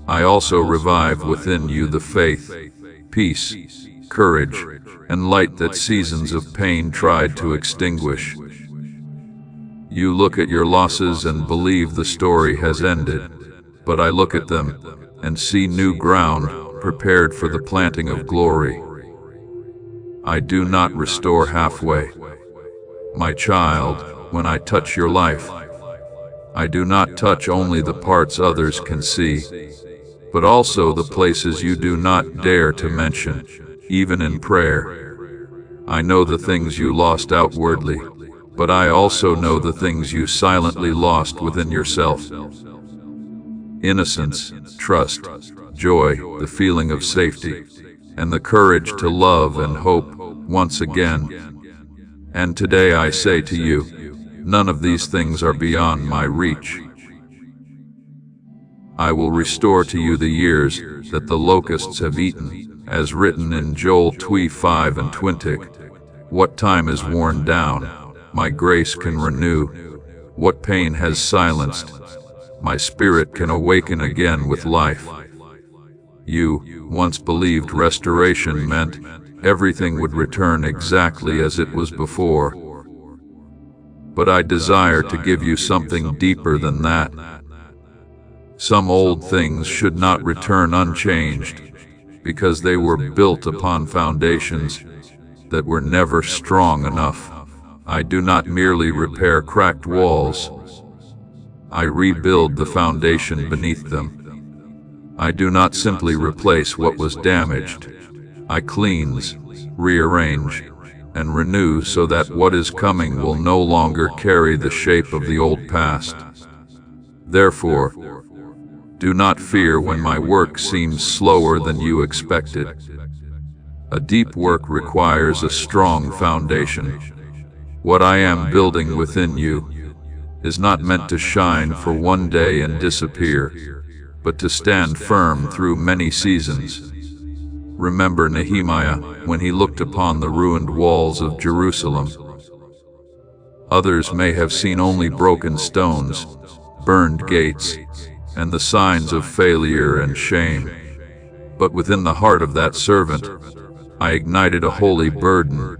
I also revive within you the faith, peace, courage, and light that seasons of pain tried to extinguish. You look at your losses and believe the story has ended, but I look at them and see new ground prepared for the planting of glory. I do not restore halfway. My child, when I touch your life, I do not touch only the parts others can see, but also the places you do not dare to mention, even in prayer. I know the things you lost outwardly, but I also know the things you silently lost within yourself. Innocence, trust, joy, the feeling of safety, and the courage to love and hope once again. And today I say to you, none of these things are beyond my reach. I will restore to you the years that the locusts have eaten, as written in Joel 2:5-20. What time is worn down, my grace can renew. What pain has silenced, my spirit can awaken again with life. You once believed restoration meant everything would return exactly as it was before. But I desire to give you something deeper than that. Some old things should not return unchanged, because they were built upon foundations that were never strong enough. I do not merely repair cracked walls. I rebuild the foundation beneath them. I do not simply replace what was damaged. I cleanse, rearrange, and renew so that what is coming will no longer carry the shape of the old past. Therefore, do not fear when my work seems slower than you expected. A deep work requires a strong foundation. What I am building within you is not meant to shine for one day and disappear, but to stand firm through many seasons. Remember Nehemiah when he looked upon the ruined walls of Jerusalem. Others may have seen only broken stones, burned gates, and the signs of failure and shame. But within the heart of that servant, I ignited a holy burden,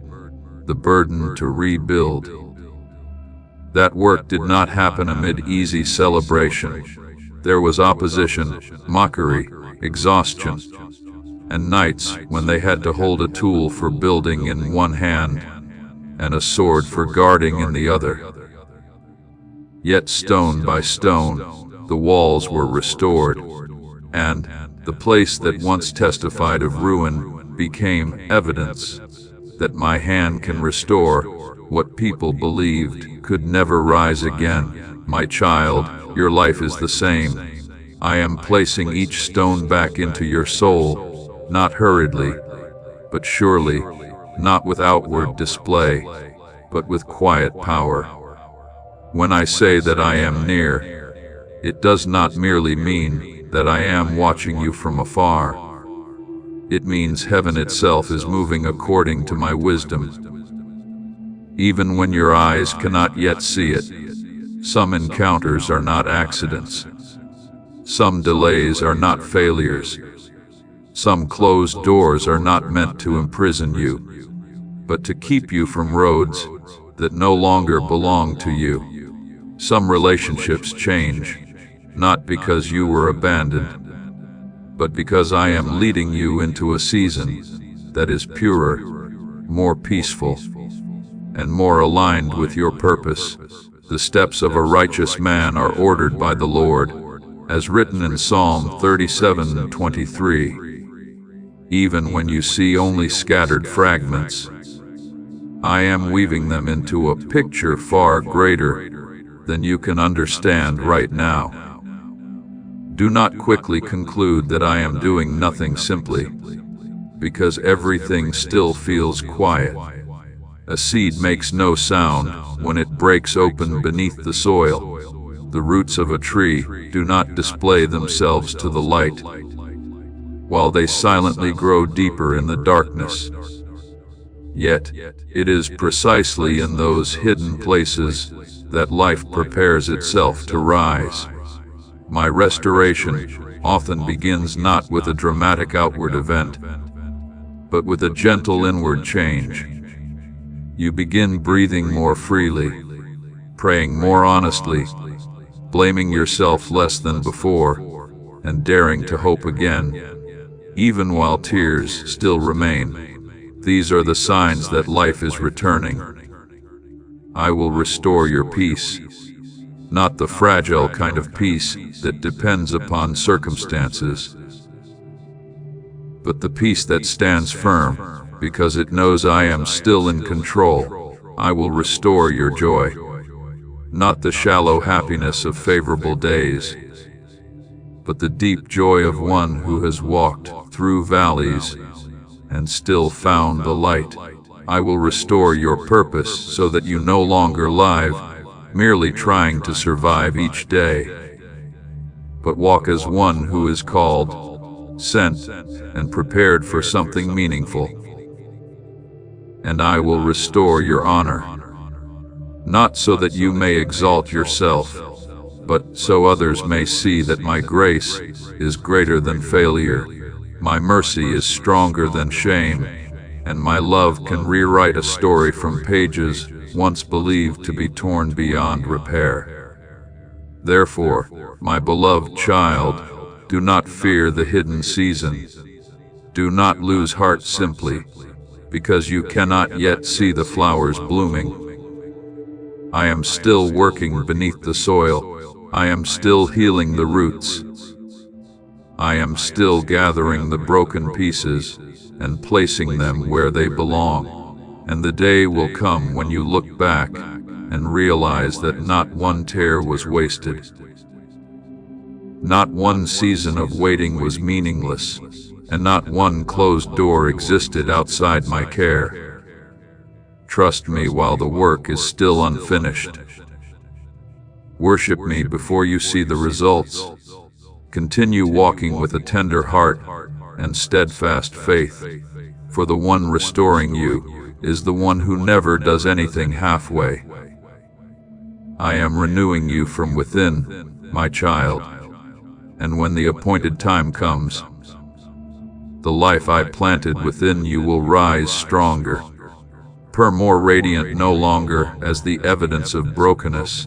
the burden to rebuild. That work did not happen amid easy celebration. There was opposition, mockery, exhaustion, and nights when they had to hold a tool for building in one hand and a sword for guarding in the other. Yet stone by stone, the walls were restored, and the place that once testified of ruin became evidence that my hand can restore what people believed could never rise again. My child, your life is the same. I am placing each stone back into your soul, not hurriedly, but surely, not with outward display, but with quiet power. When I say that I am near, it does not merely mean that I am watching you from afar. It means heaven itself is moving according to my wisdom. Even when your eyes cannot yet see it, some encounters are not accidents. Some delays are not failures. Some closed doors are not meant to imprison you, but to keep you from roads that no longer belong to you. Some relationships change, not because you were abandoned, but because I am leading you into a season that is purer, more peaceful, and more aligned with your purpose. The steps of a righteous man are ordered by the Lord, as written in Psalm 37:23. Even when you see only scattered fragments, I am weaving them into a picture far greater than you can understand right now. Do not quickly conclude that I am doing nothing simply because everything still feels quiet. A seed makes no sound when it breaks open beneath the soil. The roots of a tree do not display themselves to the light, while they silently grow deeper in the darkness. Yet, it is precisely in those hidden places that life prepares itself to rise. My restoration often begins not with a dramatic outward event, but with a gentle inward change. You begin breathing more freely, praying more honestly, blaming yourself less than before, and daring to hope again, even while tears still remain. These are the signs that life is returning. I will restore your peace, not the fragile kind of peace that depends upon circumstances, but the peace that stands firm because it knows I am still in control. I will restore your joy, not the shallow happiness of favorable days, but the deep joy of one who has walked through valleys and still found the light. I will restore your purpose so that you no longer live merely trying to survive each day, but walk as one who is called, sent, and prepared for something meaningful. And I will restore your honor, not so that you may exalt yourself, but so others may see that my grace is greater than failure, my mercy is stronger than shame, and my love can rewrite a story from pages once believed to be torn beyond repair. Therefore, my beloved child, do not fear the hidden season. Do not lose heart simply because you cannot yet see the flowers blooming. I am still working beneath the soil. I am still healing the roots. I am still gathering the broken pieces and placing them where they belong. And the day will come when you look back and realize that not one tear was wasted. Not one season of waiting was meaningless, and not one closed door existed outside my care. Trust me while the work is still unfinished. Worship me before you see the results. Continue walking with a tender heart and steadfast faith, for the one restoring you is the one who never does anything halfway. I am renewing you from within, my child, and when the appointed time comes, The life I planted within you will rise stronger, more radiant, no longer as the evidence of brokenness,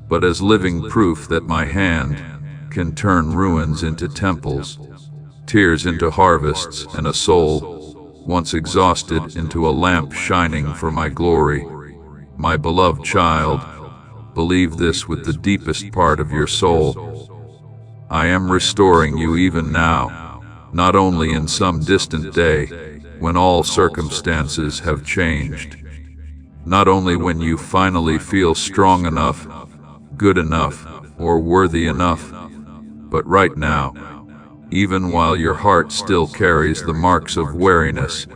but as living proof that my hand can turn ruins into temples, tears into harvests, and a soul, once exhausted, into a lamp shining for my glory. My beloved child, believe this with the deepest part of your soul. I am restoring you even now, not only in some distant day, when all circumstances have changed, not only when you finally feel strong enough, good enough, or worthy enough, but right now, even while your heart still carries the marks of weariness.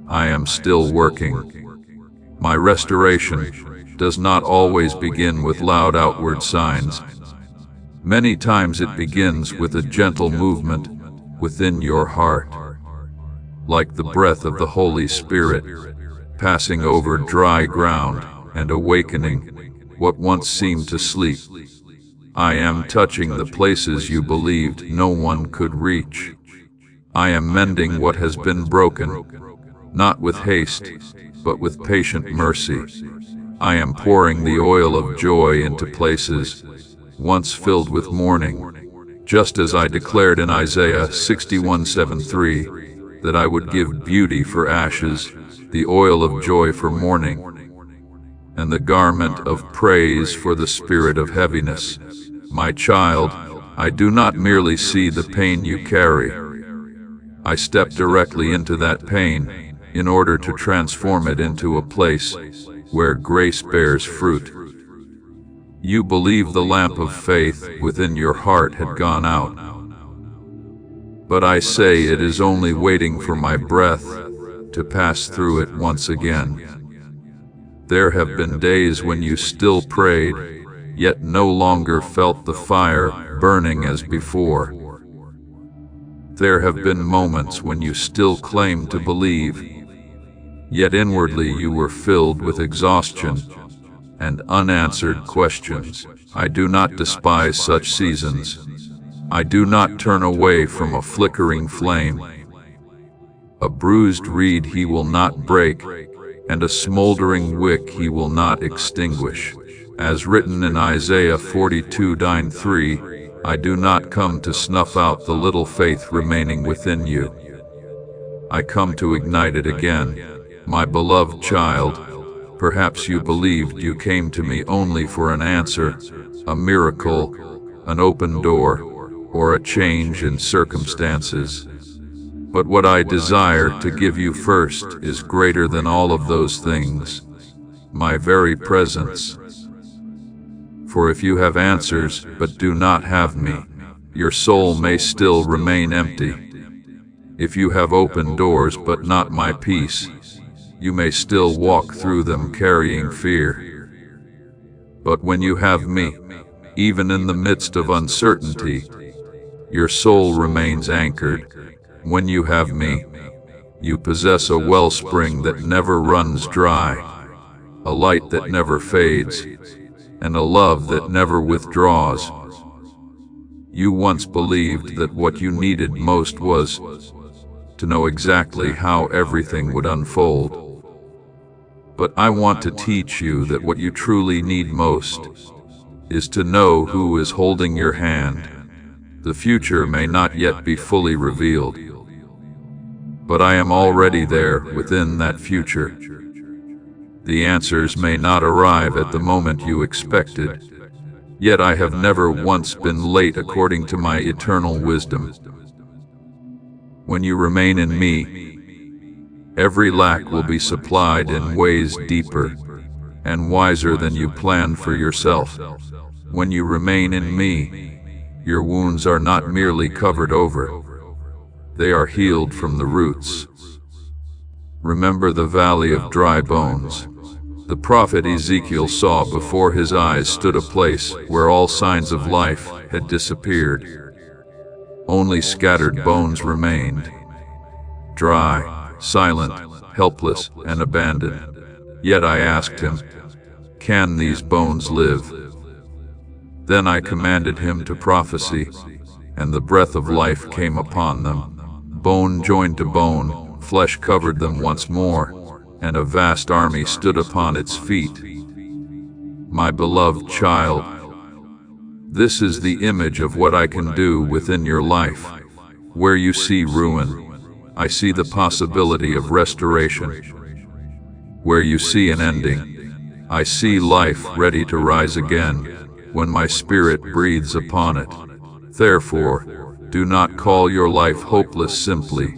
I am still working. My restoration does not always begin with loud outward signs. Many times it begins with a gentle movement within your heart, like the breath of the Holy Spirit, passing over dry ground and awakening what once seemed to sleep. I am touching the places you believed no one could reach. I am mending what has been broken, not with haste, but with patient mercy. I am pouring the oil of joy into places once filled with mourning, just as I declared in Isaiah 61:7-3, that I would give beauty for ashes, the oil of joy for mourning, and the garment of praise for the spirit of heaviness. My child, I do not merely see the pain you carry. I step directly into that pain in order to transform it into a place where grace bears fruit. You believe the lamp of faith within your heart had gone out, but I say it is only waiting for my breath to pass through it once again. There have been days when you still prayed, yet no longer felt the fire burning as before. There have been moments when you still claimed to believe, yet inwardly you were filled with exhaustion and unanswered questions. I do not despise such seasons. I do not turn away from a flickering flame. A bruised reed he will not break, and a smoldering wick he will not extinguish. As written in Isaiah 42:3, I do not come to snuff out the little faith remaining within you. I come to ignite it again. My beloved child, perhaps you believed you came to me only for an answer, a miracle, an open door, or a change in circumstances. But what I desire to give you first is greater than all of those things, my very presence. For if you have answers but do not have me, your soul may still remain empty. If you have open doors but not my peace, you may still walk through them carrying fear. But when you have me, even in the midst of uncertainty, your soul remains anchored. When you have me, you possess a wellspring that never runs dry, a light that never fades, and a love that never withdraws. You once believed that what you needed most was to know exactly how everything would unfold. But I want to teach you that what you truly need most is to know who is holding your hand. The future may not yet be fully revealed, but I am already there within that future. The answers may not arrive at the moment you expected, yet I have never once been late according to my eternal wisdom. When you remain in me, every lack will be supplied in ways deeper and wiser than you planned for yourself. When you remain in me, your wounds are not merely covered over, they are healed from the roots. Remember the valley of dry bones. The prophet Ezekiel saw before his eyes stood a place where all signs of life had disappeared. Only scattered bones remained, dry, silent, helpless, and abandoned. Yet I asked him, "Can these bones live?" Then I commanded him to prophesy, and the breath of life came upon them. Bone joined to bone, flesh covered them once more, and a vast army stood upon its feet. My beloved child, this is the image of what I can do within your life. Where you see ruin, I see the possibility of restoration. Where you see an ending, I see life ready to rise again when my Spirit breathes upon it. Therefore, do not call your life hopeless simply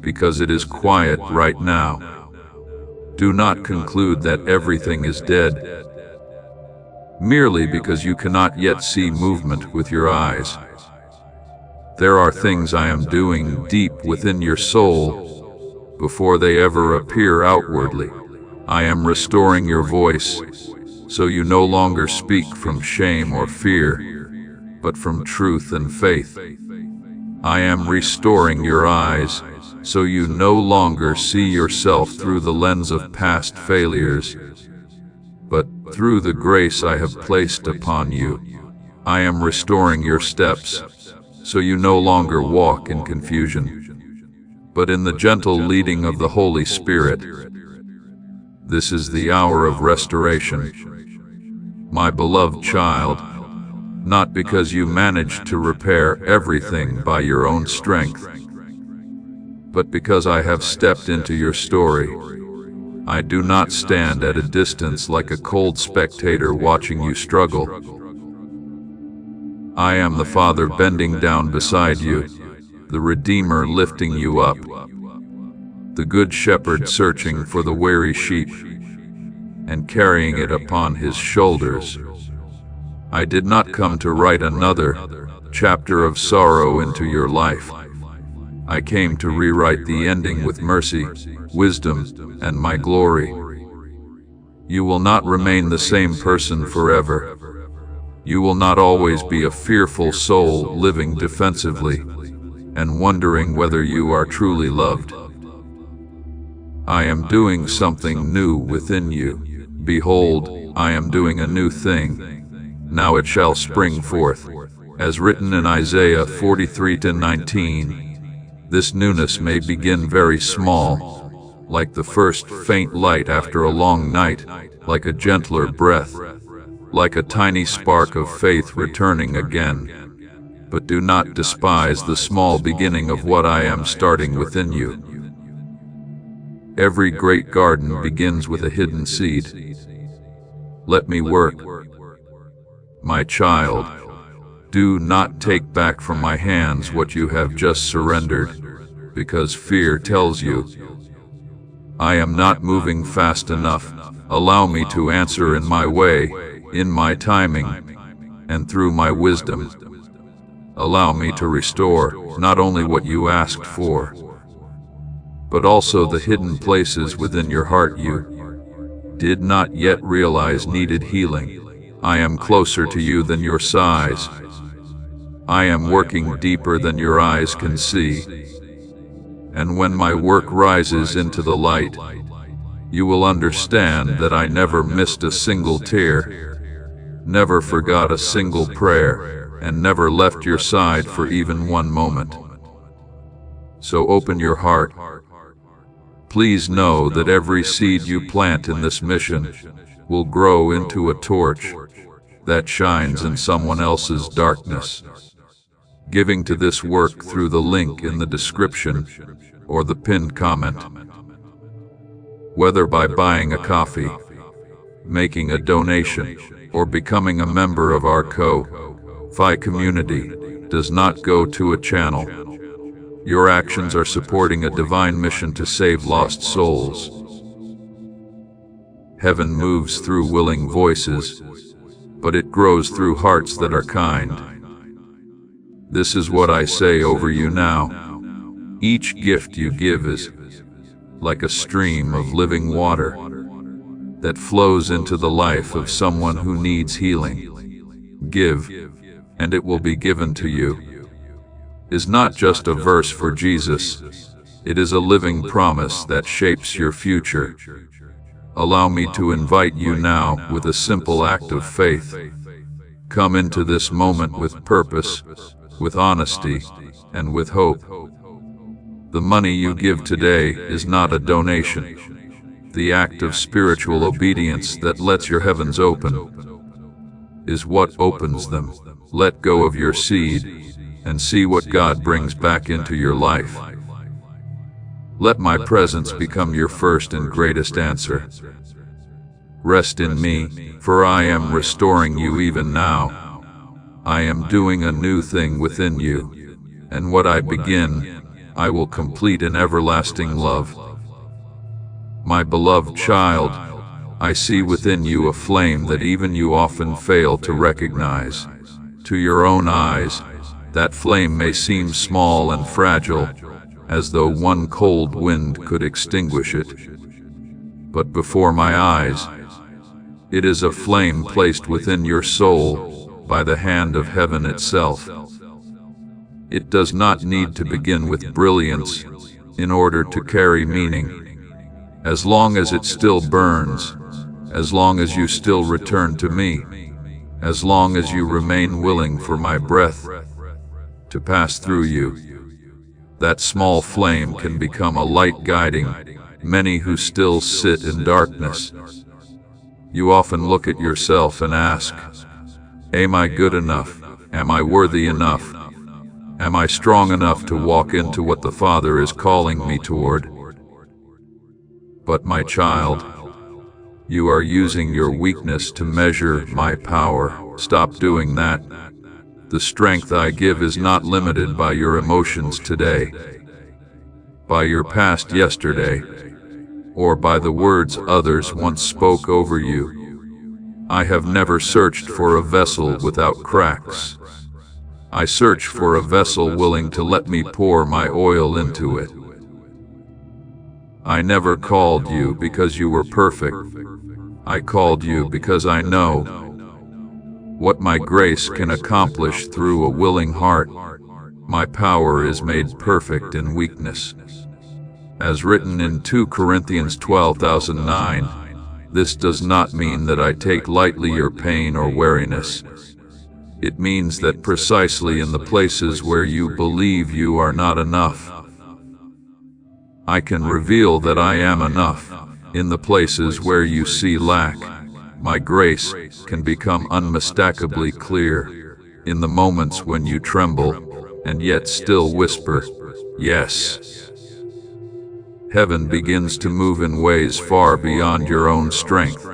because it is quiet right now. Do not conclude that everything is dead merely because you cannot yet see movement with your eyes. There are things I am doing deep within your soul before they ever appear outwardly. I am restoring your voice so you no longer speak from shame or fear, but from truth and faith. I am restoring your eyes so you no longer see yourself through the lens of past failures, but through the grace I have placed upon you. I am restoring your steps so you no longer walk in confusion, but in the gentle leading of the Holy Spirit. This is the hour of restoration, my beloved child, not because you managed to repair everything by your own strength, but because I have stepped into your story. I do not stand at a distance like a cold spectator watching you struggle. I am the Father bending down beside you, the Redeemer lifting you up, the Good Shepherd searching for the weary sheep and carrying it upon his shoulders. I did not come to write another chapter of sorrow into your life. I came to rewrite the ending with mercy, wisdom, and my glory. You will not remain the same person forever. You will not always be a fearful soul living defensively and wondering whether you are truly loved. I am doing something new within you. Behold, I am doing a new thing. Now it shall spring forth, as written in Isaiah 43:19. This newness may begin very small, like the first faint light after a long night, like a gentler breath, like a tiny spark of faith returning again. But do not despise the small beginning of what I am starting within you. Every great garden begins with a hidden seed. Let me work. My child, do not take back from my hands what you have just surrendered, because fear tells you, I am not moving fast enough. Allow me to answer in my way, in my timing, and through my wisdom. Allow me to restore not only what you asked for, but also the hidden places within your heart you did not yet realize needed healing. I am closer to you than your size. I am working deeper than your eyes can see. And when my work rises into the light, you will understand that I never missed a single tear, never forgot a single prayer, and never left your side for even one moment. So open your heart. Please know that every seed you plant in this mission will grow into a torch that shines in someone else's darkness. Giving to this work through the link in the description or the pinned comment. Whether by buying a coffee, making a donation, or becoming a member of our Ko-Fi community does not go to a channel. Your actions are supporting a divine mission to save lost souls. Heaven moves through willing voices, but it grows through hearts that are kind. This is what I say over you now. Each gift you give is like a stream of living water that flows into the life of someone who needs healing. Give, and it will be given to you, is not just a verse for Jesus. It is a living promise that shapes your future. Allow me to invite you now with a simple act of faith. Come into this moment with purpose, with honesty, and with hope. The money you give today is not a donation. The act of spiritual obedience that lets your heavens open is what opens them. Let go of your seed and see what God brings back into your life. Let my presence become your first and greatest answer. Rest in me, for I am restoring you even now. I am doing a new thing within you, and what I begin, I will complete in everlasting love. My beloved child, I see within you a flame that even you often fail to recognize. To your own eyes, that flame may seem small and fragile, as though one cold wind could extinguish it. But before my eyes, it is a flame placed within your soul by the hand of heaven itself. It does not need to begin with brilliance in order to carry meaning. As long as it still burns, as long as you still return to me, as long as you remain willing for my breath to pass through you, that small flame can become a light guiding many who still sit in darkness. You often look at yourself and ask, am I good enough? Am I worthy enough? Am I strong enough to walk into what the Father is calling me toward? But my child, you are using your weakness to measure my power. Stop doing that. The strength I give is not limited by your emotions today, by your past yesterday, or by the words others once spoke over you. I have never searched for a vessel without cracks. I search for a vessel willing to let me pour my oil into it. I never called you because you were perfect. I called you because I know what my grace can accomplish through a willing heart. My power is made perfect in weakness. As written in 2 Corinthians 12:9, this does not mean that I take lightly your pain or weariness. It means that precisely in the places where you believe you are not enough, I can reveal that I am enough. In the places where you see lack, my grace can become unmistakably clear. In the moments when you tremble and yet still whisper, yes, heaven begins to move in ways far beyond your own strength.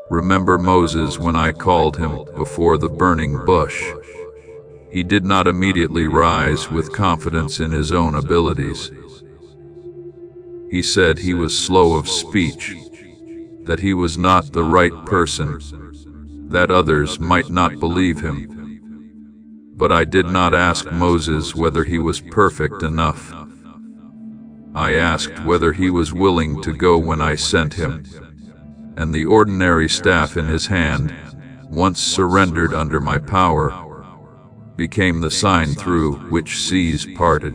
Remember Moses when I called him before the burning bush. He did not immediately rise with confidence in his own abilities. He said he was slow of speech, that he was not the right person, that others might not believe him. But I did not ask Moses whether he was perfect enough. I asked whether he was willing to go when I sent him. And the ordinary staff in his hand, once surrendered under my power, became the sign through which seas parted.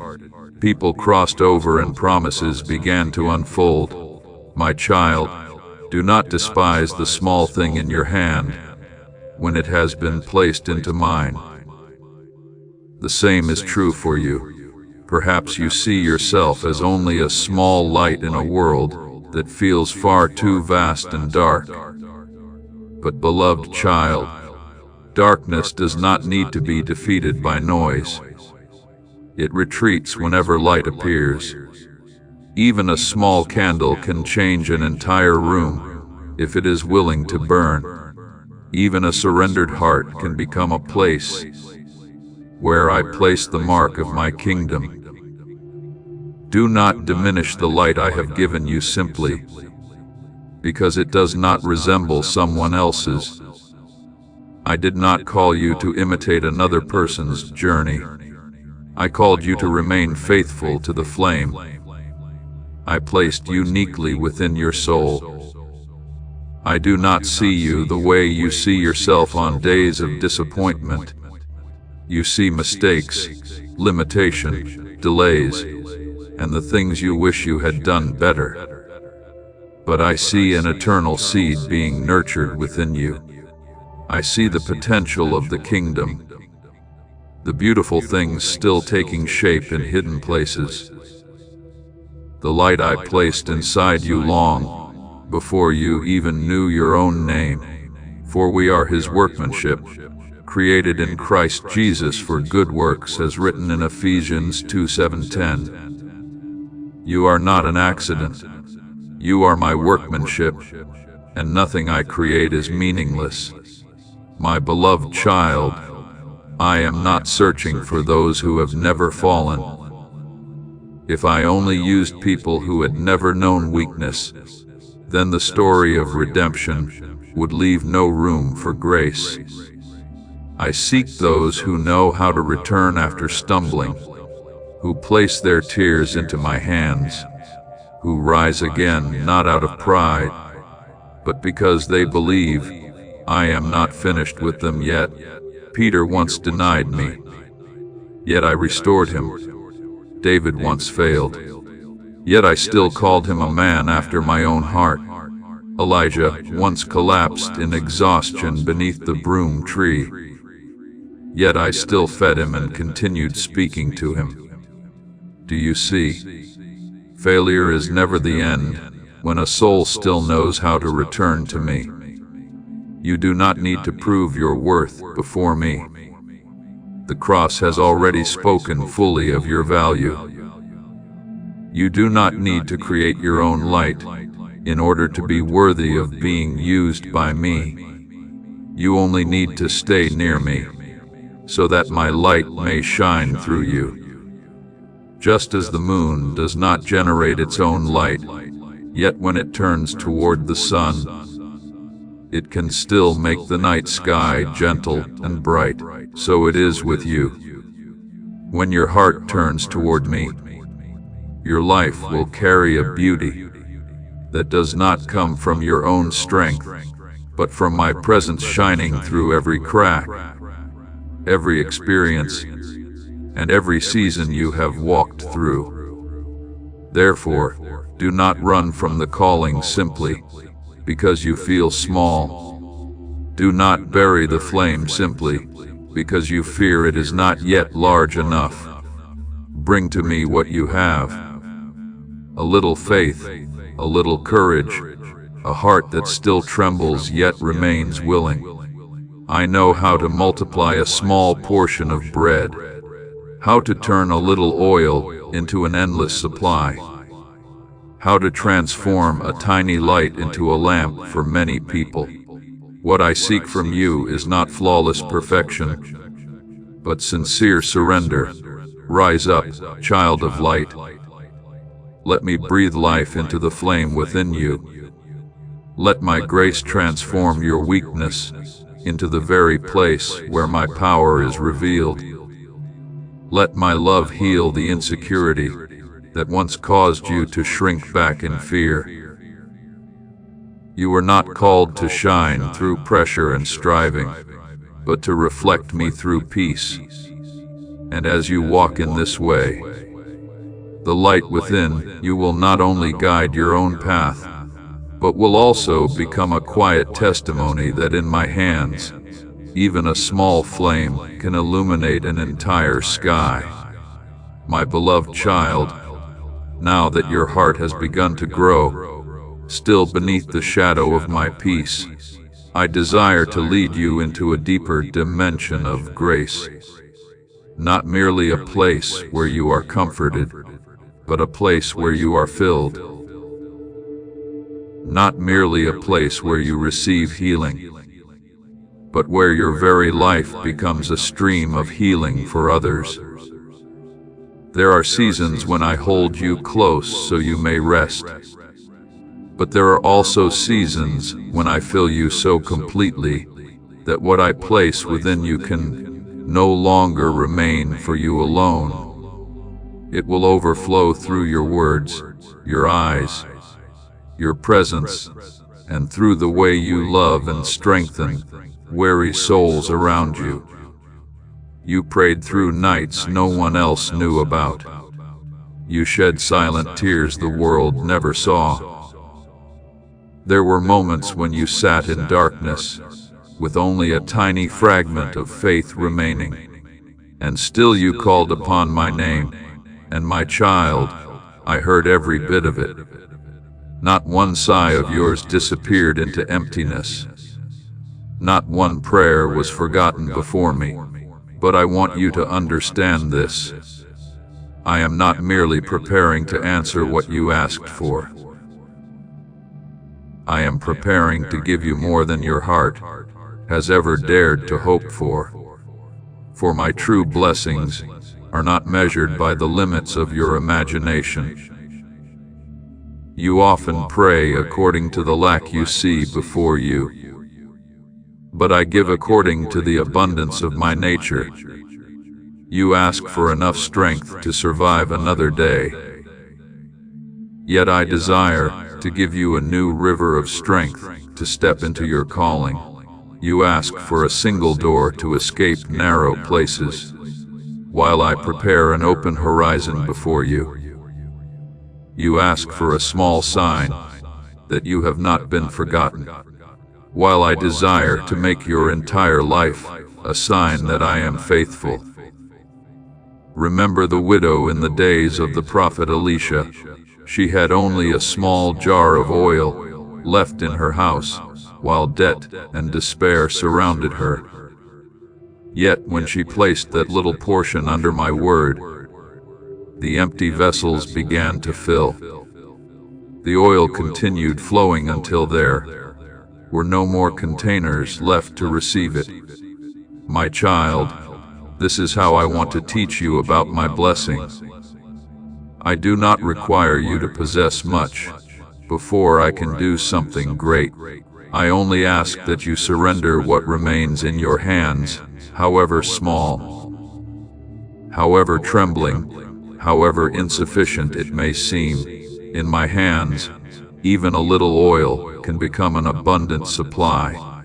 People crossed over and promises began to unfold. My child, do not despise the small thing in your hand when it has been placed into mine. The same is true for you. Perhaps you see yourself as only a small light in a world that feels far too vast and dark. But beloved child, darkness does not need to be defeated by noise. It retreats whenever light appears. Even a small candle can change an entire room if it is willing to burn. Even a surrendered heart can become a place where I place the mark of my kingdom. Do not diminish the light I have given you simply because it does not resemble someone else's. I did not call you to imitate another person's journey. I called you to remain faithful to the flame I placed uniquely within your soul. I do not see you the way you see yourself on days of disappointment. You see mistakes, limitation, delays, and the things you wish you had done better. But I see an eternal seed being nurtured within you. I see the potential of the kingdom the beautiful things still taking shape in hidden places. The light I placed inside you long before you even knew your own name. For we are His workmanship, created in Christ Jesus for good works, as written in Ephesians 2:7-10. You are not an accident. You are my workmanship, and nothing I create is meaningless. My beloved child, I am not searching for those who have never fallen. If I only used people who had never known weakness, then the story of redemption would leave no room for grace. I seek those who know how to return after stumbling, who place their tears into my hands, who rise again not out of pride, but because they believe I am not finished with them yet. Peter once denied me, yet I restored him. David once failed, yet I still called him a man after my own heart. Elijah once collapsed in exhaustion beneath the broom tree, yet I still fed him and continued speaking to him. Do you see? Failure is never the end when a soul still knows how to return to me. You do not need to prove your worth before me. The cross has already spoken fully of your value. You do not need to create your own light in order to be worthy of being used by me. You only need to stay near me, so that my light may shine through you. Just as the moon does not generate its own light, yet when it turns toward the sun, it can still make the night sky gentle and bright. So it is with you. When your heart turns toward me, your life will carry a beauty that does not come from your own strength, but from my presence shining through every crack, every experience, and every season you have walked through. Therefore, do not run from the calling simply because you feel small. Do not bury the flame simply because you fear it is not yet large enough. Bring to me what you have: a little faith, a little courage, a heart that still trembles yet remains willing. I know how to multiply a small portion of bread, how to turn a little oil into an endless supply, how to transform a tiny light into a lamp for many people. What I seek from you is not flawless perfection, but sincere surrender. Rise up, child of light. Let me breathe life into the flame within you. Let my grace transform your weakness into the very place where my power is revealed. Let my love heal the insecurity that once caused you to shrink back in fear. You were not called to shine through pressure and striving, but to reflect me through peace. And as you walk in this way, the light within you will not only guide your own path, but will also become a quiet testimony that in my hands, even a small flame can illuminate an entire sky. My beloved child, now that your heart has begun to grow, still beneath the shadow of my peace, I desire to lead you into a deeper dimension of grace. Not merely a place where you are comforted, but a place where you are filled. Not merely a place where you receive healing, but where your very life becomes a stream of healing for others. There are seasons when I hold you close so you may rest, but there are also seasons when I fill you so completely that what I place within you can no longer remain for you alone. It will overflow through your words, your eyes, your presence, and through the way you love and strengthen weary souls around you. You prayed through nights no one else knew about. You shed silent tears the world never saw. There were moments when you sat in darkness, with only a tiny fragment of faith remaining. And still you called upon my name, and my child, I heard every bit of it. Not one sigh of yours disappeared into emptiness. Not one prayer was forgotten before me. But I want you to understand this. I am not merely preparing to answer what you asked for. I am preparing to give you more than your heart has ever dared to hope for. For my true blessings are not measured by the limits of your imagination. You often pray according to the lack you see before you. But I give according to the abundance of my nature. You ask for enough strength to survive another day. Yet I desire to give you a new river of strength to step into your calling. You ask for a single door to escape narrow places, while I prepare an open horizon before you. You ask for a small sign that you have not been forgotten, while I desire to make your entire life a sign that I am faithful. Remember the widow in the days of the prophet Elisha. She had only a small jar of oil left in her house, while debt and despair surrounded her. Yet when she placed that little portion under my word, the empty vessels began to fill. The oil continued flowing until there were no more containers left to receive it. My child, this is how I want to teach you about my blessings. I do not require you to possess much before I can do something great. I only ask that you surrender what remains in your hands, however small, however trembling, however insufficient it may seem. In my hands, even a little oil can become an abundant supply.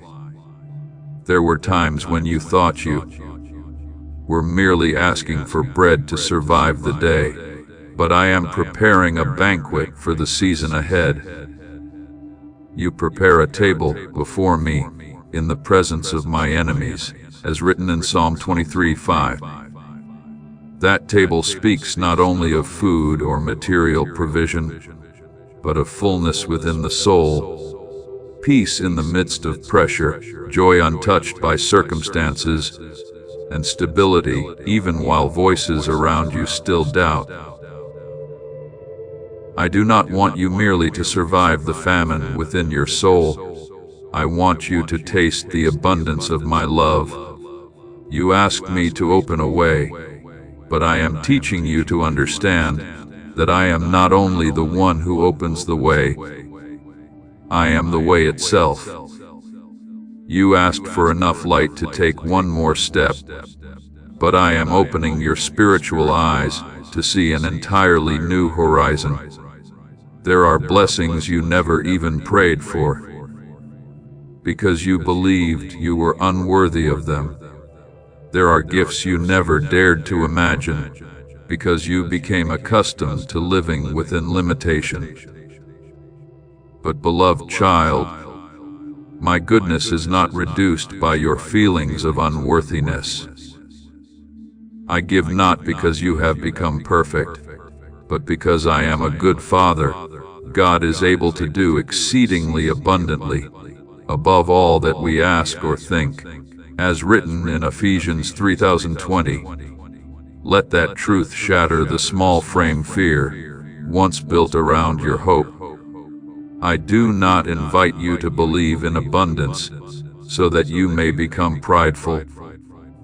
There were times when you thought you were merely asking for bread to survive the day, but I am preparing a banquet for the season ahead. You prepare a table before me in the presence of my enemies, as written in Psalm 23:5. That table speaks not only of food or material provision, but of fullness within the soul, peace in the midst of pressure, joy untouched by circumstances, and stability even while voices around you still doubt. I do not want you merely to survive the famine within your soul. I want you to taste the abundance of my love. You ask me to open a way, but I am teaching you to understand that I am not only the one who opens the way, I am the way itself. You asked for enough light to take one more step, but I am opening your spiritual eyes to see an entirely new horizon. There are blessings you never even prayed for, because you believed you were unworthy of them. There are gifts you never dared to imagine, because you became accustomed to living within limitation. But beloved child, my goodness is not reduced by your feelings of unworthiness. I give not because you have become perfect, but because I am a good Father. God is able to do exceedingly abundantly, above all that we ask or think, as written in Ephesians 3:20. Let that truth shatter the small frame fear once built around your hope. I do not invite you to believe in abundance so that you may become prideful,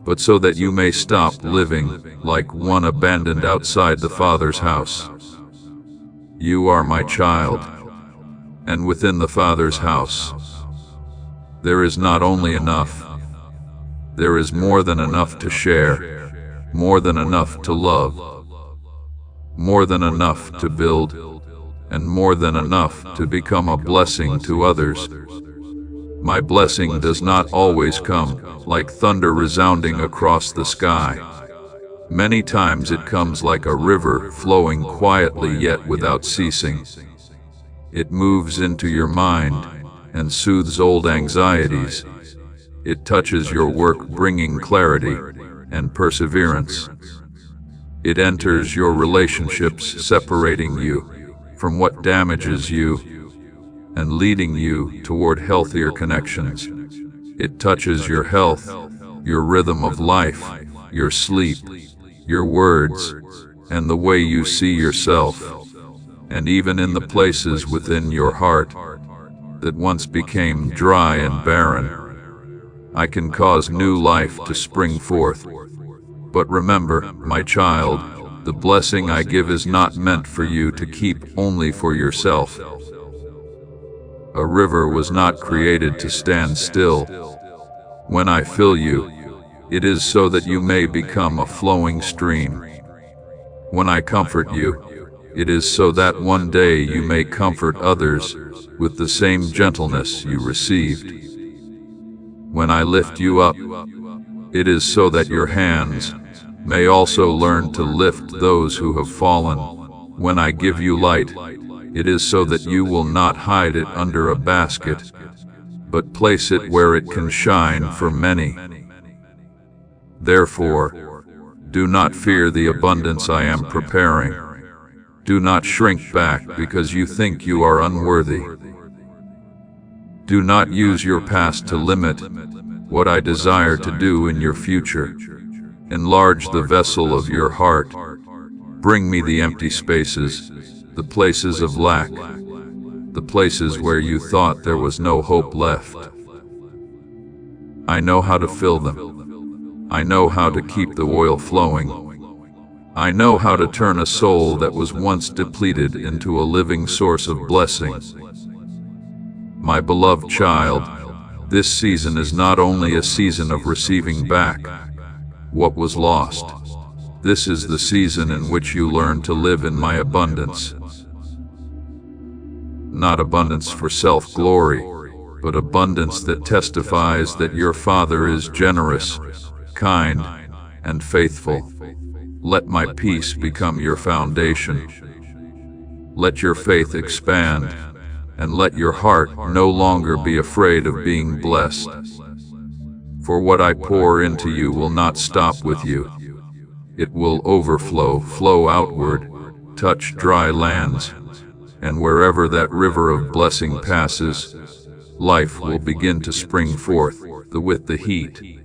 but so that you may stop living like one abandoned outside the Father's house. You are my child, and within the Father's house, there is not only enough, there is more than enough to share, more than enough to love, more than enough to build, and more than enough to become a blessing to others. My blessing does not always come like thunder resounding across the sky. Many times it comes like a river flowing quietly yet without ceasing. It moves into your mind and soothes old anxieties. It touches your work, bringing clarity and perseverance. It enters your relationships, separating you from what damages you and leading you toward healthier connections. It touches your health, your rhythm of life, your sleep, your words, and the way you see yourself, and even in the places within your heart that once became dry and barren. I can cause new life to spring forth. But remember, my child, the blessing I give is not meant for you to keep only for yourself. A river was not created to stand still. When I fill you, it is so that you may become a flowing stream. When I comfort you, it is so that one day you may comfort others with the same gentleness you received. When I lift you up, it is so that your hands may also learn to lift those who have fallen. When I give you light, it is so that you will not hide it under a basket, but place it where it can shine for many. Therefore, do not fear the abundance I am preparing. Do not shrink back because you think you are unworthy. Do not use your past to limit what I desire to do in your future. Enlarge the vessel of your heart. Bring me the empty spaces, the places of lack, the places where you thought there was no hope left. I know how to fill them. I know how to keep the oil flowing. I know how to turn a soul that was once depleted into a living source of blessing. My beloved child, this season is not only a season of receiving back what was lost. This is the season in which you learn to live in my abundance. Not abundance for self-glory, but abundance that testifies that your Father is generous, kind, and faithful. Let my peace become your foundation. Let your faith expand, and let your heart no longer be afraid of being blessed. For what I pour into you will not stop with you. It will overflow, flow outward, touch dry lands, and wherever that river of blessing passes, life will begin to spring forth with the heat